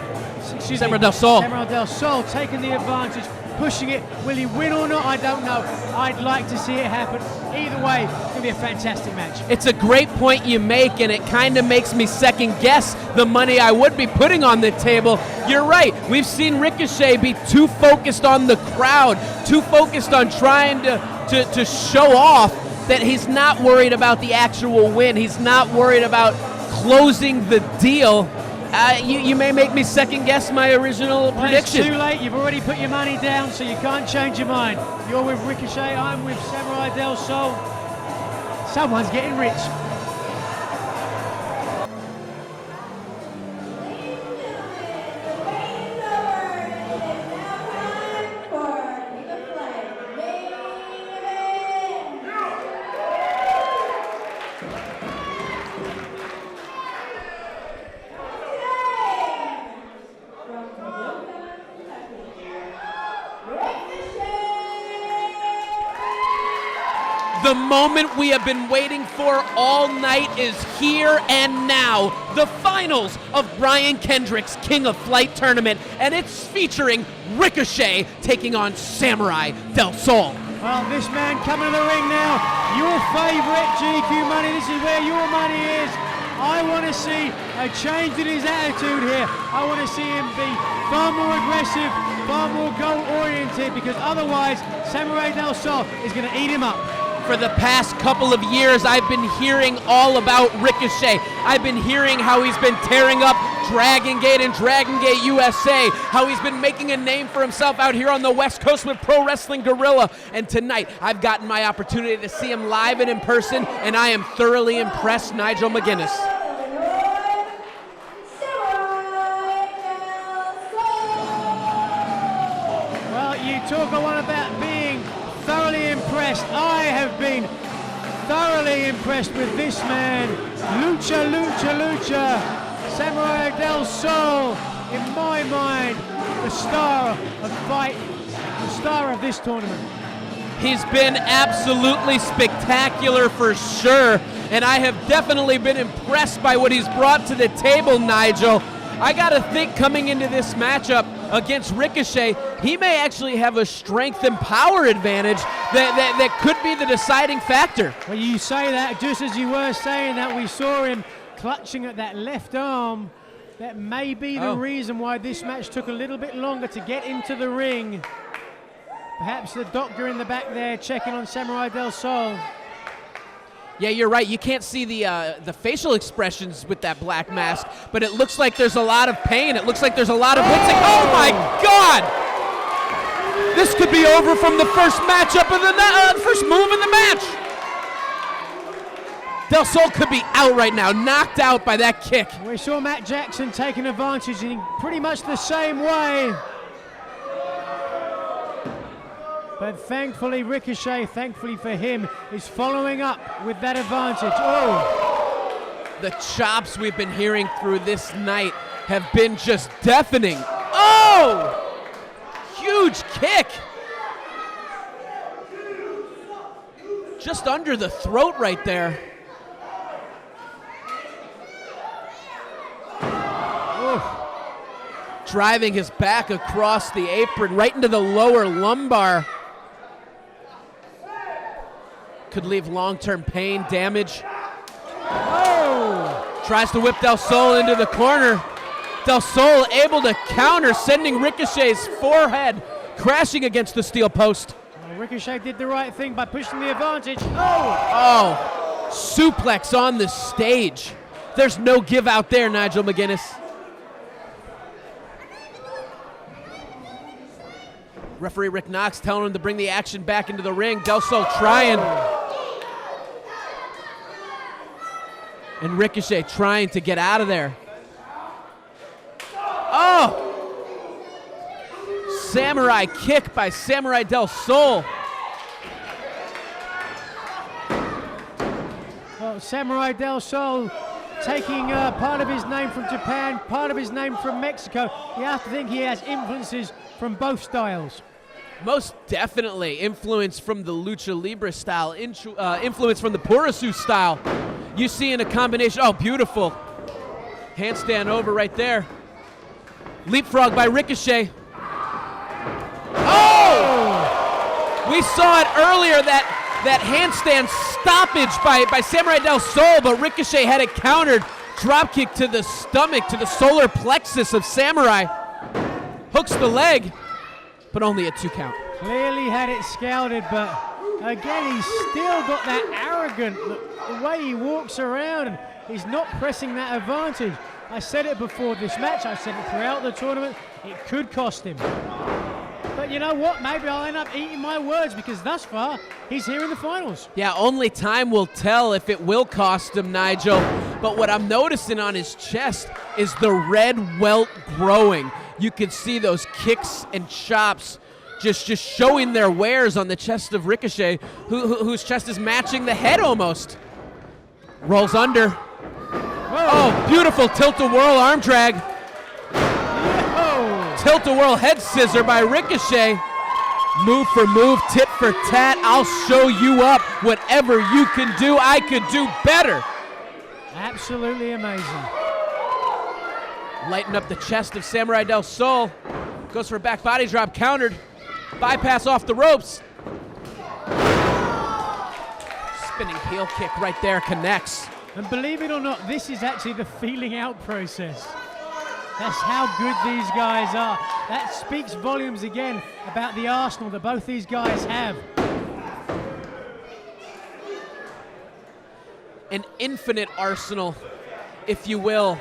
Sol taking the advantage, pushing it. Will he win or not? I don't know. I'd like to see it happen. Either way, it's going to be a fantastic match. It's a great point you make, and it kind of makes me second guess the money I would be putting on the table. You're right. We've seen Ricochet be too focused on the crowd, too focused on trying to show off that he's not worried about the actual win. He's not worried about closing the deal. You may make me second guess my original prediction. It's too late. You've already put your money down, so you can't change your mind. You're with Ricochet. I'm with Samuray Del Sol. Someone's getting rich. The moment we have been waiting for all night is here and now. The finals of Brian Kendrick's King of Flight tournament, and it's featuring Ricochet taking on Samuray Del Sol. Well, this man coming to the ring now. Your favorite GQ money. This is where your money is. I want to see a change in his attitude here. I want to see him be far more aggressive, far more goal-oriented, because otherwise Samuray Del Sol is going to eat him up. For the past couple of years, I've been hearing all about Ricochet. I've been hearing how he's been tearing up Dragon Gate and Dragon Gate USA, how he's been making a name for himself out here on the West Coast with Pro Wrestling Guerrilla. And tonight, I've gotten my opportunity to see him live and in person, and I am thoroughly impressed, Nigel McGuinness. Well, you talk a lot about being thoroughly impressed. I have been thoroughly impressed with this man. Lucha, lucha, lucha. Samuray Del Sol, in my mind, the star of fight, the star of this tournament. He's been absolutely spectacular for sure, and I have definitely been impressed by what he's brought to the table, Nigel. I gotta think coming into this matchup against Ricochet, he may actually have a strength and power advantage that could be the deciding factor. Well, you say that just as you were saying that, we saw him clutching at that left arm. That may be the reason why this match took a little bit longer to get into the ring. Perhaps the doctor in the back there checking on Samuray Del Sol. Yeah, you're right. You can't see the facial expressions with that black mask, but it looks like there's a lot of pain. It looks like there's a lot of wincing. Oh my God! This could be over from the first matchup of the first move in the match. Del Sol could be out right now, knocked out by that kick. We saw Matt Jackson taking advantage in pretty much the same way. But thankfully, Ricochet, thankfully for him, is following up with that advantage. Oh! The chops we've been hearing through this night have been just deafening. Oh! Huge kick! Just under the throat right there. Oof. Driving his back across the apron, right into the lower lumbar. Could leave long-term pain, damage. Oh! Tries to whip Del Sol into the corner. Del Sol able to counter, sending Ricochet's forehead crashing against the steel post. Well, Ricochet did the right thing by pushing the advantage. Oh, suplex on the stage. There's no give out there, Nigel McGuinness. Referee Rick Knox telling him to bring the action back into the ring. Del Sol trying. And Ricochet trying to get out of there. Oh! Samurai kick by Samurai Del Sol. Well, Samurai Del Sol taking part of his name from Japan, part of his name from Mexico. You have to think he has influences from both styles. Most definitely influence from the Lucha Libre style, influence from the Purasu style. You see in a combination, oh, beautiful. Handstand over right there. Leapfrog by Ricochet. Oh! We saw it earlier, that handstand stoppage by Samurai Del Sol, but Ricochet had it countered. Dropkick to the stomach, to the solar plexus of Samurai. Hooks the leg, but only a 2 count. Clearly had it scouted, but again, he's still got that arrogant look. The way he walks around, and he's not pressing that advantage. I said it before this match, I said it throughout the tournament, it could cost him. But you know what, maybe I'll end up eating my words because thus far, he's here in the finals. Yeah, only time will tell if it will cost him, Nigel. But what I'm noticing on his chest is the red welt growing. You can see those kicks and chops just showing their wares on the chest of Ricochet, whose chest is matching the head almost. Rolls under. Whoa. Oh, beautiful tilt-a-whirl arm drag. Whoa. Tilt-a-whirl head scissor by Ricochet. Move for move, tit for tat. I'll show you up. Whatever you can do, I could do better. Absolutely amazing. Lighten up the chest of Samurai Del Sol. Goes for a back body drop, countered. Bypass off the ropes. Spinning heel kick right there, connects. And believe it or not, this is actually the feeling out process. That's how good these guys are. That speaks volumes again about the arsenal that both these guys have. An infinite arsenal, if you will,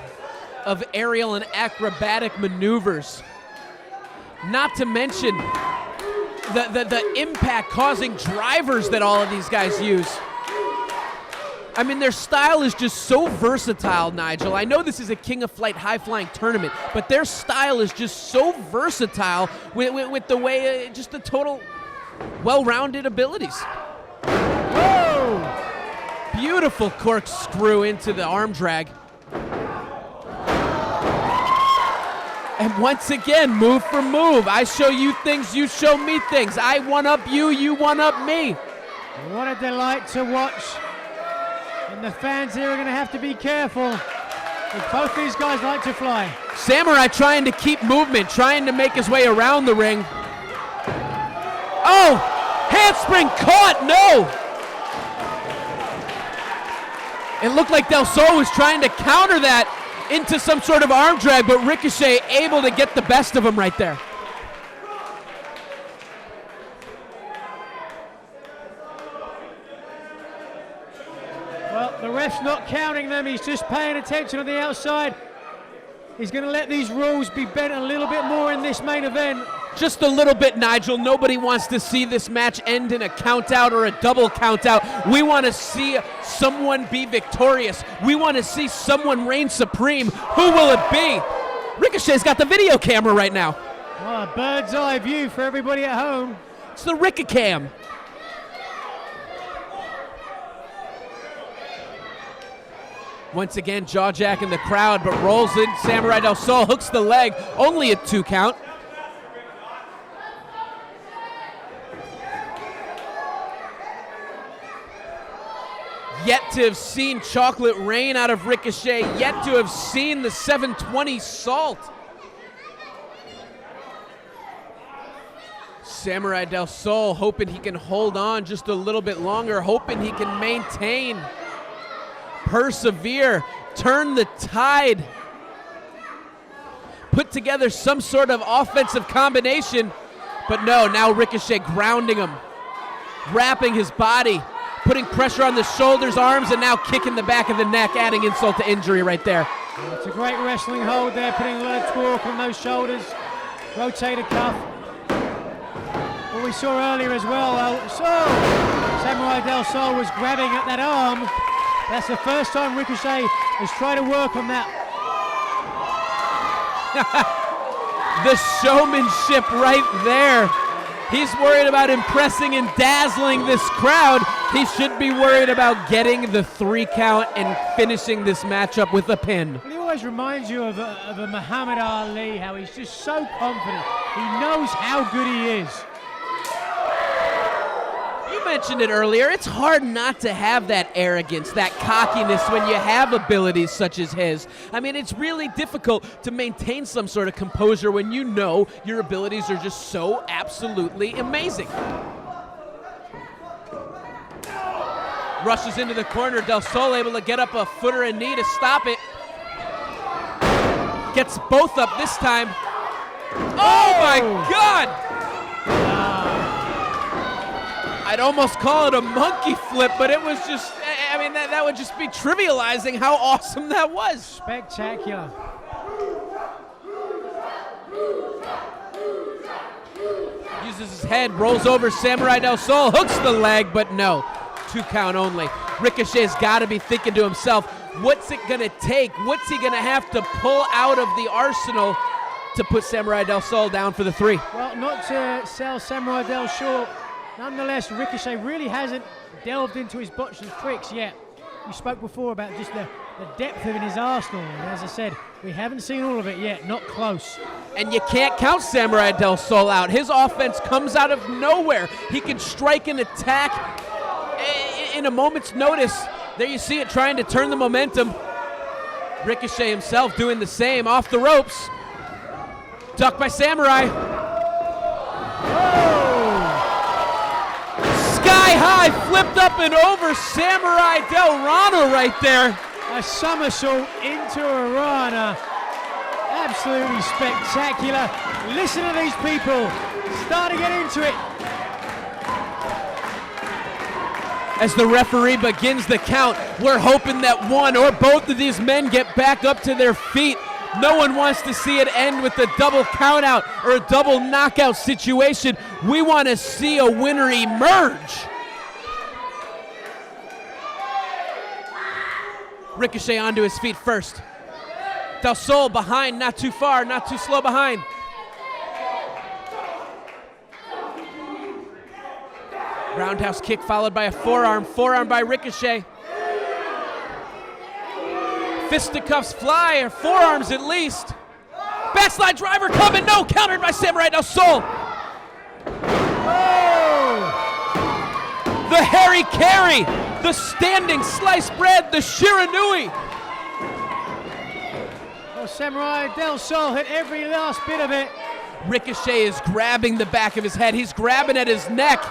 of aerial and acrobatic maneuvers. Not to mention the impact causing drivers that all of these guys use. I mean, their style is just so versatile, Nigel. I know this is a King of Flight high-flying tournament, but their style is just so versatile with the way, just the total well-rounded abilities. Whoa! Beautiful corkscrew into the arm drag. And once again, move for move. I show you things, you show me things. I one-up you, you one-up me. What a delight to watch. And the fans here are going to have to be careful if both these guys like to fly. Samurai trying to keep movement, trying to make his way around the ring. Oh! Handspring caught! No! It looked like Del Sol was trying to counter that into some sort of arm drag, but Ricochet able to get the best of him right there. He's not counting them. He's just paying attention on the outside. He's going to let these rules be bent a little bit more in this main event. Just a little bit, Nigel. Nobody wants to see this match end in a countout or a double countout. We want to see someone be victorious. We want to see someone reign supreme. Who will it be? Ricochet's got the video camera right now. Oh, a bird's eye view for everybody at home. It's the Ricocam. Once again, jaw-jack in the crowd, but rolls in. Samuray del Sol hooks the leg. Only a 2 count. Yet to have seen chocolate rain out of Ricochet. Yet to have seen the 720 salt. Samuray del Sol hoping he can hold on just a little bit longer. Hoping he can maintain. Persevere. Turn the tide. Put together some sort of offensive combination. But no, now Ricochet grounding him. Wrapping his body. Putting pressure on the shoulders, arms, and now kicking the back of the neck, adding insult to injury right there. It's a great wrestling hold there, putting a lot of torque on those shoulders. Rotator cuff. What we saw earlier as well, Samuray del Sol was grabbing at that arm. That's the first time Ricochet has tried to work on that. The showmanship right there. He's worried about impressing and dazzling this crowd. He should be worried about getting the 3 count and finishing this matchup with a pin. He always reminds you of a Muhammad Ali, how he's just so confident. He knows how good he is. You mentioned it earlier. It's hard not to have that arrogance, that cockiness when you have abilities such as his. I mean, it's really difficult to maintain some sort of composure when you know your abilities are just so absolutely amazing. Rushes into the corner. Del Sol able to get up a foot or a knee to stop it. Gets both up this time. Oh my God! I'd almost call it a monkey flip, but it was just, I mean, that would just be trivializing how awesome that was. Spectacular. Uses his head, rolls over Samuray del Sol, hooks the leg, but no. 2 count only. Ricochet's got to be thinking to himself, what's it going to take? What's he going to have to pull out of the arsenal to put Samuray del Sol down for the 3? Well, not to sell Samuray del Sol. Nonetheless, Ricochet really hasn't delved into his botches and tricks yet. We spoke before about just the depth of in his arsenal. And as I said, we haven't seen all of it yet, not close. And you can't count Samuray del Sol out. His offense comes out of nowhere. He can strike and attack in a moment's notice. There you see it, trying to turn the momentum. Ricochet himself doing the same, off the ropes. Duck by Samuray. Sky high, flipped up and over Samuray del Rana right there. A somersault into a Rana. Absolutely spectacular. Listen to these people. Start to get into it. As the referee begins the count, we're hoping that one or both of these men get back up to their feet. No one wants to see it end with a double countout or a double knockout situation. We want to see a winner emerge. Ricochet onto his feet first. Del Sol behind, not too far, not too slow behind. Roundhouse kick followed by a forearm by Ricochet. Fisticuffs fly, or forearms at least. Backslide driver coming, no, countered by Samuray del Sol. The Harry Carry, the standing sliced bread, the Shiranui. Well, Samuray del Sol hit every last bit of it. Ricochet is grabbing the back of his head. He's grabbing at his neck.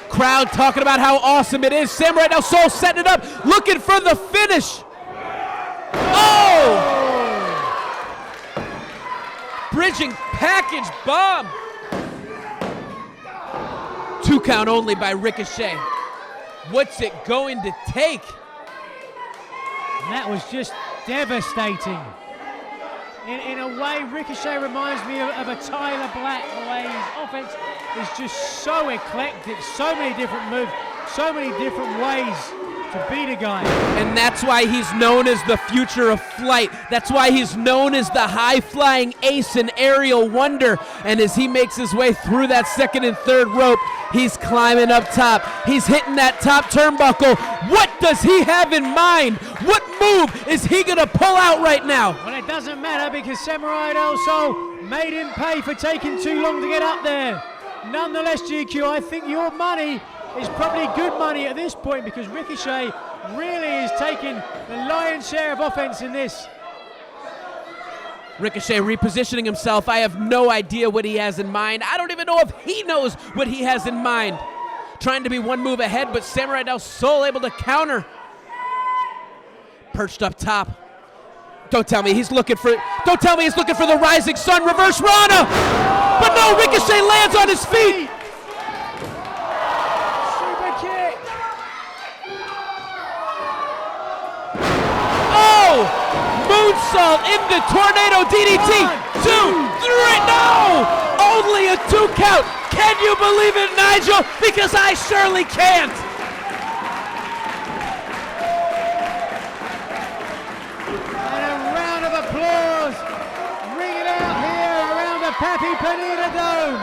Crowd talking about how awesome it is. Samuray del Sol setting it up, looking for the finish. Oh! Bridging package bomb. 2 count only by Ricochet. What's it going to take? And that was just devastating. In a way, Ricochet reminds me of a Tyler Black, the way his offense is just so eclectic, so many different moves, so many different ways to beat a guy. And that's why he's known as the future of flight. That's why he's known as the high-flying ace and aerial wonder. And as he makes his way through that second and third rope, he's climbing up top. He's hitting that top turnbuckle. What does he have in mind? What move is he gonna pull out right now? Well, it doesn't matter because Samuray Del Sol made him pay for taking too long to get up there. Nonetheless, GQ, I think your money is probably good money at this point because Ricochet really is taking the lion's share of offense in this. Ricochet repositioning himself. I have no idea what he has in mind. I don't even know if he knows what he has in mind. Trying to be one move ahead, but Samuray Del Sol able to counter. Perched up top. Don't tell me he's looking for the rising sun. Reverse Rana! But no, Ricochet lands on his feet! Super kick! Oh! Moonsault into tornado DDT. 2, 3, no! Only a 2 count. Can you believe it, Nigel? Because I surely can't. And a round of applause ringing out here around the Pappy Pineda Dome.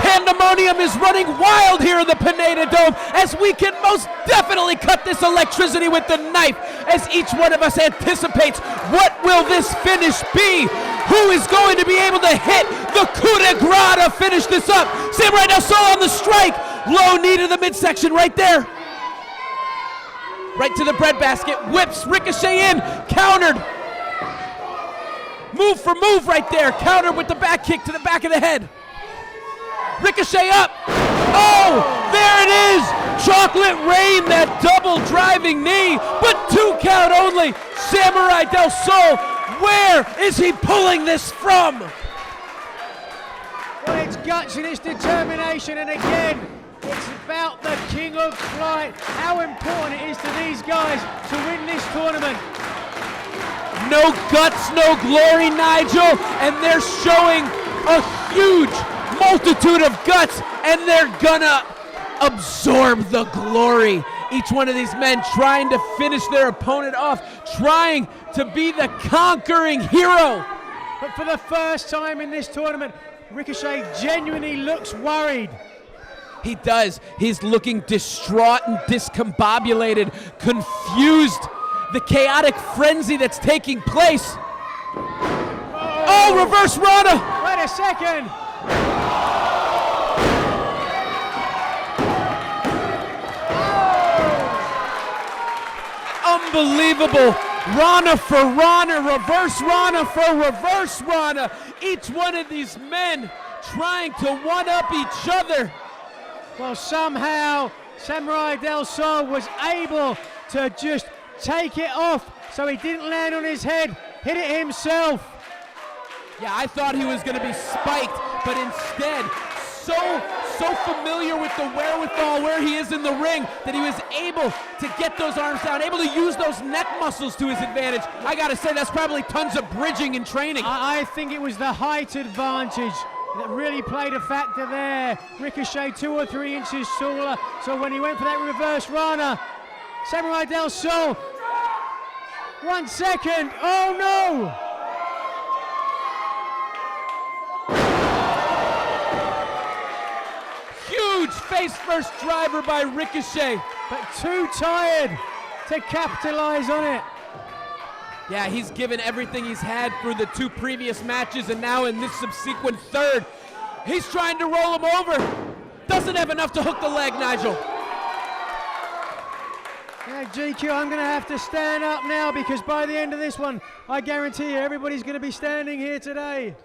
Pandemonium is running wild here in the Pineda Dome as we can most definitely cut this electricity with the knife as each one of us anticipates what will this finish be? Who is going to be able to hit the coup de grace to finish this up? Samuray Del Sol on the strike. Low knee to the midsection right there. Right to the breadbasket. Whips Ricochet in. Countered. Move for move right there. Countered with the back kick to the back of the head. Ricochet up. Oh, there it is. Chocolate Rain, that double driving knee, but 2 count only. Samuray Del Sol, where is he pulling this from? Well, it's guts and it's determination, and again, it's about the king of flight. How important it is to these guys to win this tournament. No guts, no glory, Nigel, and they're showing a huge multitude of guts, and they're gonna absorb the glory. Each one of these men trying to finish their opponent off, trying to be the conquering hero. But for the first time in this tournament, Ricochet genuinely looks worried. He does. He's looking distraught and discombobulated, confused. The chaotic frenzy that's taking place. Oh, reverse Rana! Wait a second. Unbelievable. Rana for Rana, reverse Rana for reverse Rana. Each one of these men trying to one-up each other. Well, somehow Samuray Del Sol was able to just take it off so he didn't land on his head, hit it himself. Yeah, I thought he was going to be spiked, but instead, so familiar with the wherewithal where he is in the ring that he was able to get those arms down, able to use those neck muscles to his advantage. I got to say, that's probably tons of bridging and training. I think it was the height advantage that really played a factor there. Ricochet 2 or 3 inches taller, so when he went for that reverse Rana, Samuray Del Sol, 1 second, oh no! Huge face-first driver by Ricochet. But too tired to capitalize on it. Yeah, he's given everything he's had through the 2 previous matches, and now in this subsequent third, he's trying to roll him over. Doesn't have enough to hook the leg, Nigel. Yeah, GQ, I'm going to have to stand up now because by the end of this one, I guarantee you everybody's going to be standing here today.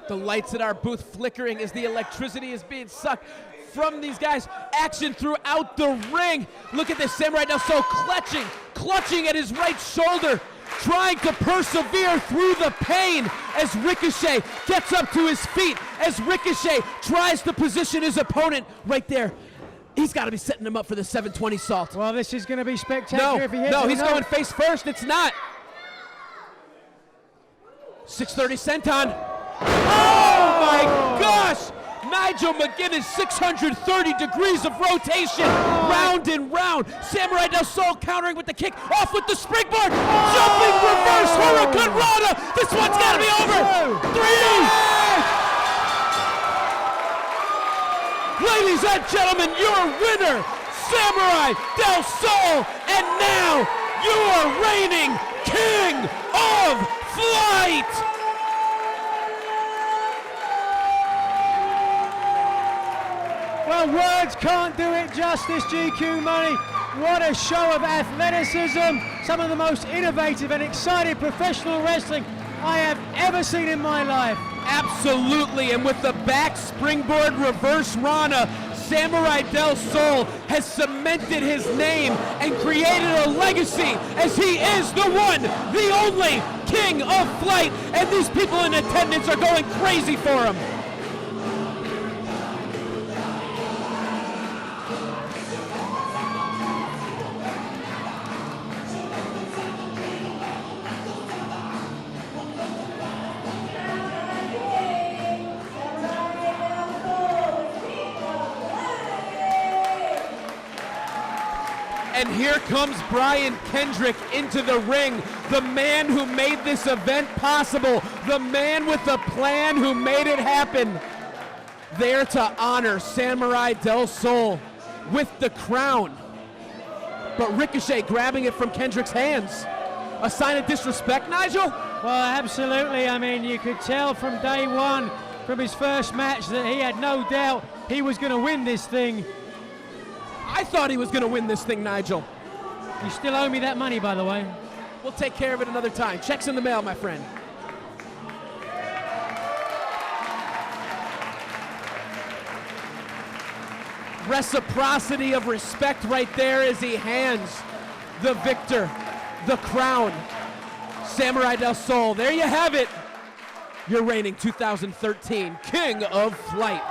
The lights at our booth flickering as the electricity is being sucked from these guys. Action throughout the ring. Look at this, Samuray Del Sol clutching at his right shoulder, trying to persevere through the pain as Ricochet gets up to his feet, as Ricochet tries to position his opponent right there He's got to be setting him up for the 720 salt. Well, this is going to be spectacular if he hits it. No, he's going face first. It's not. 630 senton. Oh my gosh! Nigel McGuinness, 630 degrees of rotation, round and round. Samuray Del Sol countering with the kick, off with the springboard, jumping reverse Hurricane Rana. This one's got to be over. 3. Ladies and gentlemen, your winner, Samuray Del Sol, and now your reigning King of Flight. Well, words can't do it justice, GQ Money. What a show of athleticism. Some of the most innovative and exciting professional wrestling I have ever seen in my life. Absolutely, and with the back springboard reverse Rana, Samuray Del Sol has cemented his name and created a legacy as he is the one, the only King of Flight, and these people in attendance are going crazy for him. And here comes Kendrick into the ring, the man who made this event possible, the man with the plan who made it happen. There to honor Samuray Del Sol with the crown. But Ricochet grabbing it from Kendrick's hands. A sign of disrespect, Nigel? Well, absolutely. I mean, you could tell from day one, from his first match, that he had no doubt he was going to win this thing. I thought he was going to win this thing, Nigel. You still owe me that money, by the way. We'll take care of it another time. Check's in the mail, my friend. Reciprocity of respect right there as he hands the victor the crown. Samuray Del Sol, there you have it. Your reigning 2013 King of Flight.